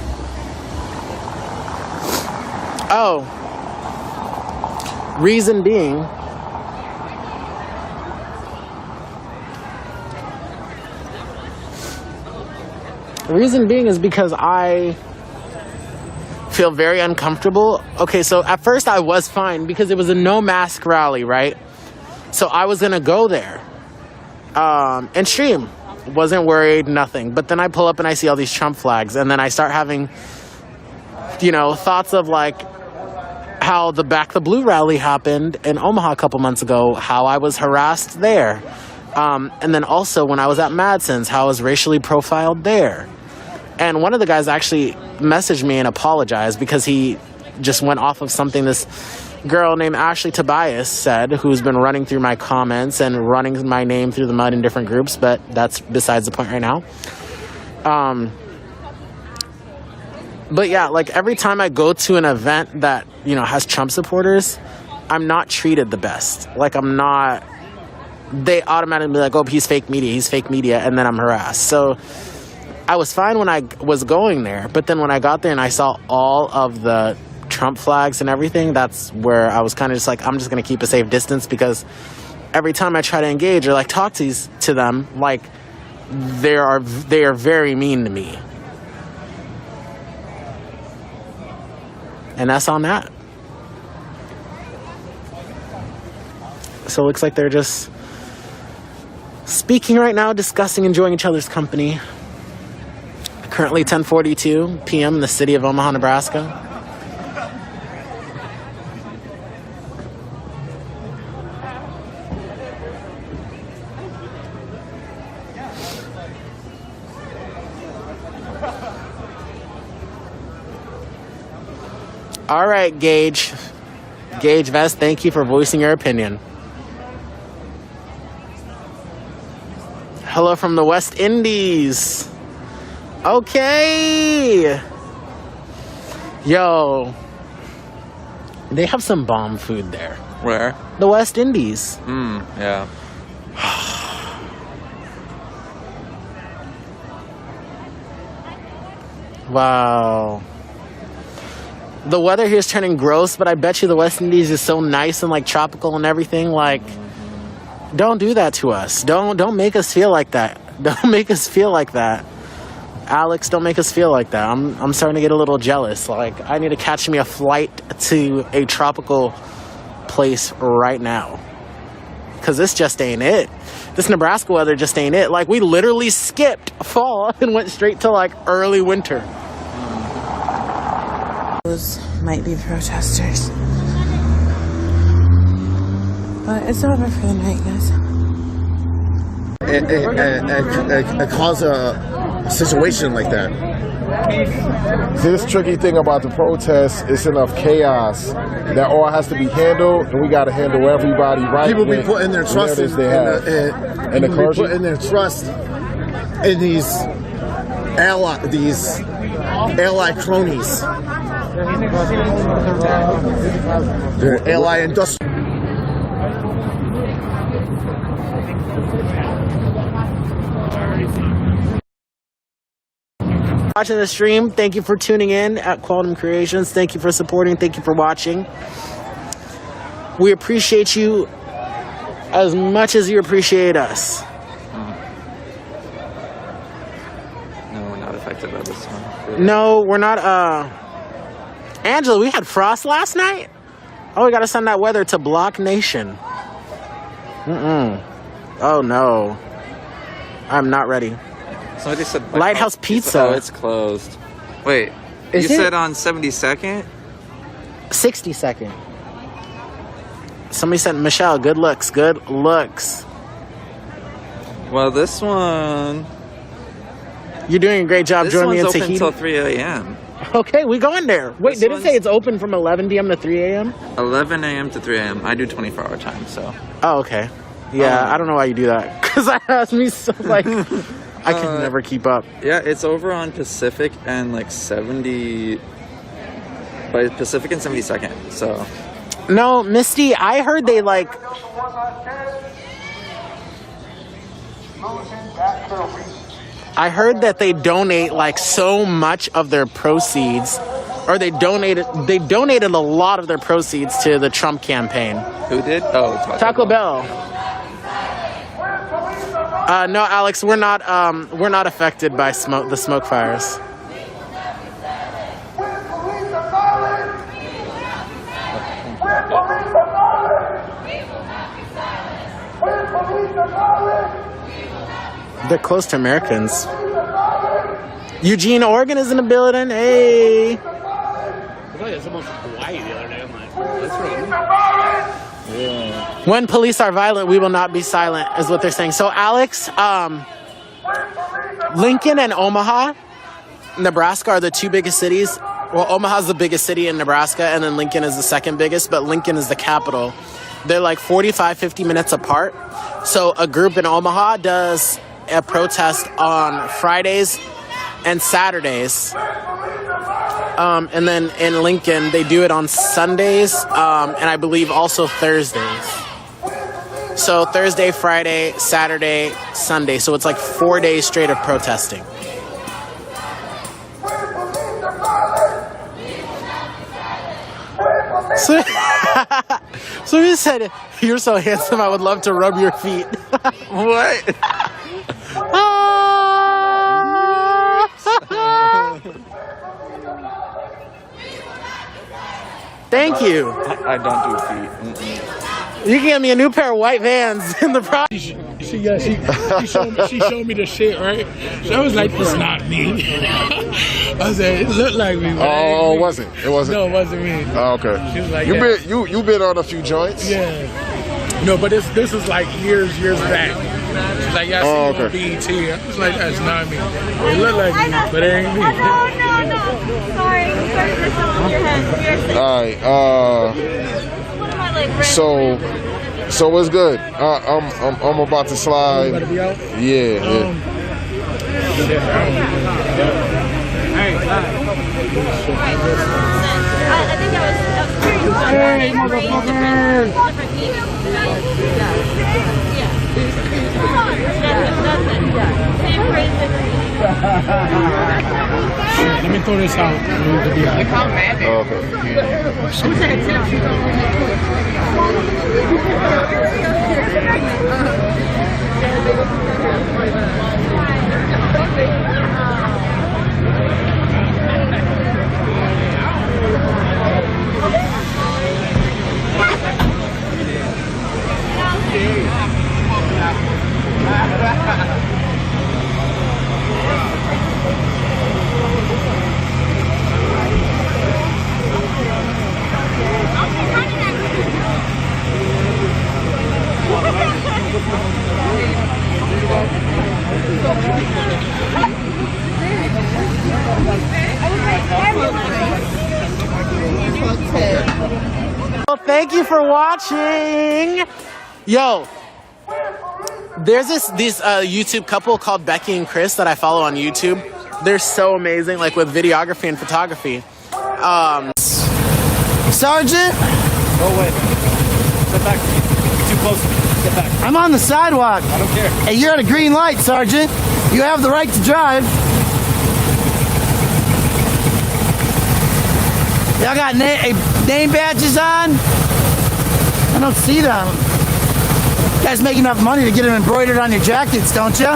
Speaker 6: Oh, reason being. The reason being is because I feel very uncomfortable. Okay, so at first I was fine because it was a no mask rally, right? So I was gonna go there and stream. Wasn't worried, nothing. But then I pull up and I see all these Trump flags, and then I start having, thoughts of like how the Back the Blue rally happened in Omaha a couple months ago, how I was harassed there. And then also when I was at Madsen's, how I was racially profiled there. And one of the guys actually messaged me and apologized because he just went off of something this girl named Ashley Tobias said, who's been running through my comments and running my name through the mud in different groups, but that's besides the point right now. But yeah, like every time I go to an event that, has Trump supporters, I'm not treated the best. Like they automatically be like, oh, he's fake media, and then I'm harassed. So I was fine when I was going there, but then when I got there and I saw all of the Trump flags and everything, that's where I was kind of just like, I'm just going to keep a safe distance, because every time I try to engage or like talk to them, like they are very mean to me. And that's on that. So it looks like they're just speaking right now, discussing, enjoying each other's company. Currently 10:42 p.m. in the city of Omaha, Nebraska. All right, Gage Vest, thank you for voicing your opinion. Hello from the West Indies. Okay. Yo, They have some bomb food there.
Speaker 1: Where?
Speaker 6: The West Indies.
Speaker 1: Yeah.
Speaker 6: Wow. The weather here is turning gross, but I bet you the West Indies is so nice and like tropical and everything. Like, don't do that to us. Don't make us feel like that. Don't make us feel like that. Alex, don't make us feel like that. I'm starting to get a little jealous. Like, I need to catch me a flight to a tropical place right now. Because this just ain't it. This Nebraska weather just ain't it. Like, we literally skipped fall and went straight to, like, early winter.
Speaker 5: Those might be protesters. But it's over for the night, guys.
Speaker 13: It caused a situation like that.
Speaker 24: See, this tricky thing about the protests, it's enough chaos that all has to be handled, and we got to handle everybody right.
Speaker 13: People be putting their trust in
Speaker 24: the clergy.
Speaker 13: Putting their trust in these ally cronies. They're ally industrial.
Speaker 6: Watching the stream, thank you for tuning in at Quantum Creations. Thank you for supporting. Thank you for watching. We appreciate you as much as you appreciate us.
Speaker 1: No, we're not affected by this one.
Speaker 6: No, we're not. Angela, we had frost last night. Oh, we gotta send that weather to Block Nation. Oh no, I'm not ready.
Speaker 1: Somebody said
Speaker 6: Lighthouse Pizza.
Speaker 1: Oh, it's closed. Wait, you said on 72nd?
Speaker 6: 62nd. Somebody said, Michelle, good looks, good looks.
Speaker 1: Well, this one...
Speaker 6: You're doing a great job joining me in
Speaker 1: Tahiti.
Speaker 6: Tahiti.
Speaker 1: This one's open until 3 a.m.
Speaker 6: Okay, we going there. Wait, did it say it's open from 11 p.m. to 3 a.m.?
Speaker 1: 11 a.m. to 3 a.m. I do 24-hour time, so...
Speaker 6: Oh, okay. Yeah, I don't know why you do that. Because that has me so, like... I can never keep up.
Speaker 1: Yeah, it's over on Pacific and like 70... By Pacific and 72nd, so...
Speaker 6: No, Misty, I heard they like... I heard that they donate like so much of their proceeds, or they donated a lot of their proceeds to the Trump campaign.
Speaker 1: Who did? Oh,
Speaker 6: Taco Bell. No, Alex, we're not affected by the smoke fires. They're close to Americans. Eugene, Oregon is in the building. Hey.
Speaker 9: I feel like someone from Hawaii the other day. I'm like, that's right.
Speaker 1: Yeah.
Speaker 6: When police are violent, we will not be silent, is what they're saying. So, Alex, Lincoln and Omaha, Nebraska are the two biggest cities. Well, Omaha's the biggest city in Nebraska, and then Lincoln is the second biggest, but Lincoln is the capital. They're like 45, 50 minutes apart. So a group in Omaha does a protest on Fridays and Saturdays. And then in Lincoln, they do it on Sundays, and I believe also Thursdays. So Thursday, Friday, Saturday, Sunday. So it's like 4 days straight of protesting. So he said, "You're so handsome, I would love to rub your feet."
Speaker 1: What?
Speaker 6: Thank you.
Speaker 1: I don't do feet.
Speaker 6: You can get me a new pair of white Vans in the process.
Speaker 9: She showed me the shit, right? So I was like, it's not me. I said, it looked like me.
Speaker 24: Oh, it wasn't. It wasn't.
Speaker 9: No, it wasn't me.
Speaker 24: Oh, okay.
Speaker 9: She was like,
Speaker 24: you been on a few joints?
Speaker 9: Yeah. No, but this was like years back. She's like, yeah, I see you on BET. I was like, that's not me. It looked like me, but it ain't me.
Speaker 2: No. Sorry. Sorry for showing your head.
Speaker 24: All right. So what's good? I'm about to slide.
Speaker 9: You about to be out?
Speaker 24: Yeah.
Speaker 9: Hey,
Speaker 12: Hey, motherfucker!
Speaker 9: Let me throw this out.
Speaker 6: Well, thank you for watching. Yo, there's this YouTube couple called Becky and Chris that I follow on YouTube. They're so amazing, like with videography and photography.
Speaker 10: Sergeant?
Speaker 23: Oh, wait. Step back. You're too close to me. Step back.
Speaker 10: I'm on the sidewalk.
Speaker 23: I don't care.
Speaker 10: Hey, you're at a green light, Sergeant. You have the right to drive. Y'all got name badges on? I don't see them. You guys make enough money to get them embroidered on your jackets, don't you?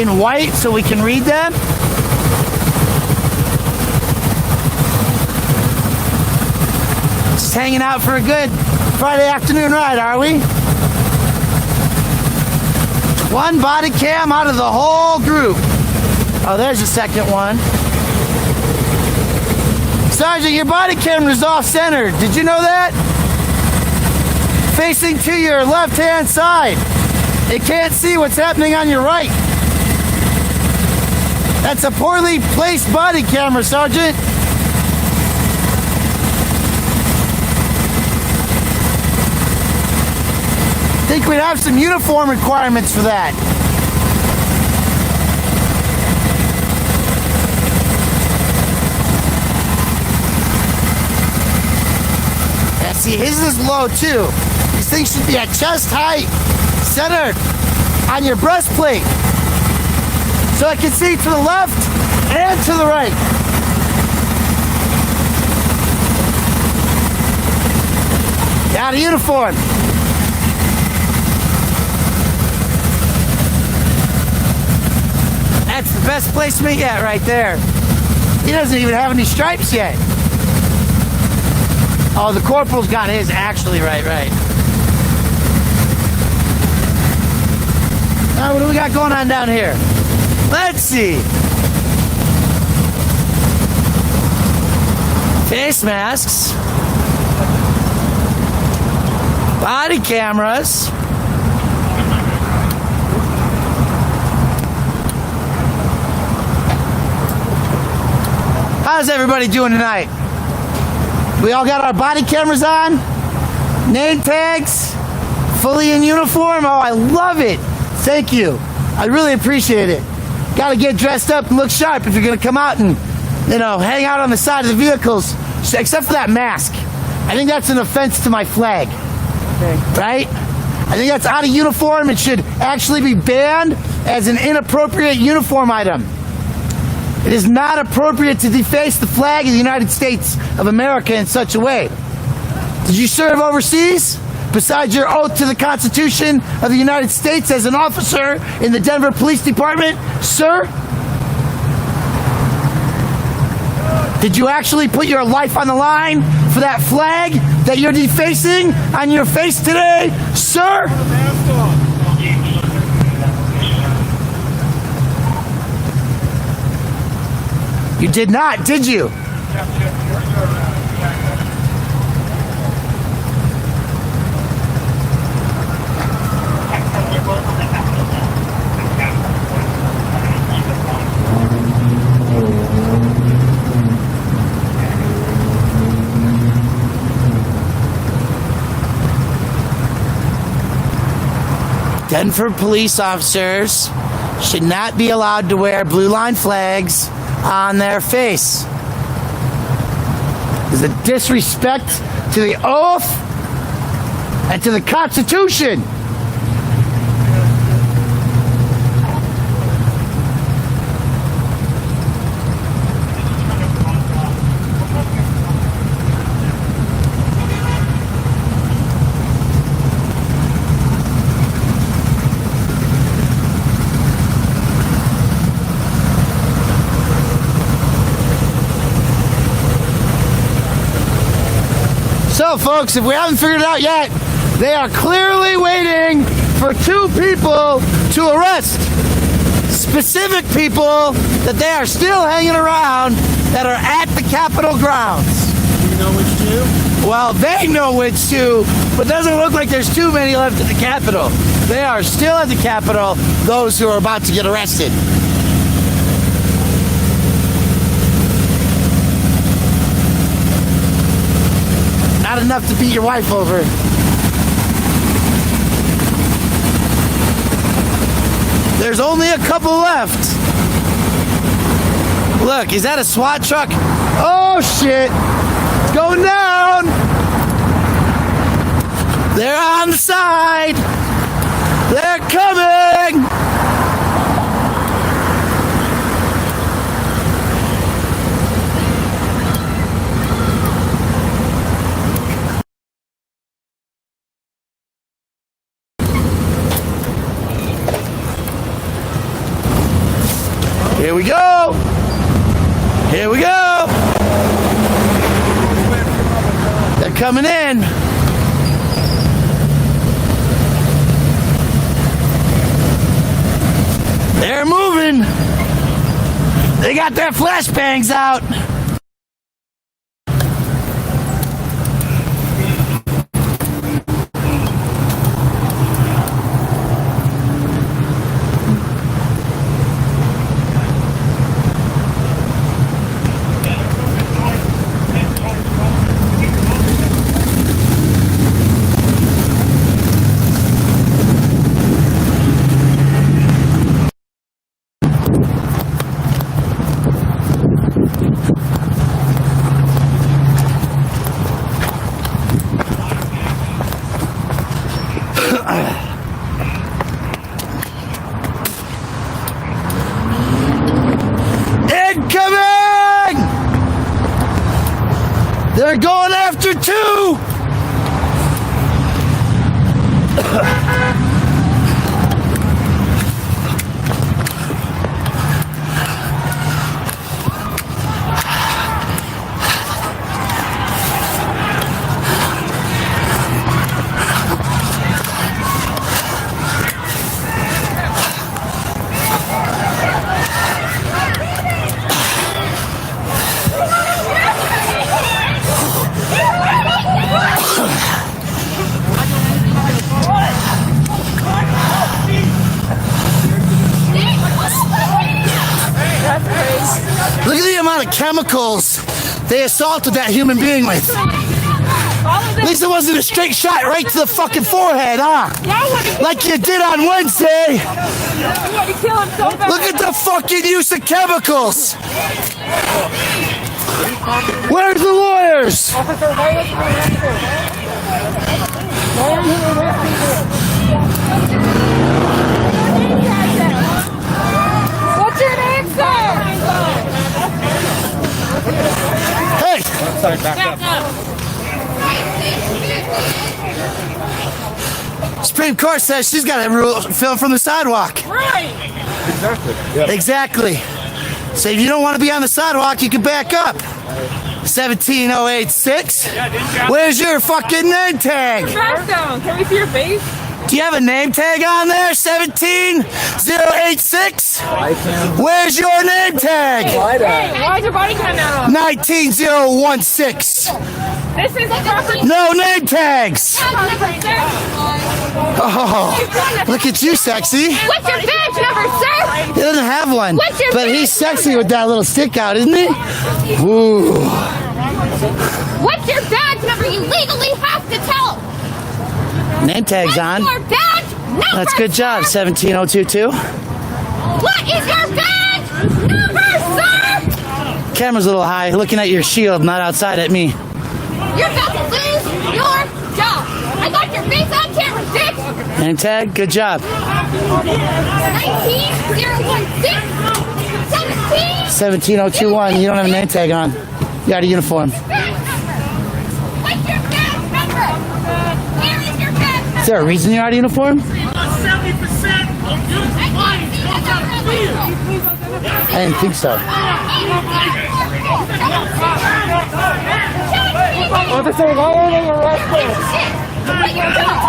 Speaker 10: In white so we can read them? Just hanging out for a good Friday afternoon ride, are we? One body cam out of the whole group. Oh, there's the second one. Sergeant, your body camera's off-center. Did you know that? Facing to your left-hand side. It can't see what's happening on your right. That's a poorly placed body camera, Sergeant. I think we'd have some uniform requirements for that. Yeah, see, his is low too. These things should be at chest height, centered on your breastplate. So I can see to the left and to the right. Out of uniform. That's the best placement yet, right there. He doesn't even have any stripes yet. Oh, the corporal's got his actually right. Now, what do we got going on down here? Let's see. Face masks. Body cameras. How's everybody doing tonight? We all got our body cameras on? Name tags? Fully in uniform? Oh, I love it. Thank you. I really appreciate it. Got to get dressed up and look sharp if you're going to come out and, you know, hang out on the side of the vehicles, except for that mask. I think that's an offense to my flag. Okay. Right? I think that's out of uniform. It should actually be banned as an inappropriate uniform item. It is not appropriate to deface the flag of the United States of America in such a way. Did you serve overseas? Besides your oath to the Constitution of the United States as an officer in the Denver Police Department, sir? Did you actually put your life on the line for that flag that you're defacing on your face today, sir? You did not, did you? Denver police officers should not be allowed to wear blue line flags on their face. It's a disrespect to the oath and to the Constitution. So, folks, if we haven't figured it out yet, they are clearly waiting for two people to arrest. Specific people that they are still hanging around that are at the Capitol grounds.
Speaker 23: Do you know which two?
Speaker 10: Well, they know which two, but it doesn't look like there's too many left at the Capitol. They are still at the Capitol, those who are about to get arrested. Not enough to beat your wife over. There's only a couple left. Look, is that a SWAT truck? Oh shit! It's going down! They're on the side! They're coming! Here we go! Here we go! They're coming in. They're moving. They got their flashbangs out. Incoming! They're going after two! Look at the amount of chemicals they assaulted that human being with. At least it wasn't a straight shot right to the fucking forehead, huh? Like you did on Wednesday. Look at the fucking use of chemicals. Where's the lawyers?
Speaker 2: What's your name, sir?
Speaker 10: Hey!
Speaker 23: Sorry, back up.
Speaker 10: Supreme Court says she's got to film from the sidewalk.
Speaker 2: Right.
Speaker 23: Exactly.
Speaker 10: Exactly. So if you don't want to be on the sidewalk, you can back up. 17086. Where's your fucking name tag?
Speaker 2: Back down. Can we see your face?
Speaker 10: Do you have a name tag on there? 17086. Where's your name tag?
Speaker 2: Hey, why is your body cam not on?
Speaker 10: 19016.
Speaker 2: This is property.
Speaker 10: No name tags. Oh, look at you, sexy.
Speaker 2: What's your badge number, sir?
Speaker 10: He doesn't have one,
Speaker 2: What's your
Speaker 10: but he's sexy with that little stick out, isn't he? Ooh.
Speaker 2: What's your badge number? You legally have to tell.
Speaker 10: Name tag's on.
Speaker 2: Your badge number.
Speaker 10: That's a good job, 17022.
Speaker 2: What is your badge number, sir?
Speaker 10: Camera's a little high, looking at your shield, not outside at me.
Speaker 2: You're about to lose your job. I got your face on camera, bitch.
Speaker 10: Name tag, good job.
Speaker 2: 19016 17.
Speaker 10: 17021, you don't have a name tag on. You got a uniform.
Speaker 2: What's your badge number? Where is your badge number?
Speaker 10: Is there a reason you're out of uniform?
Speaker 2: 70% of your clients come out of field.
Speaker 10: I didn't think so.
Speaker 2: Officer, why are they arrested? What you doing?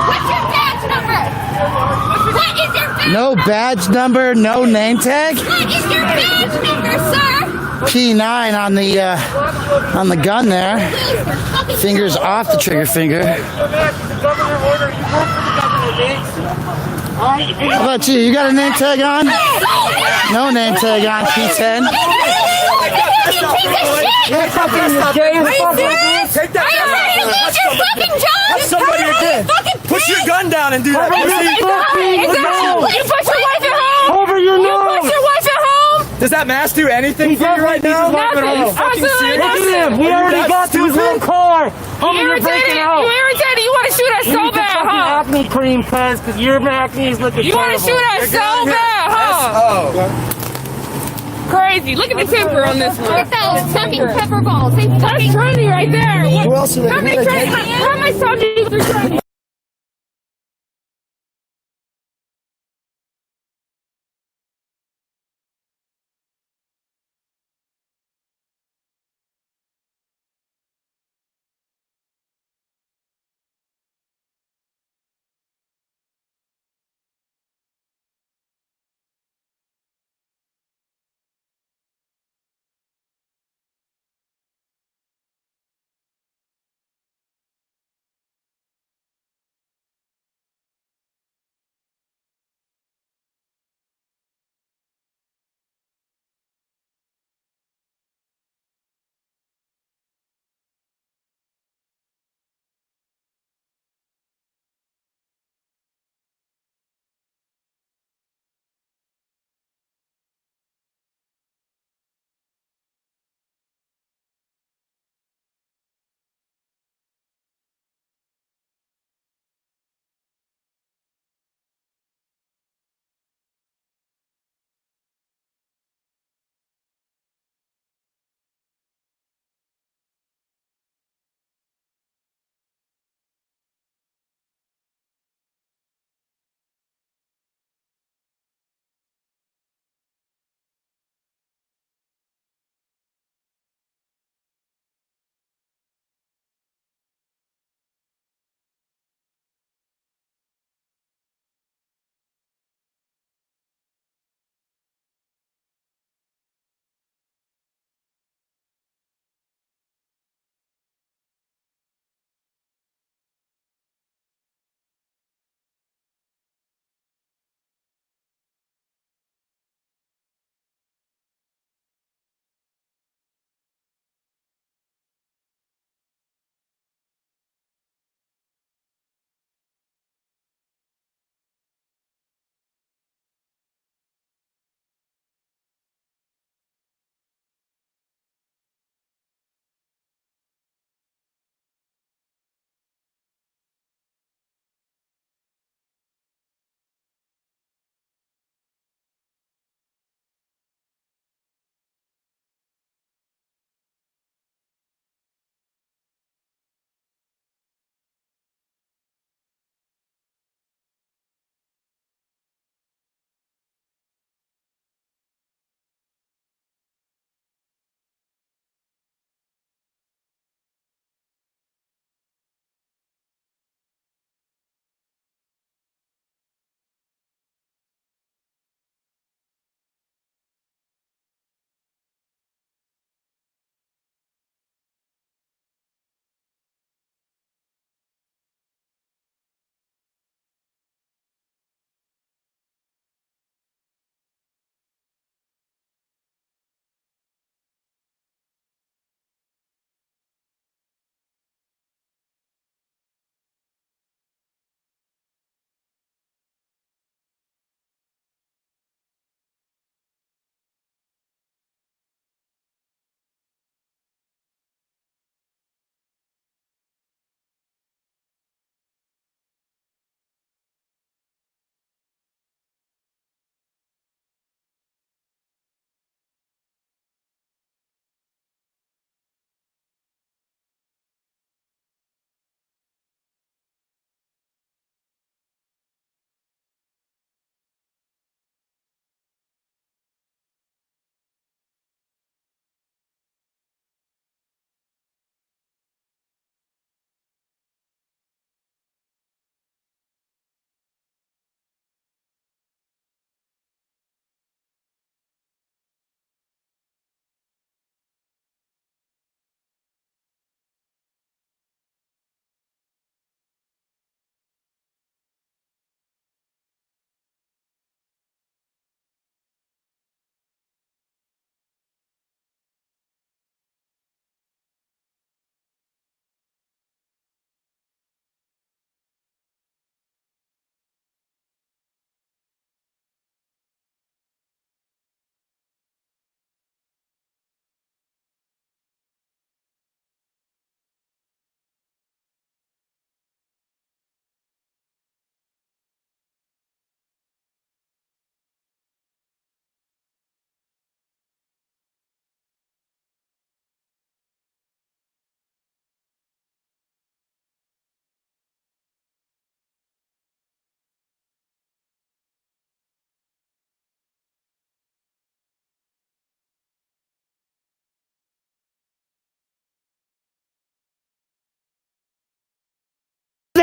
Speaker 2: What's your badge number? What is your badge?
Speaker 10: No badge number, no name tag.
Speaker 2: What is your badge number, sir?
Speaker 10: P9 on the gun there. Fingers off the trigger finger. How about you? You got a name tag on? No name tag on, P10.
Speaker 2: You're fucking gay as fuck. Take that gun. Are you ready to lose your fucking job?
Speaker 23: That's somebody again. Put your gun down and do that.
Speaker 2: You put your wife at home.
Speaker 23: Over your
Speaker 2: You
Speaker 23: nose.
Speaker 2: put your wife at home.
Speaker 23: Does that mask do anything for you right now?
Speaker 2: Nothing.
Speaker 23: Are you fucking serious?
Speaker 2: Look at him.
Speaker 23: We already got to his little car.
Speaker 2: You irritated. You irritated. You want to shoot us so bad, huh?
Speaker 23: Acne cream, cuz your acne is looking
Speaker 2: You want to shoot us so bad, huh?
Speaker 23: Oh.
Speaker 2: Crazy. Look at the temper on this one. Look at those fucking pepper balls. That's trendy right there.
Speaker 23: Who else are they?
Speaker 2: How many trendy? How many soldiers?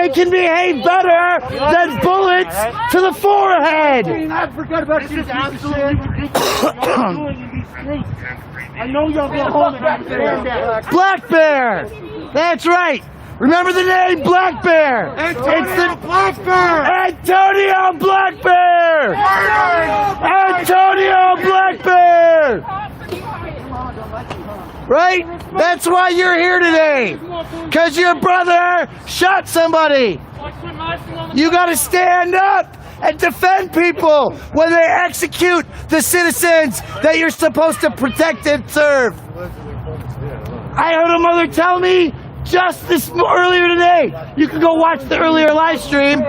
Speaker 10: they can behave better than bullets to the forehead.
Speaker 12: I forgot about this. Is absolutely ridiculous. I know y'all go home and understand that.
Speaker 10: Black Bear. That's right. Remember the name Black Bear. It's the
Speaker 12: Black Bear.
Speaker 10: Antonio Black Bear. Antonio Black Bear. Right? That's why you're here today. Because your brother shot somebody. You got to stand up and defend people when they execute the citizens that you're supposed to protect and serve. I heard a mother tell me just earlier today, you can go watch the earlier live stream.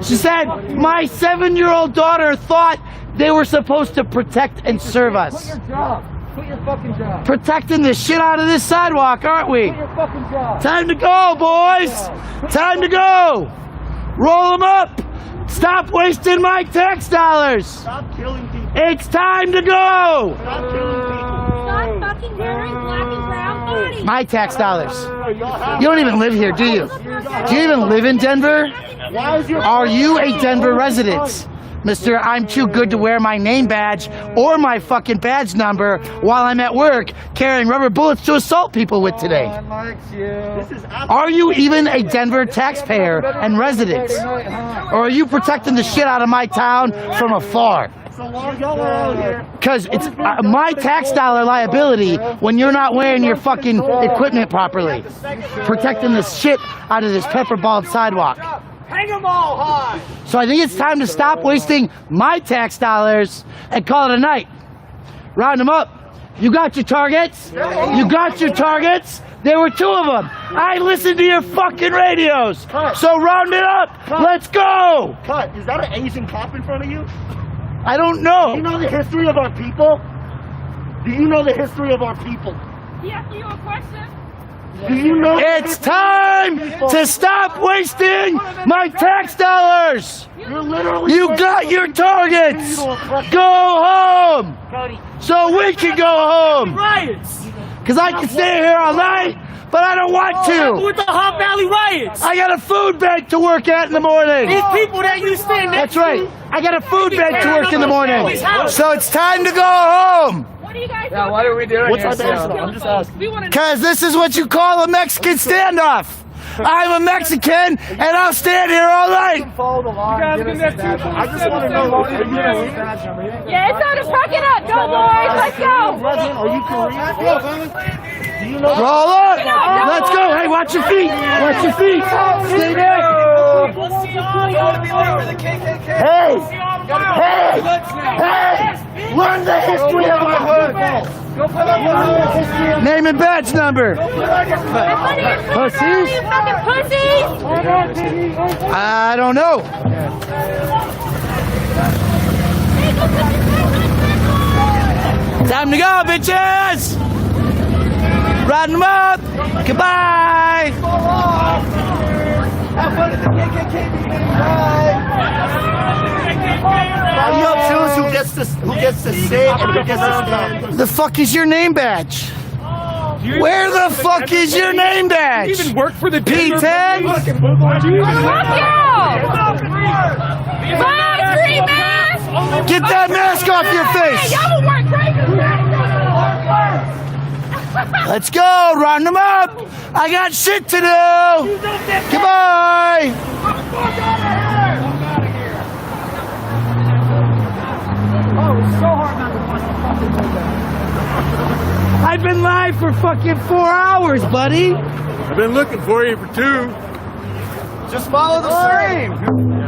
Speaker 10: She said, my 7-year-old daughter thought they were supposed to protect and serve us.
Speaker 12: Quit your fucking job.
Speaker 10: Protecting the shit out of this sidewalk, aren't we?
Speaker 12: Quit your fucking job.
Speaker 10: Time to go, boys. Time to go. Roll them up. Stop wasting my tax dollars.
Speaker 12: Stop killing people.
Speaker 10: It's time to go.
Speaker 12: Stop killing people.
Speaker 2: Stop fucking wearing black and brown bodies.
Speaker 10: My tax dollars. You don't even live here, do you? Do you even live in Denver? Are you a Denver resident? Mister, I'm too good to wear my name badge or my fucking badge number while I'm at work carrying rubber bullets to assault people with today. Are you even a Denver taxpayer and resident? Or are you protecting the shit out of my town from afar? Because it's my tax dollar liability when you're not wearing your fucking equipment properly. Protecting the shit out of this pepper-balled sidewalk.
Speaker 12: Hang them all high.
Speaker 10: So I think it's time to stop wasting my tax dollars and call it a night. Round them up. You got your targets? You got your targets? There were 2 of them. I listened to your fucking radios. So round it up. Let's go.
Speaker 12: Cut. Is that an Asian cop in front of you?
Speaker 10: I don't know.
Speaker 12: Do you know the history of our people? Do you know the history of our people?
Speaker 2: He asked you a question.
Speaker 12: Do you know?
Speaker 10: It's time to stop wasting my tax dollars. You got your targets. Go home. So we can go home. Because I can stay here all night, but I don't want to.
Speaker 12: With the Hog Valley riots.
Speaker 10: I got a food bank to work at in the morning.
Speaker 12: These people that you stand next
Speaker 10: That's right. I got a food bank to work in the morning. So it's time to go home.
Speaker 12: Yeah, what are we doing? What's our base? I'm just asking.
Speaker 10: Because this is what you call a Mexican standoff. I'm a Mexican, and I'll stand here all night.
Speaker 12: Follow the law. I just want to know.
Speaker 2: Yeah, it's time to pack it up. Go, boys. Let's go.
Speaker 12: Are you Korean? Do you know?
Speaker 10: Roll up. Let's go. Hey, watch your feet. Watch your feet. Stay there. Hey. Hey. Hey. Learn the history of our people. Name and badge number. Pussies? I don't know. Time to go, bitches! Riding them up! Goodbye!
Speaker 12: You choose who gets to say and who gets to stand.
Speaker 10: The fuck is your name badge? Where the fuck is your name badge?
Speaker 9: You even work for the
Speaker 10: P10?
Speaker 2: Fuck you!
Speaker 10: Get that mask off your face! Let's go, round them up! I got shit to do! Goodbye! I've been live for fucking 4 hours, buddy!
Speaker 9: I've been looking for you for 2.
Speaker 12: Just follow the stream.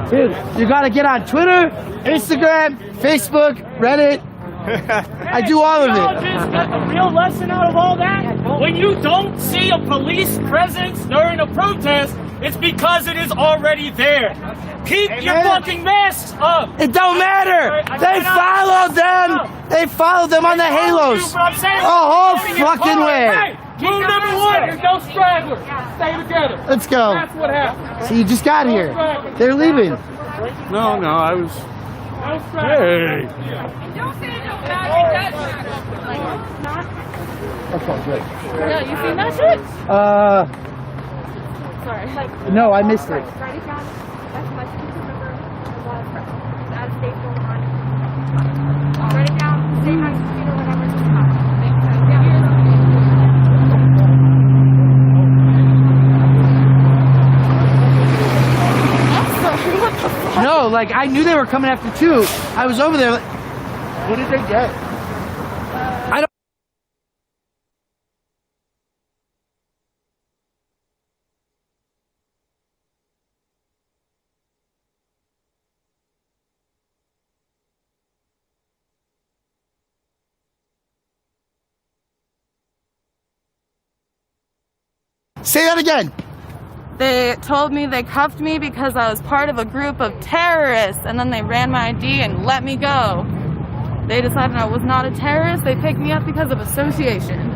Speaker 10: Dude, you gotta get on Twitter, Instagram, Facebook, Reddit. I do all of it.
Speaker 12: Got the real lesson out of all that? When you don't see a police presence during a protest, it's because it is already there. Keep your fucking masks up.
Speaker 10: It don't matter. They followed them. They followed them on the halos. A whole fucking way.
Speaker 12: Rule number 1, there's no stragglers. Stay together.
Speaker 10: Let's go.
Speaker 12: That's what happened.
Speaker 10: So you just got here. They're leaving.
Speaker 9: No, I was. Hey.
Speaker 10: Okay, good.
Speaker 2: Yeah, you seen that shit?
Speaker 8: sorry.
Speaker 10: No, I missed it.
Speaker 8: Write it down as much as you can remember and what as staple on. Write it down, save my computer whenever it's time.
Speaker 10: No, like I knew they were coming after 2. I was over there. Like, what did they get? I don't. Say that again.
Speaker 8: They told me they cuffed me because I was part of a group of terrorists, and then they ran my ID and let me go. They decided I was not a terrorist. They picked me up because of association.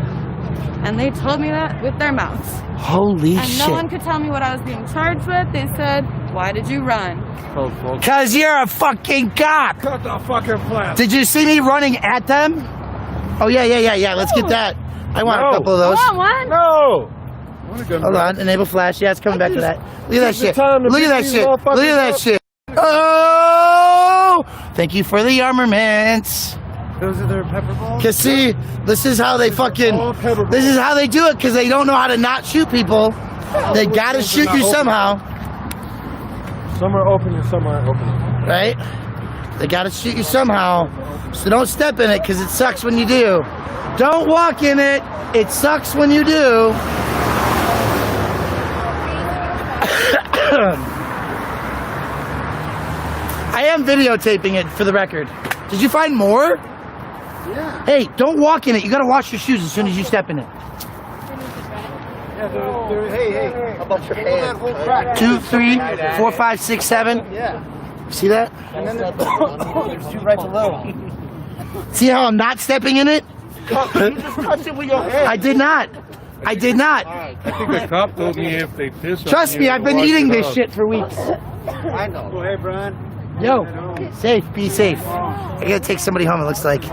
Speaker 8: And they told me that with their mouths.
Speaker 10: Holy shit.
Speaker 8: And no one could tell me what I was being charged with. They said, why did you run?
Speaker 10: Cause you're a fucking cop.
Speaker 9: Cut the fucking plan.
Speaker 10: Did you see me running at them? Oh yeah. Let's get that. I want a couple of those.
Speaker 8: I want one.
Speaker 9: No.
Speaker 10: Hold on, enable flash. Yeah, it's coming back to that. Look at that shit. Look at that shit. Look at that shit. Oh! Thank you for the armaments.
Speaker 13: Those are their pepper balls?
Speaker 10: Cause see, this is how they fucking, this is how they do it, cause they don't know how to not shoot people. They gotta shoot you somehow.
Speaker 13: Some are open and some aren't open.
Speaker 10: Right? They gotta shoot you somehow. So don't step in it, cause it sucks when you do. Don't walk in it. It sucks when you do. I am videotaping it for the record. Did you find more?
Speaker 13: Yeah.
Speaker 10: Hey, don't walk in it. You gotta wash your shoes as soon as you step in it.
Speaker 13: Yeah, hey, a bunch of hands.
Speaker 10: 2, 3, 4, 5, 6, 7.
Speaker 13: Yeah.
Speaker 10: See that?
Speaker 13: And then there's 2 right below.
Speaker 10: See how I'm not stepping in it?
Speaker 13: You just touched it with your hand.
Speaker 10: I did not. I did not.
Speaker 9: I think the cop told me if they piss on
Speaker 10: Trust me, I've been eating this shit for weeks.
Speaker 13: I know. Go ahead, Brian.
Speaker 10: Yo, safe, be safe. I gotta take somebody home, it looks like.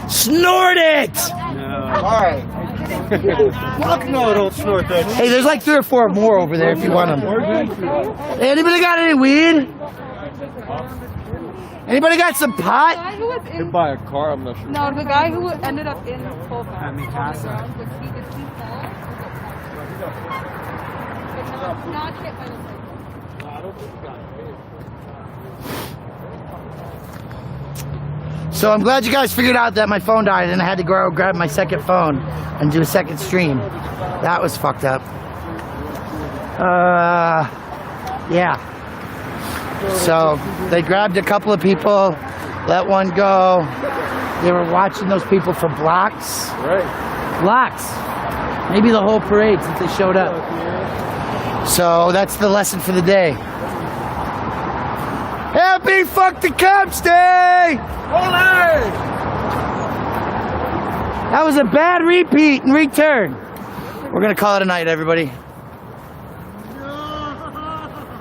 Speaker 10: Snort it!
Speaker 13: Alright. Fuck no, don't snort that.
Speaker 10: Hey, there's like 3 or 4 more over there if you want them. Hey, anybody got any weed? Anybody got some pot?
Speaker 13: Hit by a car, I'm not sure.
Speaker 8: No, the guy who ended up in full fat. Not hit by the
Speaker 10: So I'm glad you guys figured out that my phone died and I had to go grab my second phone and do a second stream. That was fucked up. Yeah. So they grabbed a couple of people, let one go. They were watching those people for blocks.
Speaker 13: Right.
Speaker 10: Blocks. Maybe the whole parade since they showed up. So that's the lesson for the day. Happy Fuck the Cops Day! Holy! That was a bad repeat and return. We're gonna call it a night, everybody.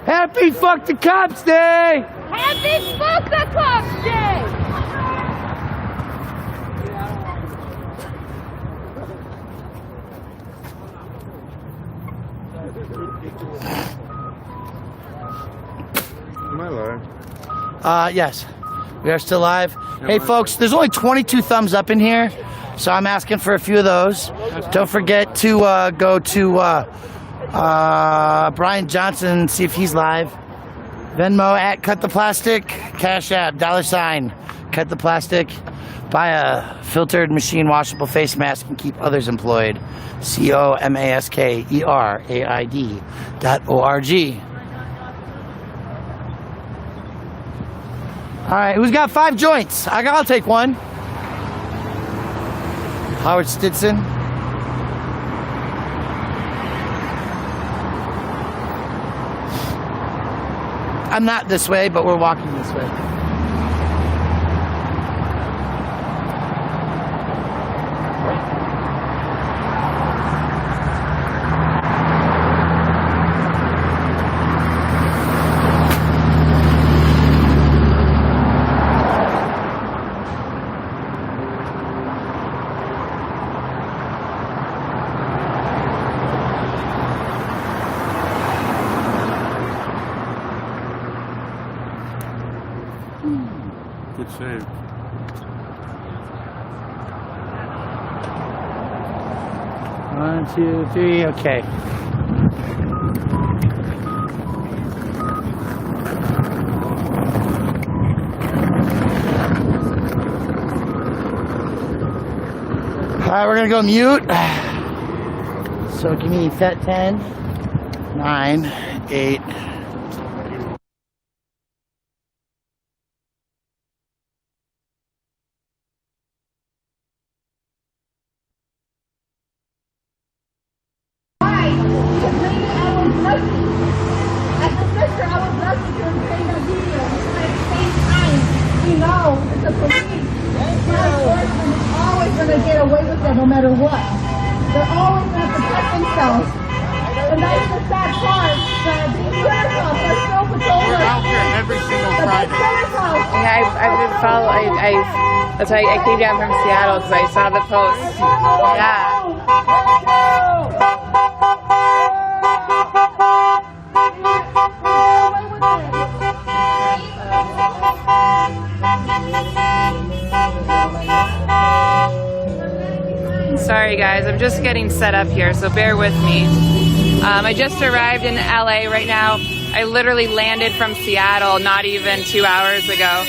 Speaker 10: Happy Fuck the Cops Day!
Speaker 2: Happy Fuck the Cops Day!
Speaker 13: Am I live?
Speaker 10: Yes. We are still live. Hey, folks, there's only 22 thumbs up in here, so I'm asking for a few of those. Don't forget to go to Brian Johnson, see if he's live. Venmo at Cut the Plastic. Cash App, $, Cut the Plastic. Buy a filtered machine washable face mask and keep others employed. COMASKERAID.org. All right, who's got 5 joints? I'll take one. Howard Stinson. I'm not this way, but we're walking this way.
Speaker 14: click save.
Speaker 10: One, two, three, okay. All right, we're gonna go mute. So give me set 10, 9, 8.
Speaker 2: No matter what, they're always going to protect themselves. And that's the sad part, that these criminals are still patrolling.
Speaker 7: We're out here every single Friday.
Speaker 16: Yeah, I've been following. That's why I came down from Seattle because I saw the post. Yeah. Sorry guys, I'm just getting set up here, so bear with me. I just arrived in LA right now. I literally landed from Seattle not even 2 hours ago.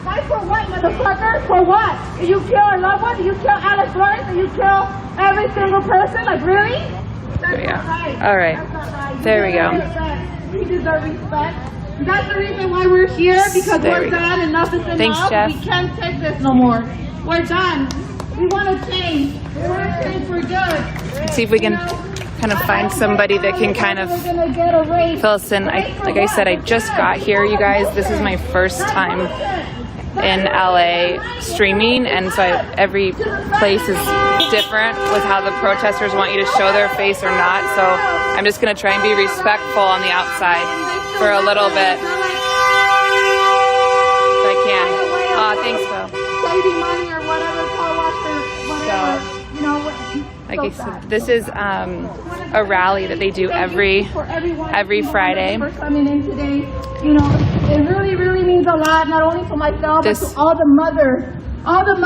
Speaker 2: Fight for what, motherfucker? For what? Did you kill a loved one? Did you kill Alex Lawrence? Did you kill every single person? Like, really? That's not right.
Speaker 16: All right.
Speaker 2: That's not right.
Speaker 16: There we go.
Speaker 2: We deserve respect. That's the reason why we're here, because we're done. Enough is enough.
Speaker 16: Thanks, Jeff.
Speaker 2: We can't take this no more. We're done. We want to change. We want to change for good.
Speaker 16: Let's see if we can kind of find somebody that can kind of fill us in. Like I said, I just got here, you guys. This is my first time in LA streaming, and so every place is different with how the protesters want you to show their face or not. So I'm just going to try and be respectful on the outside for a little bit. If I can. Thanks, Phil.
Speaker 2: Saving money or whatever, car wash or whatever, you know.
Speaker 16: Like I said, this is a rally that they do every Friday.
Speaker 2: For coming in today, you know, it really, really means a lot, not only for myself, but to all the mothers, all the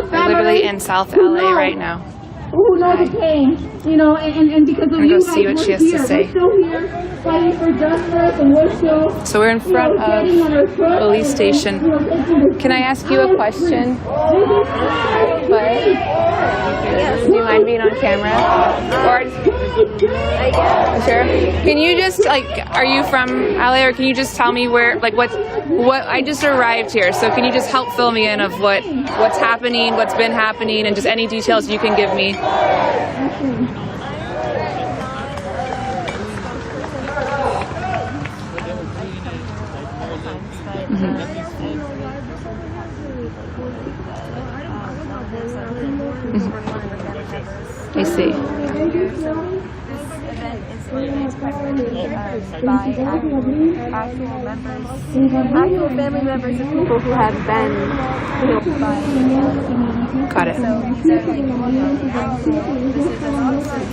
Speaker 2: families.
Speaker 16: We're literally in South LA right now.
Speaker 2: Who know the pain, you know, and because of you guys,
Speaker 16: see what she has to say.
Speaker 2: We're still here fighting for justice, and we're still.
Speaker 16: So we're in front of police station. Can I ask you a question? What? Do you mind being on camera? Or sure. Can you just are you from LA, or can you just tell me where, what? I just arrived here, so can you just help fill me in of what's happening, what's been happening, and just any details you can give me. I see.
Speaker 17: By actual family members of people who have been killed by.
Speaker 16: Got it.
Speaker 17: So these are this is a nonsense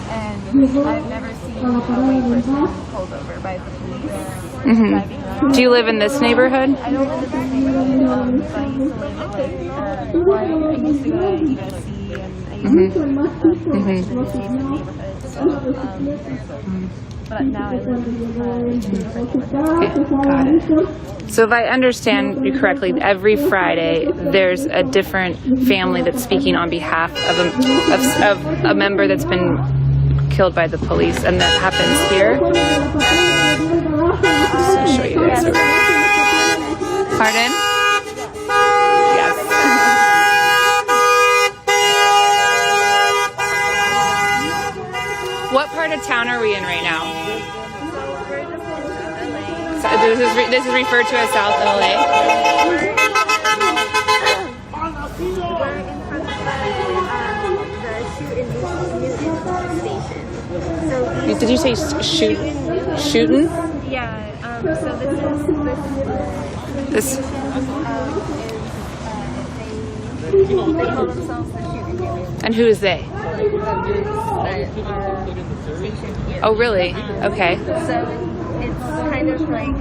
Speaker 17: and I've never seen a white person pulled over by the police.
Speaker 16: Do you live in this neighborhood?
Speaker 17: I don't live in this neighborhood, but I used to live I used to go to USC, and I used to live in the neighborhood, but now I live in a different neighborhood.
Speaker 16: Got it. So if I understand you correctly, every Friday there's a different family that's speaking on behalf of a member that's been killed by the police, and that happens here. Just to show you guys. Pardon? Yes. What part of town are we in right now? So this is referred to as South LA. Did you say shooting?
Speaker 17: Yeah, so this they call themselves the shooting unit.
Speaker 16: And who is they? Oh, really? Okay.
Speaker 17: So it's kind of like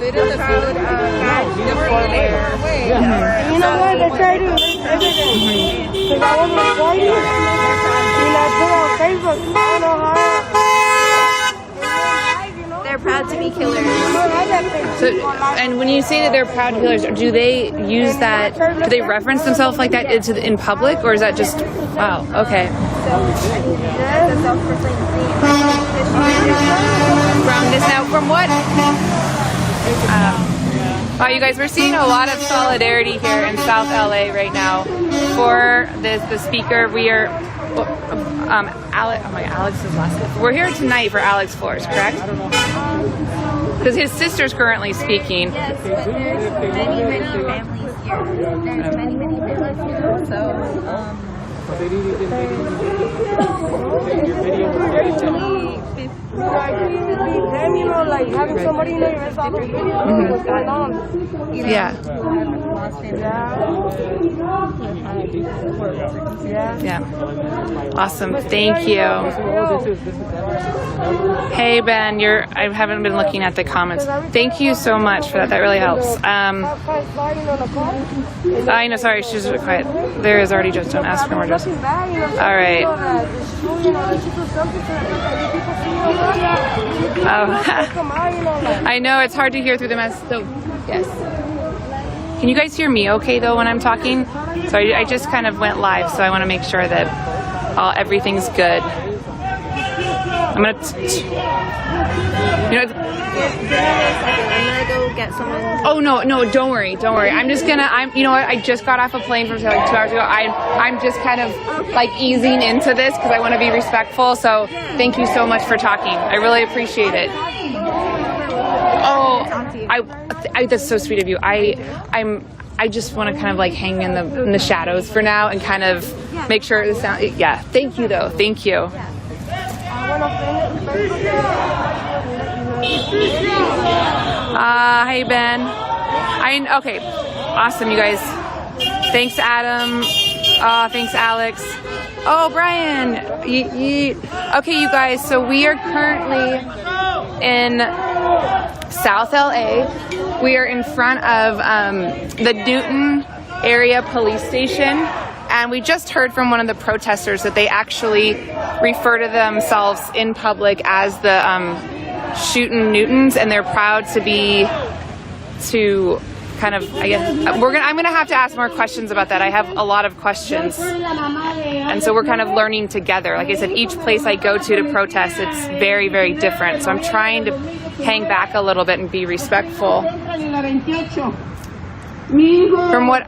Speaker 2: You know what? They try to erase everything. Because I was recording and I put on Facebook. I don't know how.
Speaker 17: They're proud to be killers.
Speaker 16: So, and when you say that they're proud killers, do they use that? Do they reference themselves like that in public, or is that just? Wow. Okay. From this now, from what? Wow, you guys, we're seeing a lot of solidarity here in South LA right now for the speaker. We are, Alex's last name. We're here tonight for Alex Flores, correct? Because his sister's currently speaking.
Speaker 17: Yes, but there's many families here. There's many families here. So,
Speaker 2: Then, you know, like having somebody know your all those videos, what's going on.
Speaker 16: Yeah. Yeah. Awesome. Thank you. Hey Ben, I haven't been looking at the comments. Thank you so much for that. That really helps. I know. Sorry, she's really quiet. There is already just don't ask for more just. All right. I know it's hard to hear through the mess. So yes. Can you guys hear me okay though when I'm talking? So I just kind of went live, so I want to make sure that everything's good. I'm gonna,
Speaker 17: I'm gonna go get someone.
Speaker 16: Oh no, don't worry. I'm just gonna. You know what? I just got off a plane from like 2 hours ago. I'm just kind of like easing into this because I want to be respectful. So thank you so much for talking. I really appreciate it. Oh, that's so sweet of you. I just want to kind of like hang in the shadows for now and kind of make sure the sound. Yeah. Thank you though. Thank you. Hey Ben. Okay. Awesome, you guys. Thanks, Adam. Thanks, Alex. Oh, Brian. Okay, you guys. So we are currently in South LA. We are in front of the Newton area police station, and we just heard from one of the protesters that they actually refer to themselves in public as the shootin' Newtons, and they're proud to kind of, I guess, I'm gonna have to ask more questions about that. I have a lot of questions, and so we're kind of learning together. Like I said, each place I go to protest, it's very, very different. So I'm trying to hang back a little bit and be respectful. From what?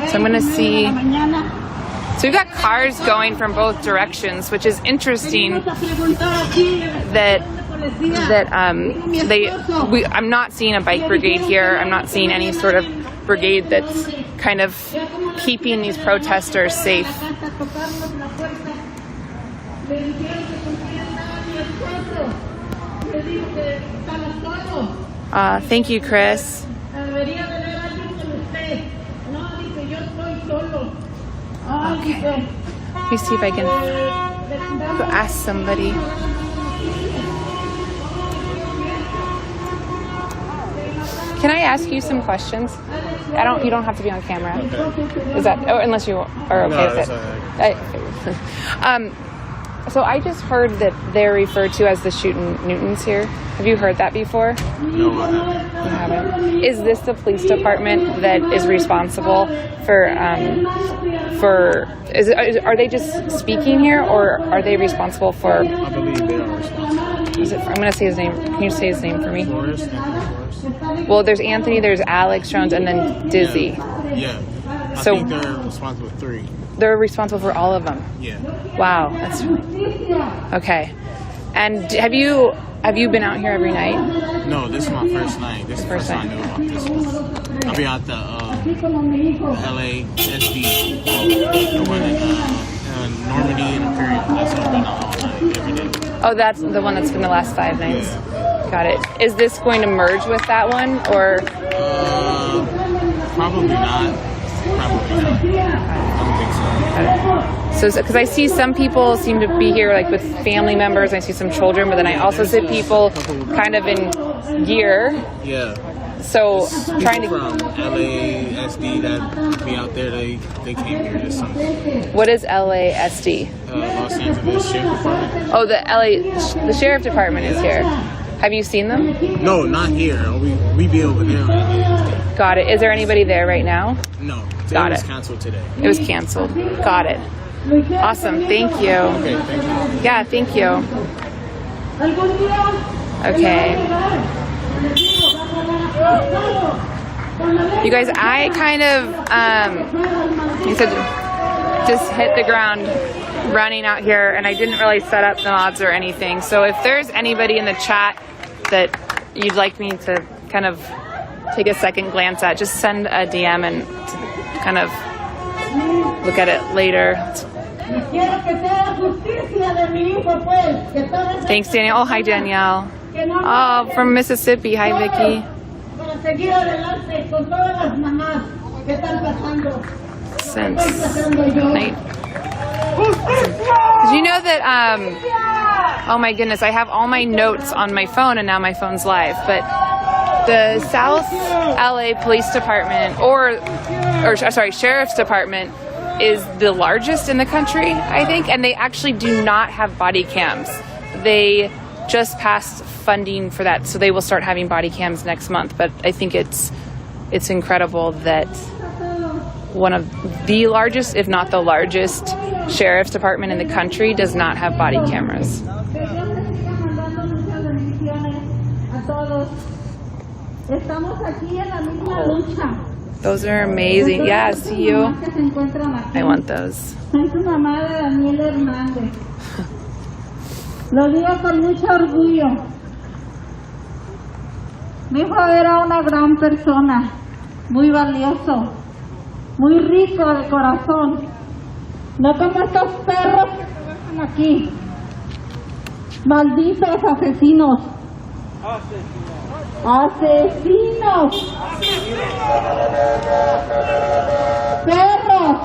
Speaker 16: So I'm gonna see. So we've got cars going from both directions, which is interesting. I'm not seeing a bike brigade here. I'm not seeing any sort of brigade that's kind of keeping these protesters safe. Thank you, Chris. Okay. Let me see if I can ask somebody. Can I ask you some questions? You don't have to be on camera. Is that? Oh, unless you are okay with it. So I just heard that they're referred to as the shootin' Newtons here. Have you heard that before?
Speaker 14: No, I haven't.
Speaker 16: You haven't. Is this the police department that is responsible for? Are they just speaking here, or are they responsible for?
Speaker 14: I believe they are responsible.
Speaker 16: I'm going to say his name. Can you say his name for me?
Speaker 14: Flores.
Speaker 16: Well, there's Anthony, there's Alex Jones, and then Dizzy.
Speaker 14: Yeah. I think they're responsible for 3.
Speaker 16: They're responsible for all of them.
Speaker 14: Yeah.
Speaker 16: Wow, that's okay. And have you been out here every night?
Speaker 14: No, this is my first night. This is the first time I knew about this one. I'll be out the LASD, the one in Normandy and Imperial. That's what I've been on all night, every day.
Speaker 16: Oh, that's the one that's been the last 5 nights. Got it. Is this going to merge with that one, or?
Speaker 14: Probably not. Probably not. I don't think so.
Speaker 16: So, because I see some people seem to be here like with family members. I see some children, but then I also see people kind of in gear.
Speaker 14: Yeah.
Speaker 16: So trying to.
Speaker 14: From LASD that be out there, they came here this summer.
Speaker 16: What is LASD?
Speaker 14: Los Angeles Sheriff Department.
Speaker 16: Oh, the sheriff department is here. Have you seen them?
Speaker 14: No, not here. We be over there.
Speaker 16: Got it. Is there anybody there right now?
Speaker 14: No.
Speaker 16: Got
Speaker 14: it was
Speaker 16: it.
Speaker 14: canceled today.
Speaker 16: It was canceled. Got it. Awesome. Thank you.
Speaker 14: Okay, thank you.
Speaker 16: Yeah, thank you. Okay. You guys, I kind of, you said just hit the ground running out here, and I didn't really set up the mods or anything. So if there's anybody in the chat that you'd like me to kind of take a second glance at, just send a DM and kind of look at it later. Thanks, Danielle. Oh, hi, Danielle. Oh, from Mississippi. Hi, Vicky. Since night. Did you know that, oh my goodness, I have all my notes on my phone and now my phone's live, but the South LA Police Department, or sorry, Sheriff's Department is the largest in the country, I think, and they actually do not have body cams. They just passed funding for that, so they will start having body cams next month, but I think it's incredible that one of the largest, if not the largest, sheriff's department in the country does not have body cameras. Those are amazing. Yeah, see you. I want those.
Speaker 2: Lo digo con mucho orgullo. Mi hijo era una gran persona, muy valioso, muy rico de corazón. No como estos perros que trabajan aquí. Malditos asesinos. Asesinos. Perros.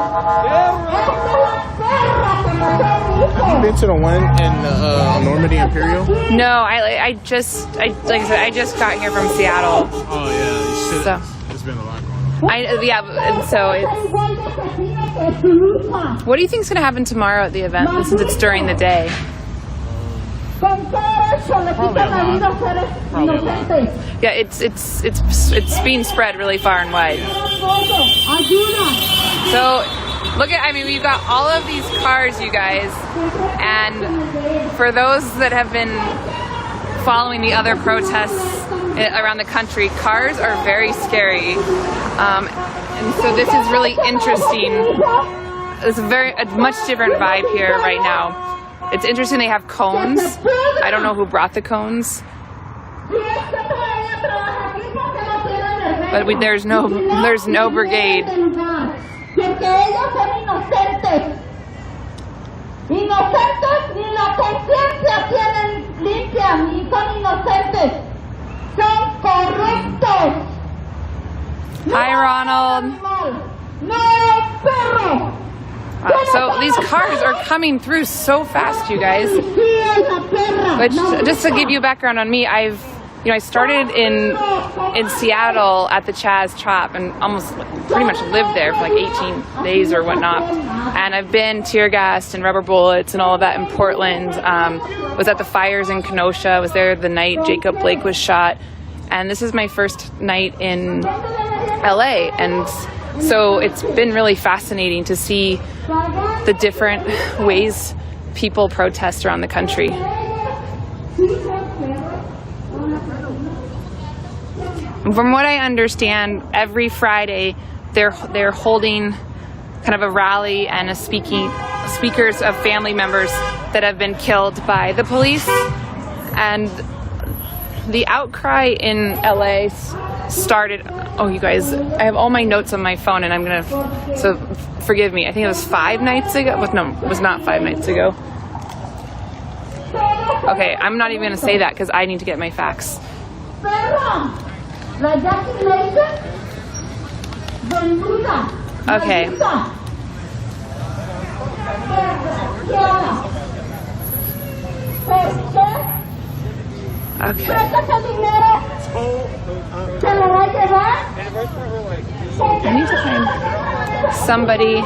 Speaker 14: Have you been to the one in Normandy Imperial?
Speaker 16: No, I just like I said, I just got here from Seattle.
Speaker 14: Oh yeah, you should.
Speaker 16: So.
Speaker 14: There's been a lot going on.
Speaker 16: Yeah, and so it's. What do you think's going to happen tomorrow at the event, since it's during the day? Yeah, it's being spread really far and wide. So, we've got all of these cars, you guys, and for those that have been following the other protests around the country, cars are very scary, and so this is really interesting. It's a much different vibe here right now. It's interesting they have cones. I don't know who brought the cones, but there's no brigade. Hi, Ronald. So these cars are coming through so fast, you guys. But just to give you a background on me, I started in Seattle at the Chaz Chop and almost pretty much lived there for like 18 days or whatnot. And I've been tear gassed and rubber bullets and all of that in Portland. Was at the fires in Kenosha. I was there the night Jacob Blake was shot. And this is my first night in LA. And so it's been really fascinating to see the different ways people protest around the country. From what I understand, every Friday they're holding kind of a rally and speakers of family members that have been killed by the police. And the outcry in LA started. Oh, you guys, I have all my notes on my phone, and I'm gonna. So forgive me. I think it was 5 nights ago. No, it was not 5 nights ago. Okay, I'm not even gonna say that because I need to get my facts. Okay. Okay. I need to find somebody.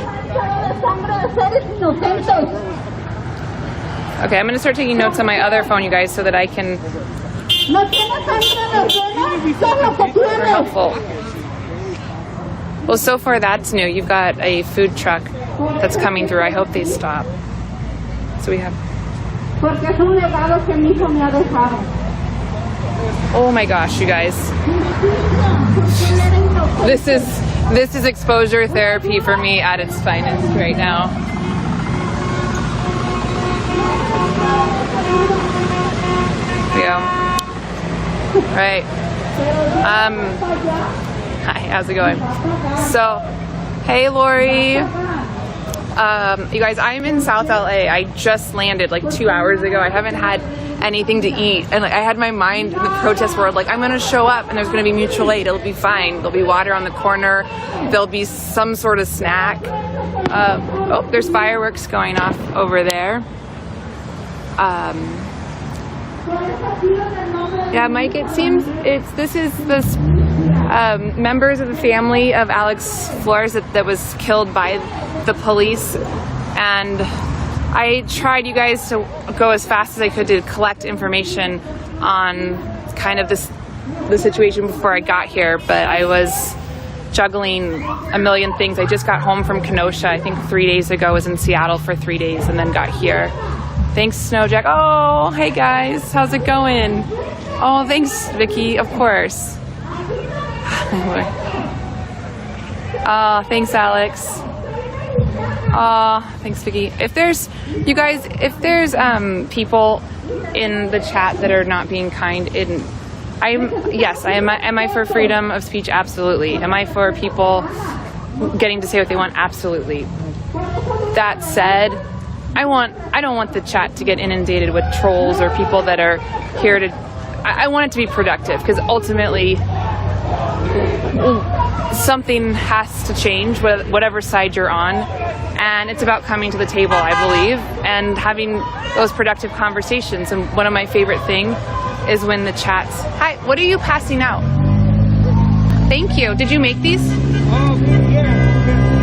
Speaker 16: Okay, I'm gonna start taking notes on my other phone, you guys, so that I can. They're helpful. Well, so far that's new. You've got a food truck that's coming through. I hope they stop. So we have. Oh my gosh, you guys. This is exposure therapy for me at its finest right now. Here we go. Right. Hi, how's it going? So, hey Lori. You guys, I'm in South LA. I just landed like 2 hours ago. I haven't had anything to eat, and like I had my mind in the protest world, like I'm gonna show up and there's gonna be mutual aid. It'll be fine. There'll be water on the corner. There'll be some sort of snack. Oh, there's fireworks going off over there. Yeah, Mike, it seems this is members of the family of Alex Flores that was killed by the police, and I tried, you guys, to go as fast as I could to collect information on kind of the situation before I got here, but I was juggling a million things. I just got home from Kenosha, I think 3 days ago. I was in Seattle for 3 days and then got here. Thanks, Snowjack. Oh, hey guys, how's it going? Oh, thanks, Vicky, of course. Thanks, Alex. Thanks, Vicky. If there's people in the chat that are not being kind, am I for freedom of speech? Absolutely. Am I for people getting to say what they want? Absolutely. That said, I don't want the chat to get inundated with trolls or people that are here to. I want it to be productive, because ultimately something has to change, whatever side you're on, and it's about coming to the table, I believe, and having those productive conversations. And one of my favorite things is when the chats. Hi, what are you passing out? Thank you. Did you make these?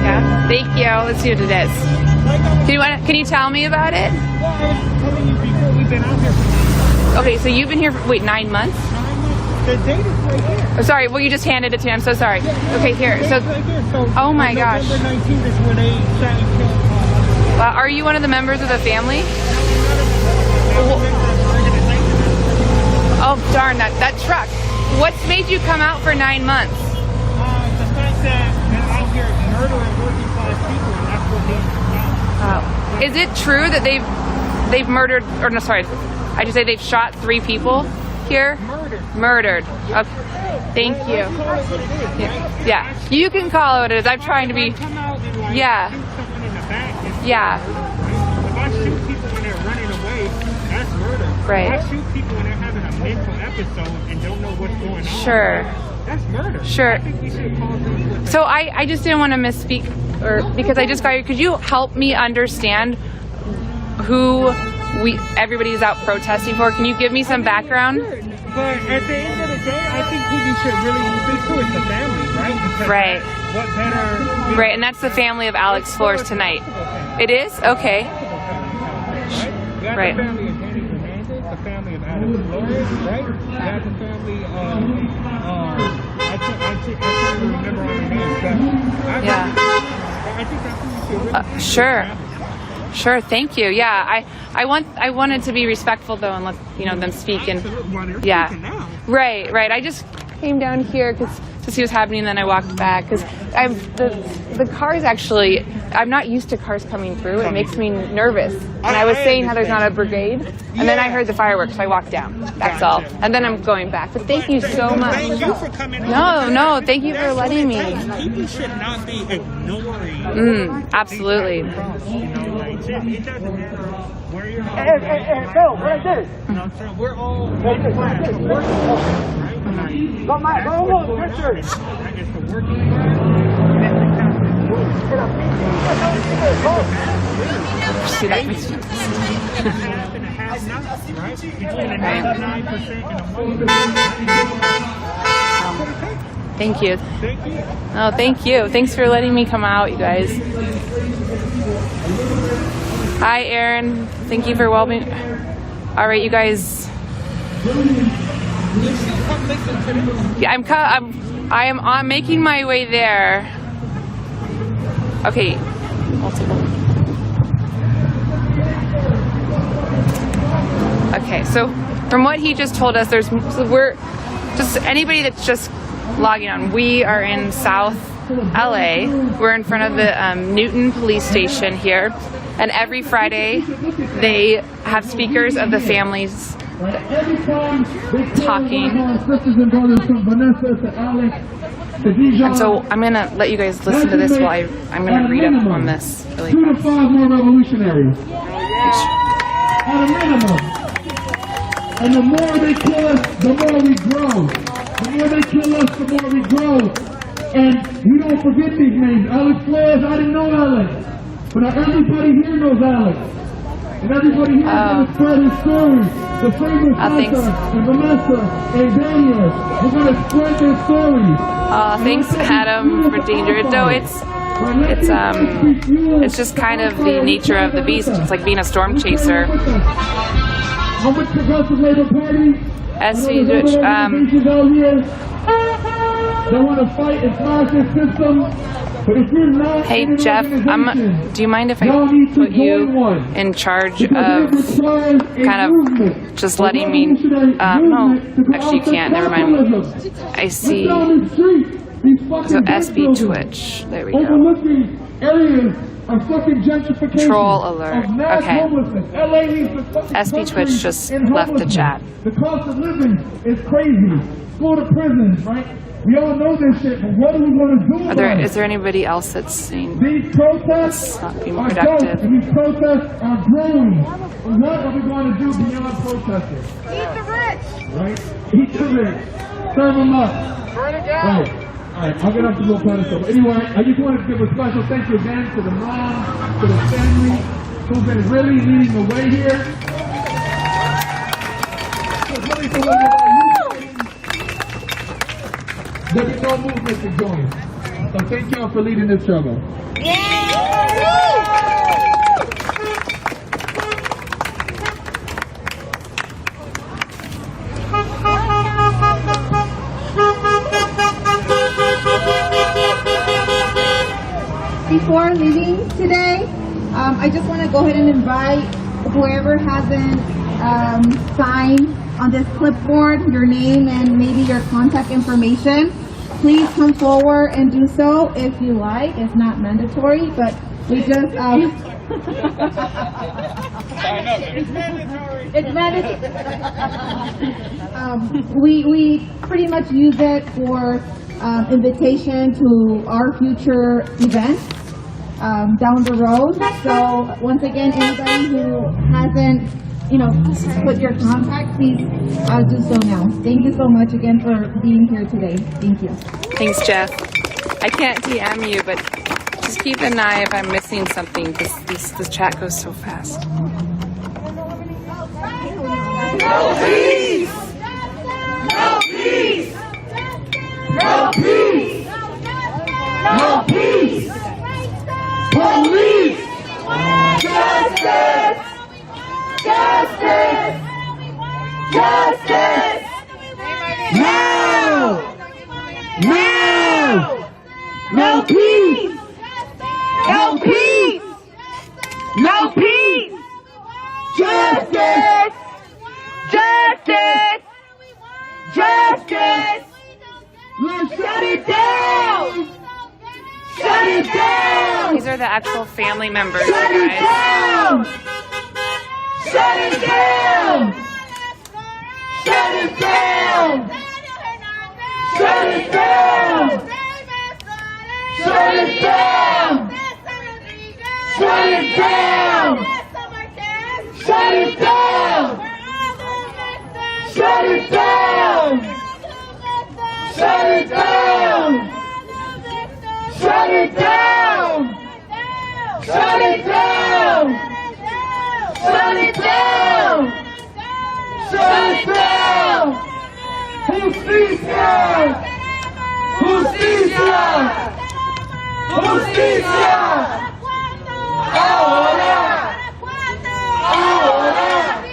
Speaker 16: Yeah. Thank you. Let's see what it is. Can you tell me about it? Okay, so you've been here for 9 months?
Speaker 15: The date is right here.
Speaker 16: Oh, sorry, well, you just handed it to me. I'm so sorry. Okay, here. So, oh my gosh.
Speaker 15: November 19th is when they shot and killed.
Speaker 16: Are you one of the members of the family? Oh, darn, that truck. What's made you come out for 9 months?
Speaker 15: The fact that they're out here murdering working class people, and that's what they do.
Speaker 16: Is it true that they've murdered, or no, sorry, I just say they've shot 3 people here? Murdered. Okay. Thank you. Yeah. You can call it what it is. I'm trying to be. Yeah. Yeah.
Speaker 15: If I shoot people when they're running away, that's murder.
Speaker 16: Right.
Speaker 15: If I shoot people when they're having a mental episode and don't know what's going on.
Speaker 16: Sure.
Speaker 15: That's murder.
Speaker 16: Sure.
Speaker 15: I think we should call them.
Speaker 16: So I just didn't want to misspeak, because I just got here. Could you help me understand who everybody's out protesting for? Can you give me some background?
Speaker 15: Sure. But at the end of the day, I think who you should really speak to is the family, right? Because
Speaker 16: right.
Speaker 15: What better?
Speaker 16: Right, and that's the family of Alex Flores tonight. It is? Okay.
Speaker 15: Right. The family of Danny Hernandez, the family of Alex Flores, right? You got the family of, I can't remember all the names, but I think that's who you should really
Speaker 16: sure. Sure, thank you. Yeah, I wanted to be respectful though and let them speak. And yeah, right. I just came down here because to see what's happening, and then I walked back because the cars actually, I'm not used to cars coming through. It makes me nervous. And I was saying how there's not a brigade, and then I heard the fireworks, so I walked down. That's all. And then I'm going back. But thank you so much.
Speaker 15: Thank you for coming.
Speaker 16: No, thank you for letting me.
Speaker 15: People should not be ignoring.
Speaker 16: Absolutely.
Speaker 15: It doesn't matter where you're at.
Speaker 12: Hey, Bill, what I did?
Speaker 15: So we're all
Speaker 12: Go, Matt, go, Richard.
Speaker 15: It's the working class.
Speaker 16: See that?
Speaker 15: Half and a half nuts, right? Between a 99% and a 1%.
Speaker 16: Thank you.
Speaker 15: Thank you.
Speaker 16: Oh, thank you. Thanks for letting me come out, you guys. Hi, Aaron. Thank you for welcoming. All right, you guys. Yeah, I'm making my way there. Okay. Okay, so from what he just told us, we're just anybody that's just logging on. We are in South LA. We're in front of the Newton police station here, and every Friday they have speakers of the families talking. And so I'm gonna let you guys listen to this while I'm gonna read up on this really fast.
Speaker 12: 2 to 5 more revolutionaries. At a minimum. And the more they kill us, the more we grow. The more they kill us, the more we grow. And we don't forget these names. Alex Flores, I didn't know Alex. But everybody here knows Alex. And everybody here is going to spread his story. The same with Sasha and Vanessa and Daniel. We're going to spread their stories.
Speaker 16: Thanks, Adam, for danger. No, it's just kind of the nature of the beast. It's like being a storm chaser.
Speaker 12: How much Progressive Labor Party?
Speaker 16: SV Twitch.
Speaker 12: They want to fight and smash this system. But if you're not
Speaker 16: hey Jeff, do you mind if I put you in charge of kind of just letting me, no, actually you can't, never mind. I see, so SB Twitch, there we go. Troll alert, okay. SB Twitch just left the chat.
Speaker 12: The cost of living is crazy. Go to prisons, right? We all know this shit, but what are we going to do about it?
Speaker 16: Is there anybody else that's seen?
Speaker 12: These protests
Speaker 16: not being productive.
Speaker 12: And these protests are growing. What are we going to do beyond protesting?
Speaker 2: Eat the rich!
Speaker 12: Right? Eat the rich. Serve them up.
Speaker 2: Burn it down.
Speaker 12: Right. All right, I'll get off the little pedestal. But anyway, I just wanted to give a special thank you again to the mom, to the family, who've been really leading the way here. There's no movement to join. So thank y'all for leading this struggle.
Speaker 18: Before leaving today, I just want to go ahead and invite whoever hasn't signed on this clipboard your name and maybe your contact information. Please come forward and do so if you like. It's not mandatory, but we just
Speaker 12: It's mandatory.
Speaker 18: It's mandatory. We pretty much use it for invitation to our future events down the road. So once again, anybody who hasn't, put your contact, please do so now. Thank you so much again for being here today. Thank you.
Speaker 16: Thanks, Jeff. I can't DM you, but just keep an eye if I'm missing something. This chat goes so fast.
Speaker 2: No peace! No peace! No peace! No peace! Police! Justice! Justice! Justice! Now! Now! No peace! No peace! No peace! Justice! Justice! Justice!
Speaker 12: Let's shut it
Speaker 16: These are the actual family members, you guys.
Speaker 2: Shut it down! Shut it down! Shut it down! Shut it down! Shut it down! Shut it down! Shut it down! Shut it down! Shut it down! Shut it down! Shut it down! Shut it down! Justicia! Justicia! Justicia! Ahora! Ahora!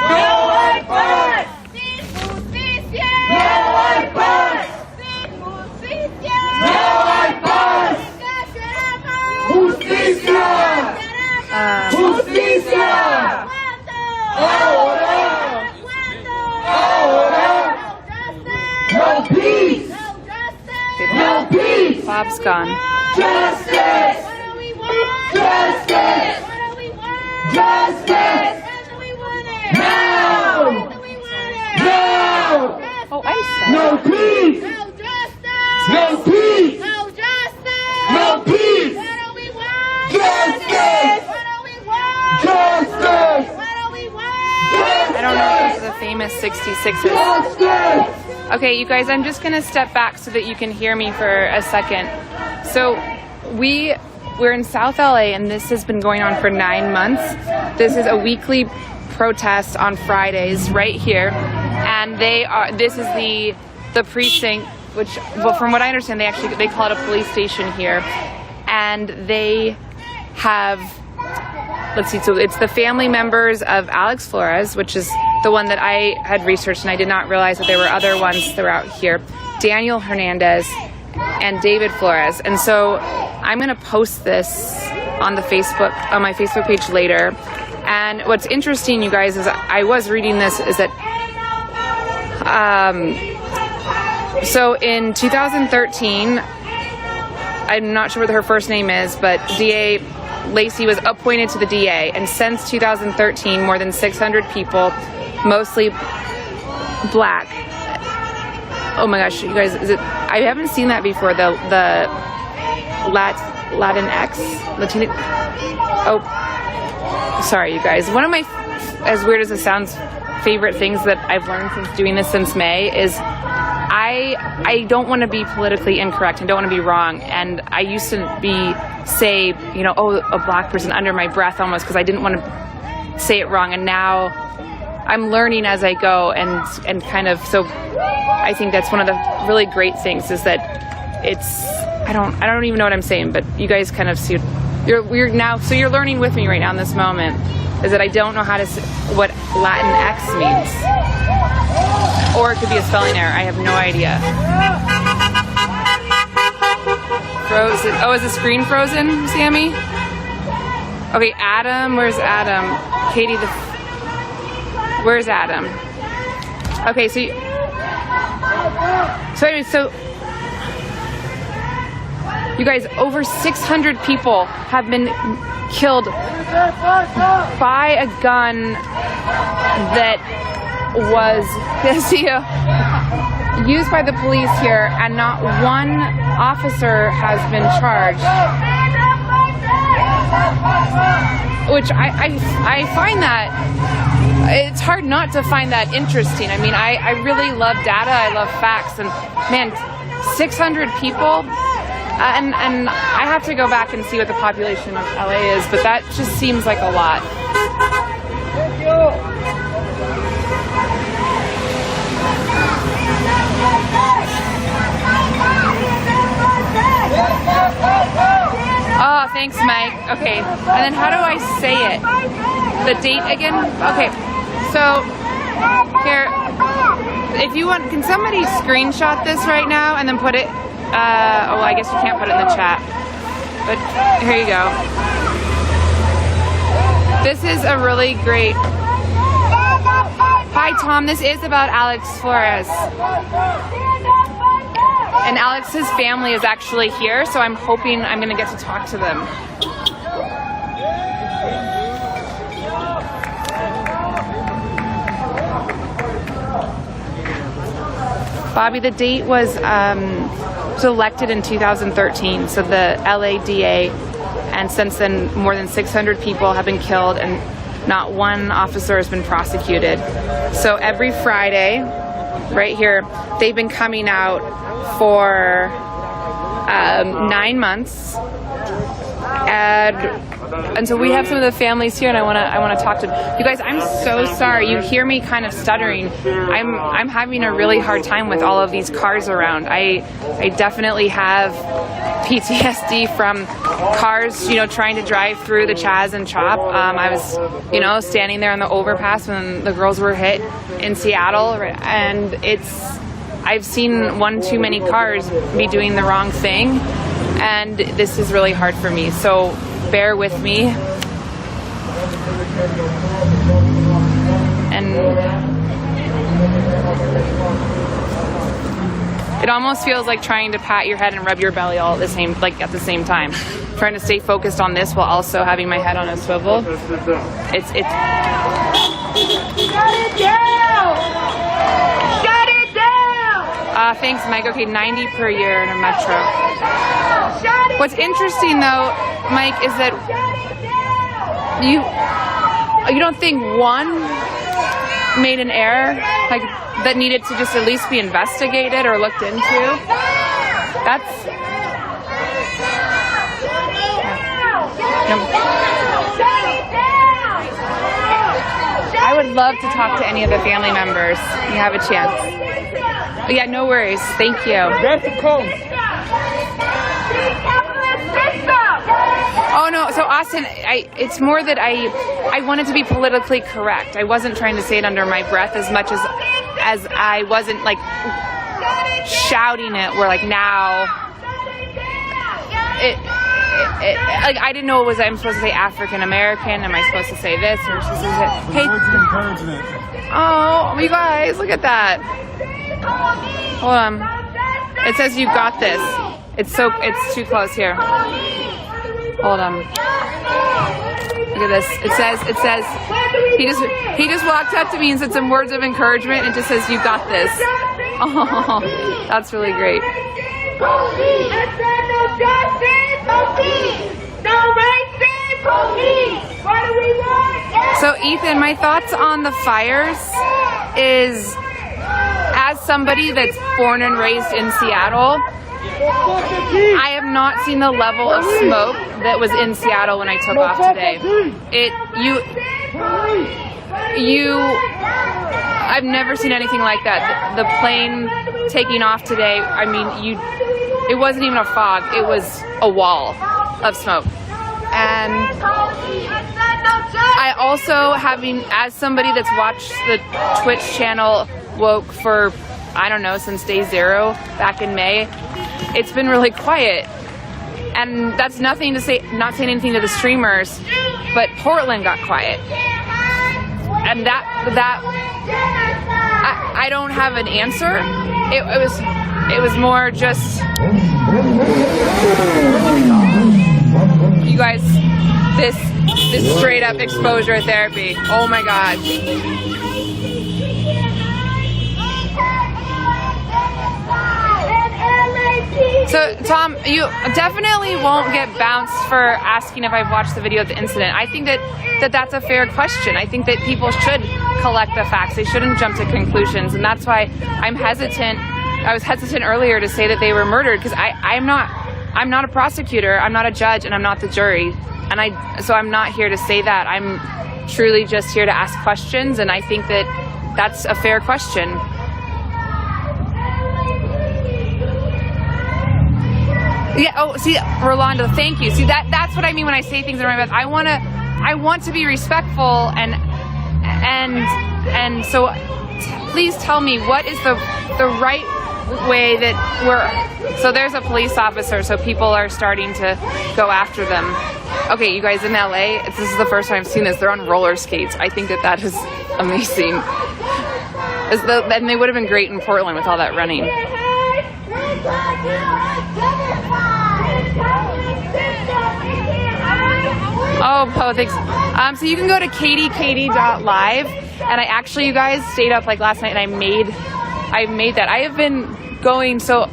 Speaker 2: No hay paz! No hay paz! No hay paz! Justicia! Justicia! Ahora! Ahora! No peace! No peace!
Speaker 16: Bob's gone.
Speaker 2: Justice! Justice! Justice! Now! Now!
Speaker 16: Oh, I'm sorry.
Speaker 2: No peace! No peace! No peace! Justice! Justice!
Speaker 16: I don't know if this is a famous 66s. Okay, you guys, I'm just gonna step back so that you can hear me for a second. So we're in South LA and this has been going on for 9 months. This is a weekly protest on Fridays right here. And this is the precinct, which, well, from what I understand, they call it a police station here. And they have, let's see, so it's the family members of Alex Flores, which is the one that I had researched, and I did not realize that there were other ones throughout here. Daniel Hernandez and David Flores. And so I'm going to post this on my Facebook page later. And what's interesting, you guys, is I was reading this, is that so in 2013, I'm not sure what her first name is, but DA Lacey was appointed to the DA, and since 2013, more than 600 people, mostly black. Oh my gosh, you guys, I haven't seen that before, the Latinx? Oh, sorry, you guys. One of my, as weird as it sounds, favorite things that I've learned since doing this since May is I don't want to be politically incorrect and don't want to be wrong. And I used to say, you know, oh, a black person under my breath almost because I didn't want to say it wrong. And now I'm learning as I go and kind of, so I think that's one of the really great things is that it's, I don't even know what I'm saying, but you guys kind of see, you're now, so you're learning with me right now in this moment, is that I don't know how to say what Latinx means. Or it could be a spelling error. I have no idea. Frozen. Oh, is the screen frozen, Sammy? Okay, Adam. Where's Adam? Katie, where's Adam? Okay, so anyway, so you guys, over 600 people have been killed by a gun that was used by the police here, and not one officer has been charged. Which I find that it's hard not to find that interesting. I mean, I really love data, I love facts, and man, 600 people, and I have to go back and see what the population of LA is, but that just seems like a lot.
Speaker 2: Thank you.
Speaker 16: Oh, thanks, Mike. Okay, and then how do I say it? The date again? Okay, so here, if you want, can somebody screenshot this right now and then put it, oh, I guess you can't put it in the chat, but here you go. This is a really great, hi Tom, this is about Alex Flores. And Alex's family is actually here, so I'm hoping I'm going to get to talk to them. Bobby, the date was elected in 2013, so the LADA, and since then more than 600 people have been killed and not one officer has been prosecuted. So every Friday, right here, they've been coming out for 9 months, and so we have some of the families here, and I want to talk to them. You guys, I'm so sorry. You hear me kind of stuttering. I'm having a really hard time with all of these cars around. I definitely have PTSD from cars, trying to drive through the Chaz and Chop. I was, standing there on the overpass when the girls were hit in Seattle, and I've seen one too many cars be doing the wrong thing, and this is really hard for me. So bear with me. And it almost feels like trying to pat your head and rub your belly all at the same time. Trying to stay focused on this while also having my head on a swivel. It's
Speaker 2: Shut it down! Shut it down!
Speaker 16: Thanks, Mike. Okay, 90 per year in a metro. What's interesting though, Mike, is that you don't think one made an error, like that needed to just at least be investigated or looked into? I would love to talk to any of the family members. You have a chance. But yeah, no worries. Thank you. Oh no, so Austin, it's more that I wanted to be politically correct. I wasn't trying to say it under my breath as much as I wasn't like shouting it where like now like I didn't know I'm supposed to say African American. Am I supposed to say this or supposed to say hey?
Speaker 7: Words of encouragement.
Speaker 16: Oh, you guys, look at that. Hold on. It says you got this. It's too close here. Hold on. Look at this. It says he just walked up to me and said some words of encouragement and just says you got this. Oh, that's really great. So Ethan, my thoughts on the fires is, as somebody that's born and raised in Seattle, I have not seen the level of smoke that was in Seattle when I took off today. I've never seen anything like that. The plane taking off today, I mean, it wasn't even a fog, it was a wall of smoke. And I also, as somebody that's watched the Twitch channel Woke for, I don't know, since day 0 back in May, it's been really quiet. And that's nothing to say, not saying anything to the streamers, but Portland got quiet. And I don't have an answer. It was more just, you guys, this straight up exposure therapy. Oh my God. So, Tom, you definitely won't get bounced for asking if I've watched the video of the incident. I think that's a fair question. I think that people should collect the facts. They shouldn't jump to conclusions, and that's why I'm hesitant. I was hesitant earlier to say that they were murdered because I'm not a prosecutor, I'm not a judge, and I'm not the jury. And so I'm not here to say that. I'm truly just here to ask questions, and I think that that's a fair question. Yeah. Oh, see, Rolando, thank you. See, that's what I mean when I say things in my mouth. I want to be respectful, and so please tell me what is the right way that so there's a police officer, so people are starting to go after them. Okay, you guys, in LA, this is the first time I've seen this. They're on roller skates. I think that is amazing. And they would have been great in Portland with all that running. Oh, Poe, thanks. So you can go to katykd.live, and I actually, you guys, stayed up like last night, and I made that. I have been going so.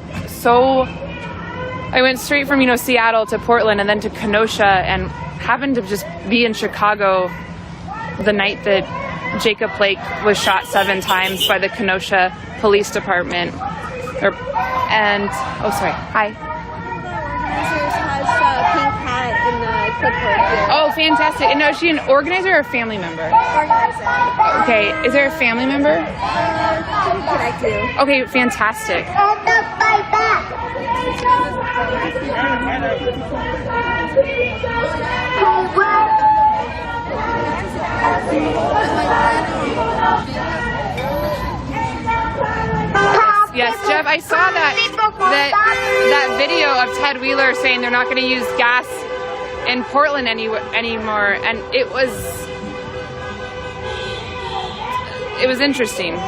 Speaker 16: I went straight from Seattle to Portland and then to Kenosha, and happened to just be in Chicago the night that Jacob Blake was shot 7 times by the Kenosha Police Department. Hi. Oh, fantastic. And now, is she an organizer or a family member?
Speaker 17: Organizer.
Speaker 16: Okay, is there a family member?
Speaker 17: Connect you.
Speaker 16: Okay, fantastic. Yes, Jeff, I saw that video of Ted Wheeler saying they're not going to use gas in Portland anymore, and it was interesting.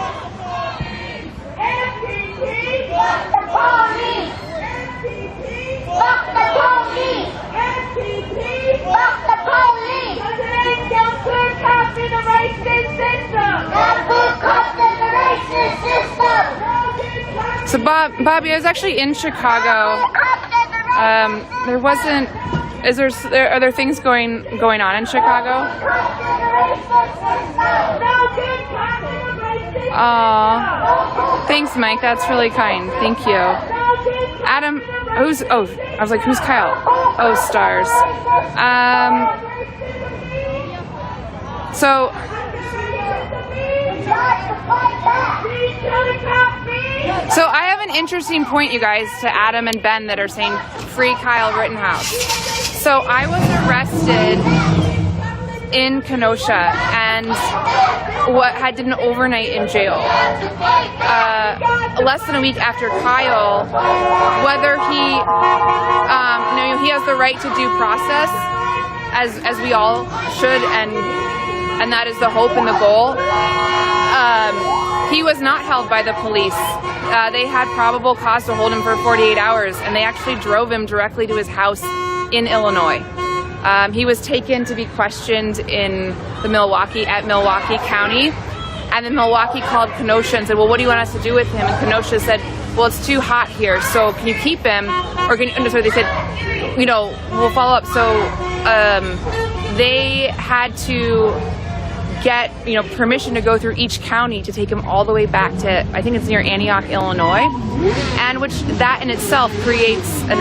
Speaker 16: So Bobby, I was actually in Chicago. There wasn't. Are there things going on in Chicago? Aw, thanks, Mike. That's really kind. Thank you. Adam, I was like, who's Kyle? Oh, stars. So I have an interesting point, you guys, to Adam and Ben that are saying free Kyle Rittenhouse. So I was arrested in Kenosha and did an overnight in jail. Less than a week after Kyle, whether he has the right to due process, as we all should, and that is the hope and the goal. He was not held by the police. They had probable cause to hold him for 48 hours, and they actually drove him directly to his house in Illinois. He was taken to be questioned in Milwaukee County, and then Milwaukee called Kenosha and said, well, what do you want us to do with him? And Kenosha said, well, it's too hot here, so can you keep him? Or they said, we'll follow up. So they had to get permission to go through each county to take him all the way back to, I think it's near Antioch, Illinois, and which that in itself creates an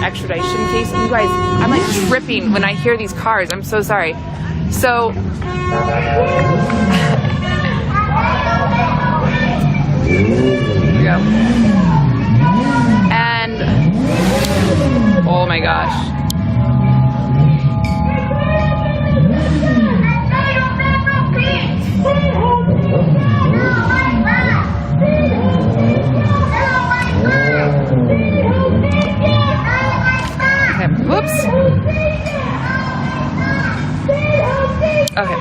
Speaker 16: extradition case. You guys, I'm like tripping when I hear these cars. I'm so sorry. So here we go. And oh my gosh. Whoops. Okay.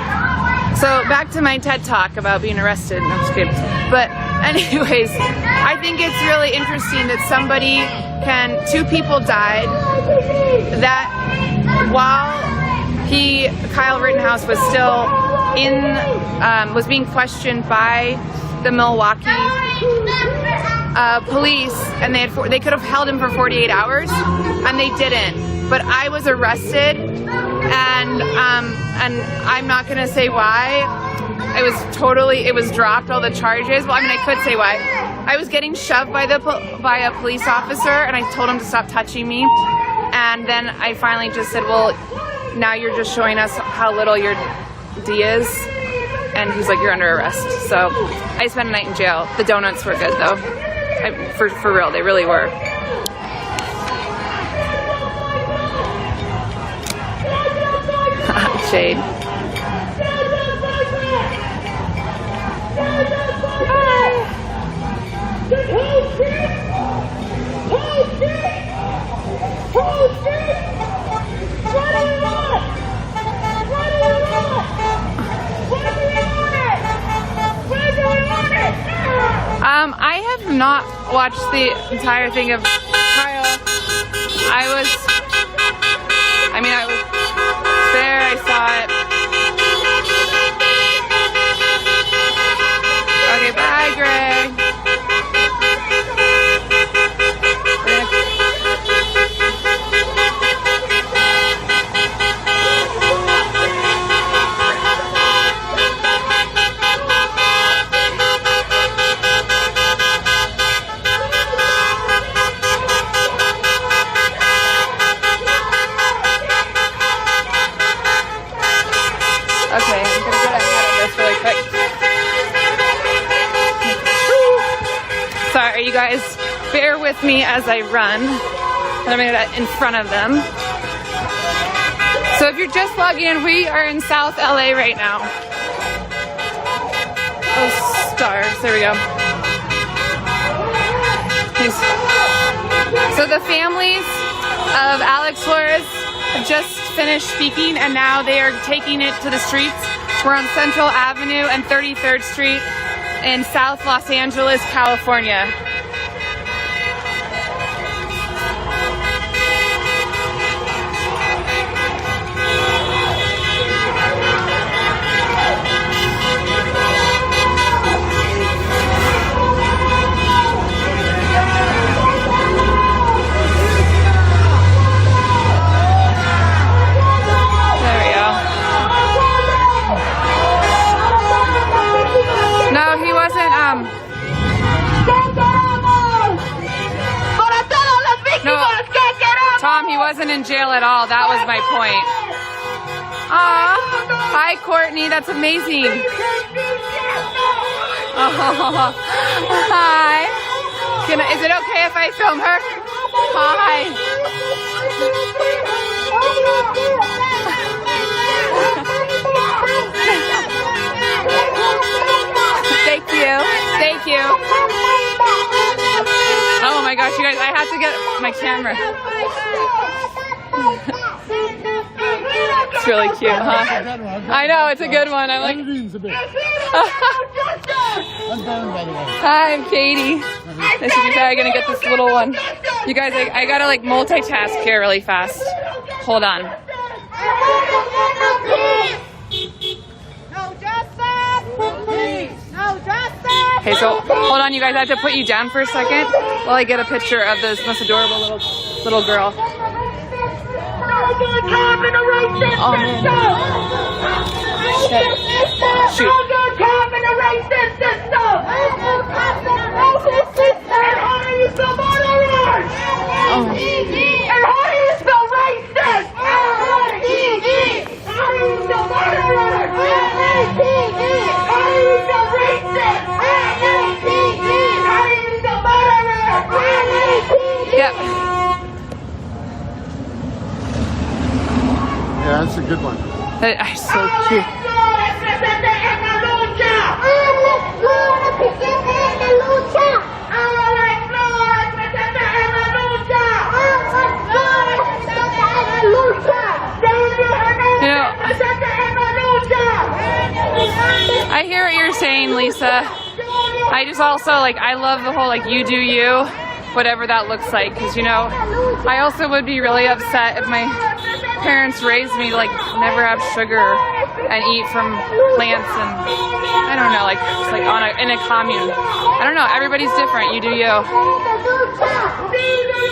Speaker 16: So back to my TED Talk about being arrested. No, I'm just kidding. But anyways, I think it's really interesting that two people died, that while Kyle Rittenhouse was still was being questioned by the Milwaukee police, and they could have held him for 48 hours, and they didn't. But I was arrested, and I'm not gonna say why. It was dropped, all the charges. Well, I mean, I could say why. I was getting shoved by a police officer, and I told him to stop touching me. And then I finally just said, well, now you're just showing us how little your D is. And he's like, you're under arrest. So I spent a night in jail. The donuts were good, though. For real, they really were. Shade. I have not watch the entire thing of Kyle. I was there, I saw it. Okay, bye, Greg. Okay, I'm gonna get ahead of this really quick. Sorry, you guys, bear with me as I run. And I'm gonna get in front of them. So if you're just logging in, we are in South LA right now. Oh, stars, there we go. So the families of Alex Flores have just finished speaking and now they are taking it to the streets. We're on Central Avenue and 33rd Street in South Los Angeles, California. Tom, he wasn't in jail at all. That was my point. Aw. Hi, Courtney. That's amazing. Oh, hi. Is it okay if I film her? Hi. Thank you. Thank you. Oh my gosh, you guys, I have to get my camera. It's really cute, huh? I know, it's a good one. I'm like... Hi, I'm Katie. This is I'm gonna get this little one. You guys, I gotta like multitask here really fast. Hold on. Okay, so hold on, you guys. I have to put you down for a second while I get a picture of this most adorable little girl. Oh man! Shit! Shoot! Yep.
Speaker 13: Yeah, that's a good one.
Speaker 16: That's so cute. You know, I hear what you're saying, Lisa. I just also I love the whole you do you, whatever that looks like, because you know, I also would be really upset if my parents raised me to never have sugar and eat from plants and I don't know, just in a commune. I don't know, everybody's different, you do you.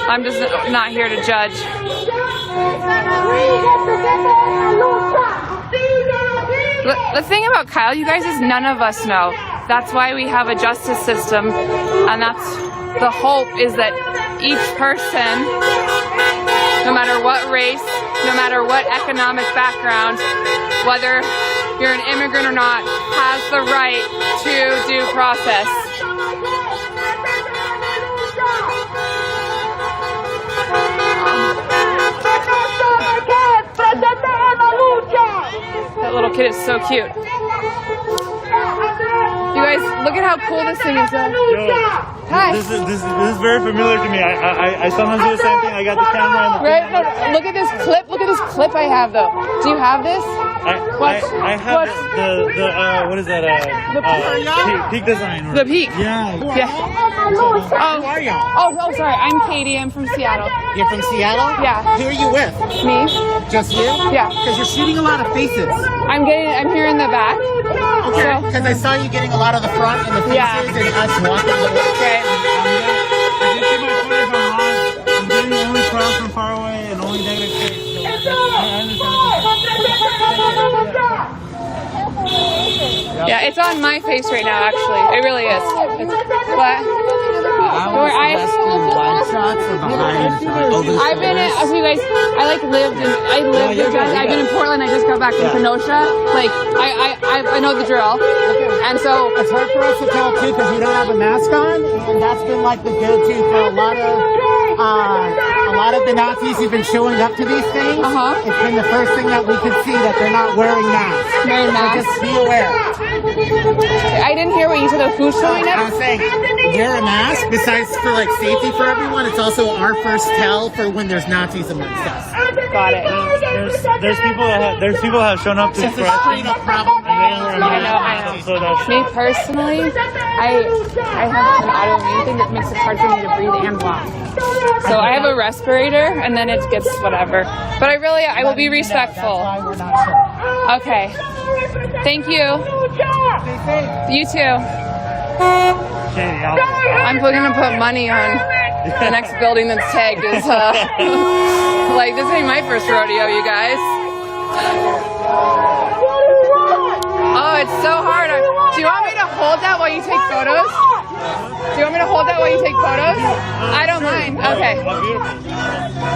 Speaker 16: I'm just not here to judge. The thing about Kyle, you guys, is none of us know. That's why we have a justice system, and that's the hope, is that each person, no matter what race, no matter what economic background, whether you're an immigrant or not, has the right to due process. That little kid is so cute. You guys, look at how cool this thing is.
Speaker 7: Yo,
Speaker 16: hi.
Speaker 7: This is very familiar to me. I sometimes do the same thing. I got the camera and the
Speaker 16: right. No, look at this clip. Look at this clip I have though. Do you have this?
Speaker 7: I have the what is that?
Speaker 16: The
Speaker 7: peak design.
Speaker 16: The peak.
Speaker 7: Yeah.
Speaker 16: Yeah. Oh, sorry. I'm Katie. I'm from Seattle.
Speaker 10: You're from Seattle?
Speaker 16: Yeah.
Speaker 10: Who are you with?
Speaker 16: Me.
Speaker 10: Just you?
Speaker 16: Yeah.
Speaker 10: Because you're shooting a lot of faces.
Speaker 16: I'm here in the back.
Speaker 10: Okay. Because I saw you getting a lot of the front and the faces and us walking a little.
Speaker 16: Okay.
Speaker 14: I'm getting only crowd from far away and only negative kids.
Speaker 16: Yeah, it's on my face right now, actually. It really is. What? I've been in, so you guys, I've been in Portland. I just got back from Kenosha. Like, I know the drill. And so
Speaker 10: it's hard for us to tell too because we don't have a mask on, and that's been like the go-to for a lot of the Nazis who've been showing up to these things. It's been the first thing that we could see that they're not wearing masks.
Speaker 16: Wearing masks.
Speaker 10: So just be aware.
Speaker 16: I didn't hear what you said. Who's showing up?
Speaker 10: I was saying, wear a mask. Besides for like safety for everyone, it's also our first tell for when there's Nazis amongst us.
Speaker 16: Got it.
Speaker 14: There's people that have shown up to
Speaker 10: It's a straight up problem.
Speaker 16: I know. Me personally, I have an autoimmune thing that makes it hard for me to breathe and walk. So I have a respirator, and then it gets whatever. But I will be respectful. Okay. Thank you. You too. I'm gonna put money on the next building that's tagged as like, this ain't my first rodeo, you guys. Oh, it's so hard. Do you want me to hold that while you take photos? Do you want me to hold that while you take photos? I don't mind. Okay.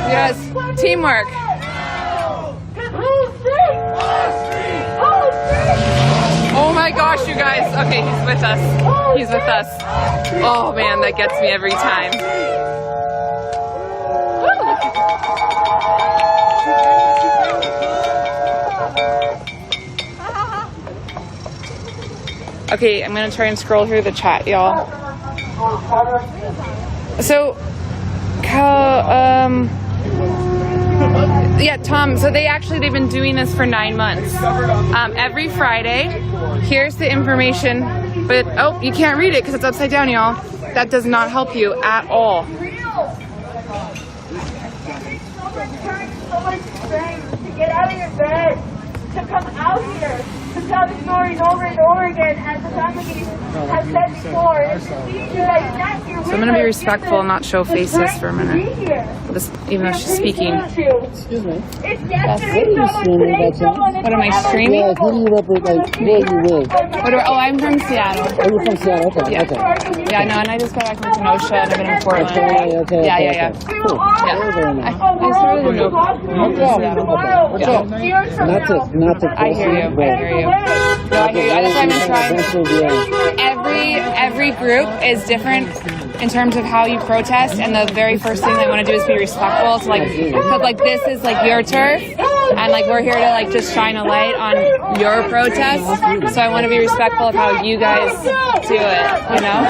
Speaker 16: Yes. Teamwork. Oh my gosh, you guys. Okay, he's with us. He's with us. Oh man, that gets me every time. Okay, I'm gonna try and scroll through the chat, y'all. So, yeah, Tom, so they've been doing this for 9 months. Every Friday, here's the information, but, oh, you can't read it because it's upside down, y'all. That does not help you at all.
Speaker 2: To get out of your bed, to come out here, to tell the stories over and over again, as the family has said before.
Speaker 16: So I'm going to be respectful and not show faces for a minute, even though she's speaking.
Speaker 2: Excuse me.
Speaker 16: What am I streaming?
Speaker 13: Yeah, who do you represent? Where you live?
Speaker 16: I'm from Seattle.
Speaker 13: Oh, you're from Seattle? Okay,
Speaker 16: yeah.
Speaker 13: okay.
Speaker 16: Yeah, no, and I just got back from Kenosha and I've been in Portland.
Speaker 13: Okay.
Speaker 16: Yeah.
Speaker 13: Cool.
Speaker 16: Yeah. I started in Seattle.
Speaker 13: Not to
Speaker 16: I hear you. No, I hear you. That's why I'm trying. Every group is different in terms of how you protest, and the very first thing they want to do is be respectful. So because this is like your turf, and like we're here to like just shine a light on your protest. So I want to be respectful of how you guys do it. You know?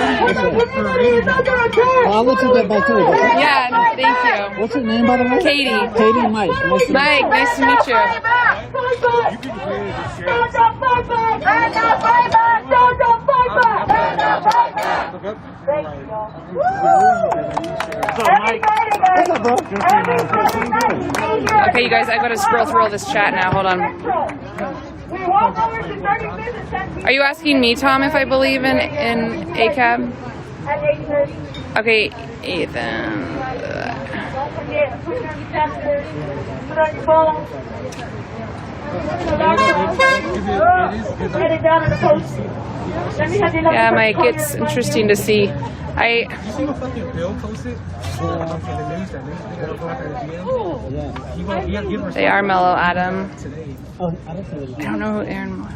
Speaker 13: I'll let you get back to it.
Speaker 16: Yeah. Thank you.
Speaker 13: What's your name, by the way?
Speaker 16: Katie.
Speaker 13: Katie and Mike.
Speaker 16: Mike, nice to meet you. Okay, you guys, I gotta scroll through all this chat now. Hold on. Are you asking me, Tom, if I believe in ACAB? Okay, Ethan. Yeah, Mike, it's interesting to see. They are mellow, Adam. I don't know who Aaron was.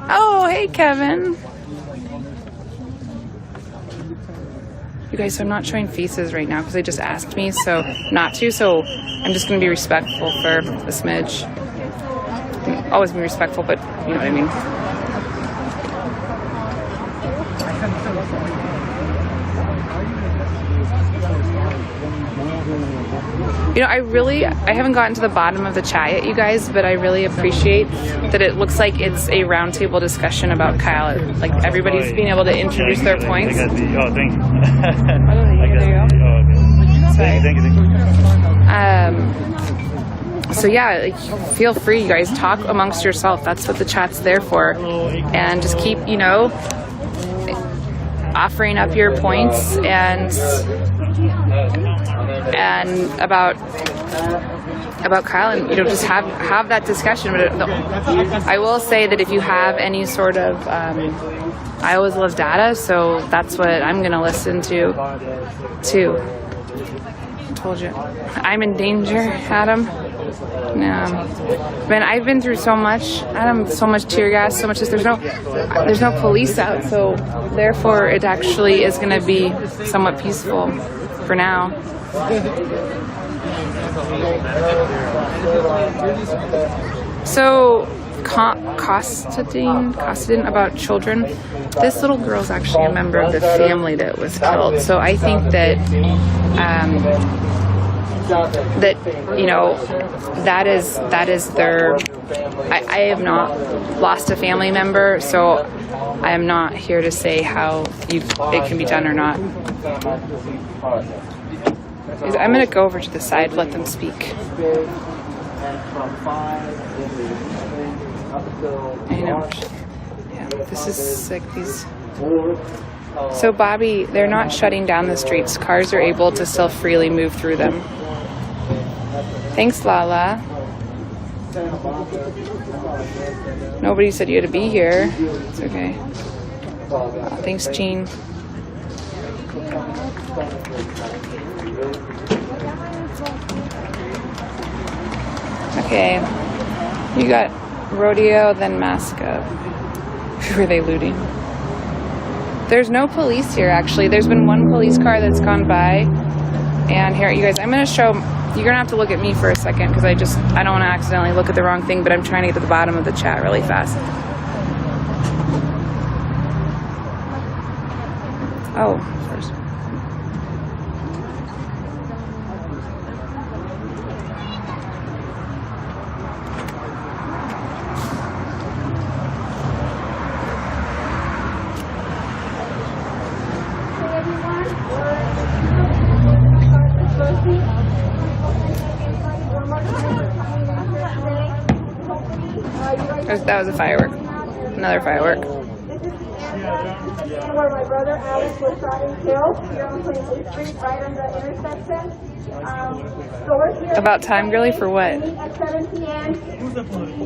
Speaker 16: Oh, hey, Kevin. You guys, so I'm not showing faces right now because they just asked me so not to, so I'm just going to be respectful for a smidge. I'm always be respectful, but you know what I mean. You know, I haven't gotten to the bottom of the chat yet, you guys, but I really appreciate that it looks like it's a roundtable discussion about Kyle. Like, everybody's being able to introduce their points.
Speaker 19: Oh, thank you.
Speaker 16: There you go. Sorry.
Speaker 19: Thank you.
Speaker 16: So yeah, like, feel free, you guys, talk amongst yourself. That's what the chat's there for. And just keep, you know, offering up your points and about Kyle, and you know, just have that discussion. But I will say that if you have any sort of I always love data, so that's what I'm gonna listen to too. I told you I'm in danger, Adam. No, man, I've been through so much, Adam. So much tear gas, so much. There's no police out, so therefore it actually is going to be somewhat peaceful for now. So, Costadin about children. This little girl's actually a member of the family that was killed. So I think that. That, you know, that is their. I have not lost a family member, so I am not here to say how it can be done or not. I'm going to go over to the side, let them speak. I know. Yeah, this is like these. So Bobby, they're not shutting down the streets. Cars are able to still freely move through them. Thanks, Lala. Nobody said you had to be here. It's okay. Thanks, Jean. Okay. You got Rodeo, then Mask Up. Who are they looting? There's no police here, actually. There's been one police car that's gone by. And here, you guys, I'm going to show... You're going to have to look at me for a second because I don't want to accidentally look at the wrong thing, but I'm trying to get to the bottom of the chat really fast. Oh, first. That was a firework. Another firework.
Speaker 2: Where my brother Alex was shot and killed here on 28th Street, right on the intersection. Stores here.
Speaker 16: About time, girly, for what?
Speaker 2: At 7 p.m.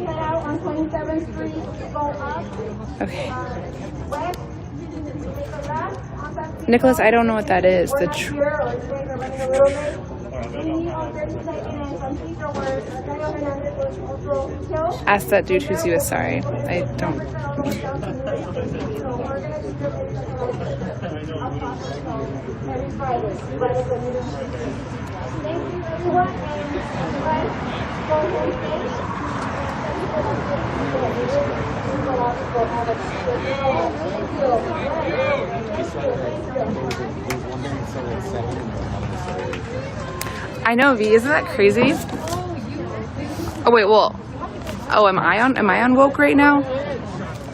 Speaker 2: Head out on 27th Street, go up.
Speaker 16: Okay.
Speaker 2: West.
Speaker 16: Nicholas, I don't know what that is. Ask that dude who's US. Sorry, I don't. I know, V. Isn't that crazy? Oh wait, well, am I on woke right now?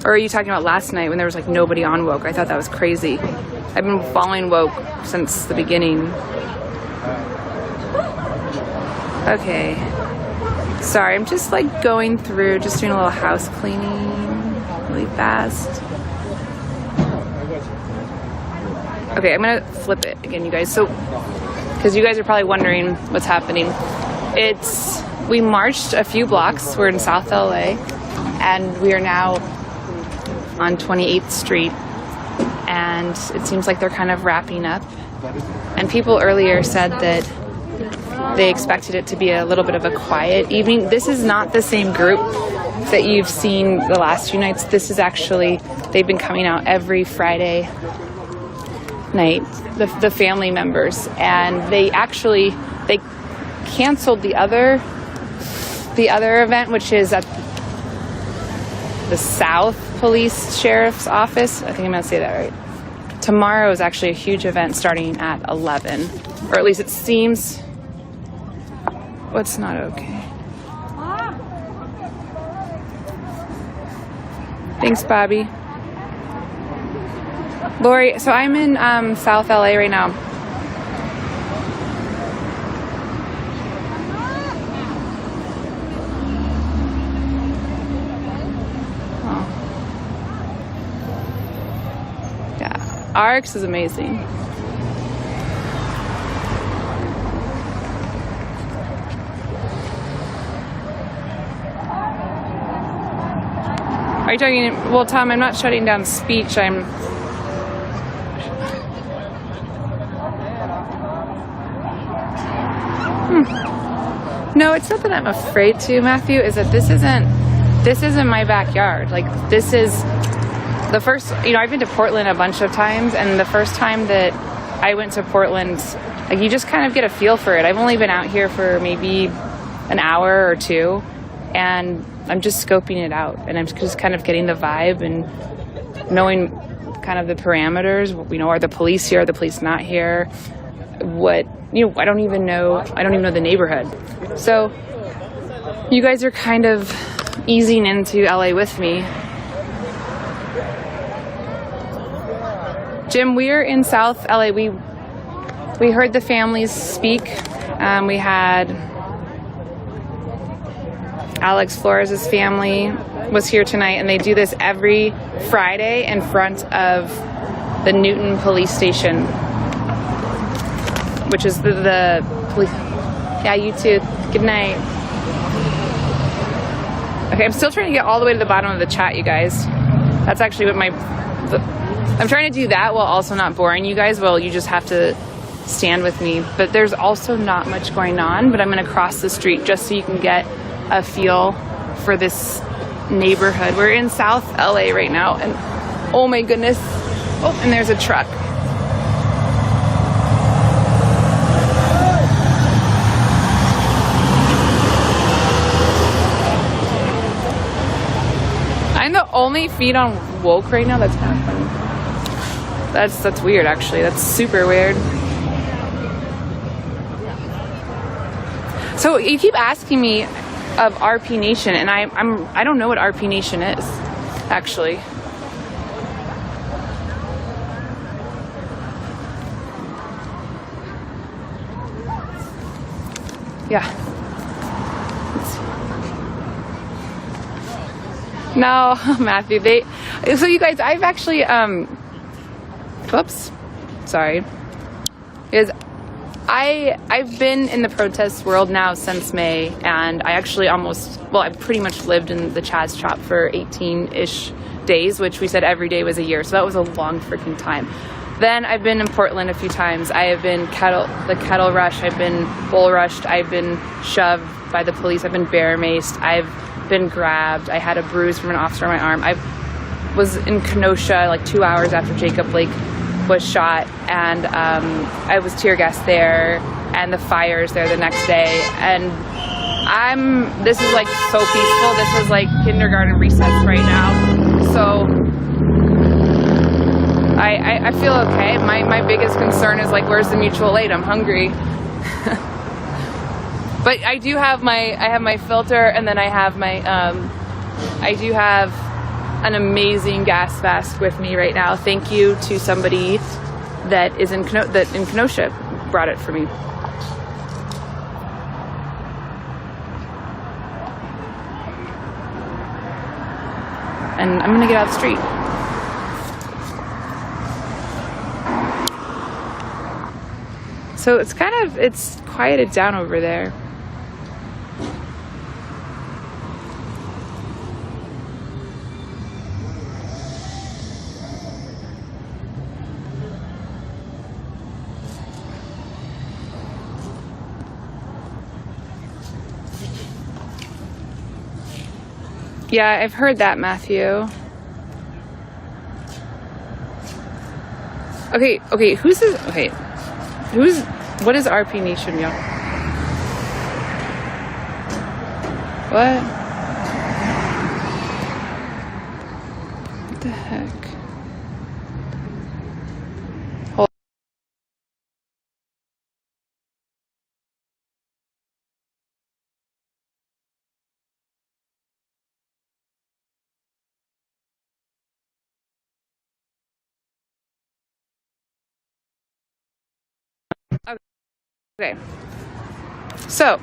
Speaker 16: Or are you talking about last night when there was like nobody on woke? I thought that was crazy. I've been following woke since the beginning. Okay. Sorry, I'm just like going through, just doing a little house cleaning really fast. Okay, I'm gonna flip it again, you guys. So, because you guys are probably wondering what's happening. We marched a few blocks. We're in South LA, and we are now on 28th Street, and it seems like they're kind of wrapping up. And people earlier said that they expected it to be a little bit of a quiet evening. This is not the same group that you've seen the last few nights. This is actually, they've been coming out every Friday night, the family members, and they canceled the other event, which is at the South Police Sheriff's Office. I think I'm going to say that right. Tomorrow is actually a huge event starting at 11, or at least it seems What's not okay? Thanks, Bobby. Lori, so I'm in South LA right now. Oh. Yeah, RX is amazing. Are you talking? Well, Tom, I'm not shutting down speech. No, it's not that I'm afraid to, Matthew. Is that this isn't my backyard. Like, this is the first. I've been to Portland a bunch of times, and the first time that I went to Portland, like, you just kind of get a feel for it. I've only been out here for maybe an hour or two, and I'm just scoping it out, and I'm just kind of getting the vibe and knowing kind of the parameters. Are the police here? Are the police not here? I don't even know the neighborhood. So you guys are kind of easing into LA with me. Jim, we're in South LA. We heard the families speak. We had Alex Flores' family was here tonight, and they do this every Friday in front of the Newton police station, which is the police. Yeah, you too. Good night. Okay, I'm still trying to get all the way to the bottom of the chat, you guys. That's actually what I'm trying to do that while also not boring you guys. Well, you just have to stand with me. But there's also not much going on, but I'm going to cross the street just so you can get a feel for this neighborhood. We're in South LA right now, and oh my goodness. Oh, and there's a truck. I'm the only feed on woke right now. That's kind of funny. That's weird, actually. That's super weird. So you keep asking me of RP Nation, and I don't know what RP Nation is, actually. Yeah. No, Matthew, so you guys, I've actually, whoops, sorry, is I've been in the protest world now since May, and I actually I've pretty much lived in the Chaz shop for 18-ish days, which we said every day was a year, so that was a long freaking time. Then I've been in Portland a few times. I have been the kettle rush, I've been bull rushed, I've been shoved by the police, I've been bear maced, I've been grabbed, I had a bruise from an officer on my arm. I was in Kenosha like 2 hours after Jacob Blake was shot, and I was tear gassed there, and the fires there the next day, and this is like so peaceful. This is like kindergarten recess right now, so I feel okay. My biggest concern is like, where's the mutual aid? I'm hungry. But I do have my filter, and then I have I do have an amazing gas mask with me right now. Thank you to somebody that is in Kenosha brought it for me. And I'm gonna get out of the street. So it's quieted down over there. Yeah, I've heard that, Matthew. Okay, what is RP Nation, y'all? What? What the heck? Okay. So,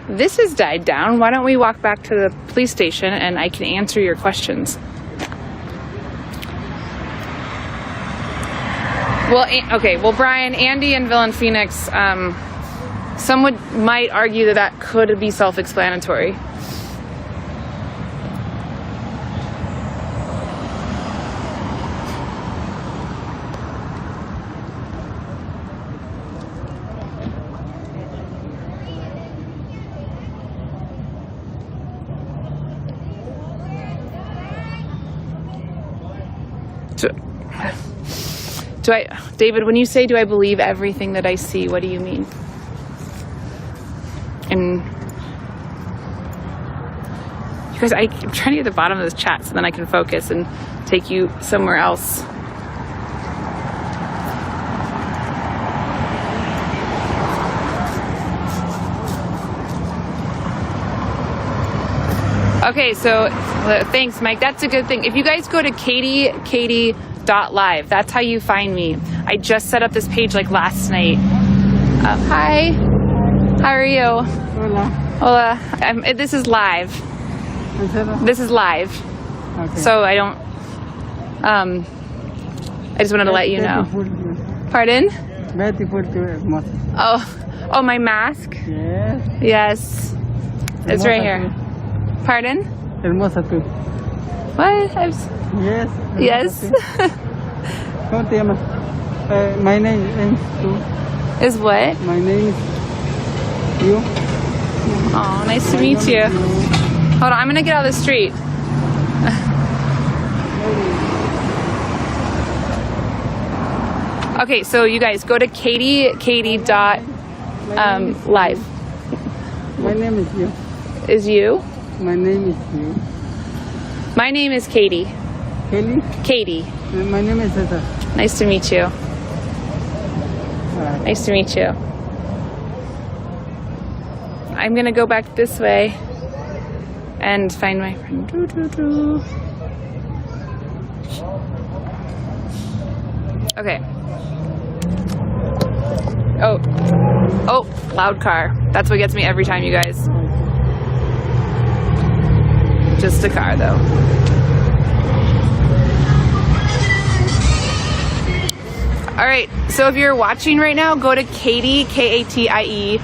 Speaker 16: this has died down. Why don't we walk back to the police station and I can answer your questions? Well, okay. Well, Brian, Andy, and Villain Phoenix, some might argue that that could be self-explanatory. David, when you say, do I believe everything that I see, what do you mean? And you guys, I'm trying to get to the bottom of this chat so then I can focus and take you somewhere else. Okay, so thanks, Mike. That's a good thing. If you guys go to katie.live, that's how you find me. I just set up this page like last night. Hi. How are you?
Speaker 19: Hola.
Speaker 16: Hola. This is live. This is live.
Speaker 19: Okay.
Speaker 16: So I don't. I just wanted to let you know. Pardon? Oh, my mask?
Speaker 19: Yes.
Speaker 16: Yes. It's right here. Pardon?
Speaker 19: Hermosa tú.
Speaker 16: What?
Speaker 19: Yes.
Speaker 16: Yes.
Speaker 19: ¿Cómo te llamas? My name is tú.
Speaker 16: Is what?
Speaker 19: My name is you.
Speaker 16: Oh, nice to meet you. Hold on, I'm gonna get out of the street. Okay, so you guys go to katie.live.
Speaker 19: My name is you.
Speaker 16: Is you?
Speaker 19: My name is you.
Speaker 16: My name is Katie.
Speaker 19: Kelly?
Speaker 16: Katie.
Speaker 19: My name is Cesar.
Speaker 16: Nice to meet you. Nice to meet you. I'm gonna go back this way and find my friend. Okay. Oh, loud car. That's what gets me every time, you guys. Just a car, though. All right, so if you're watching right now, go to Katie, Katie.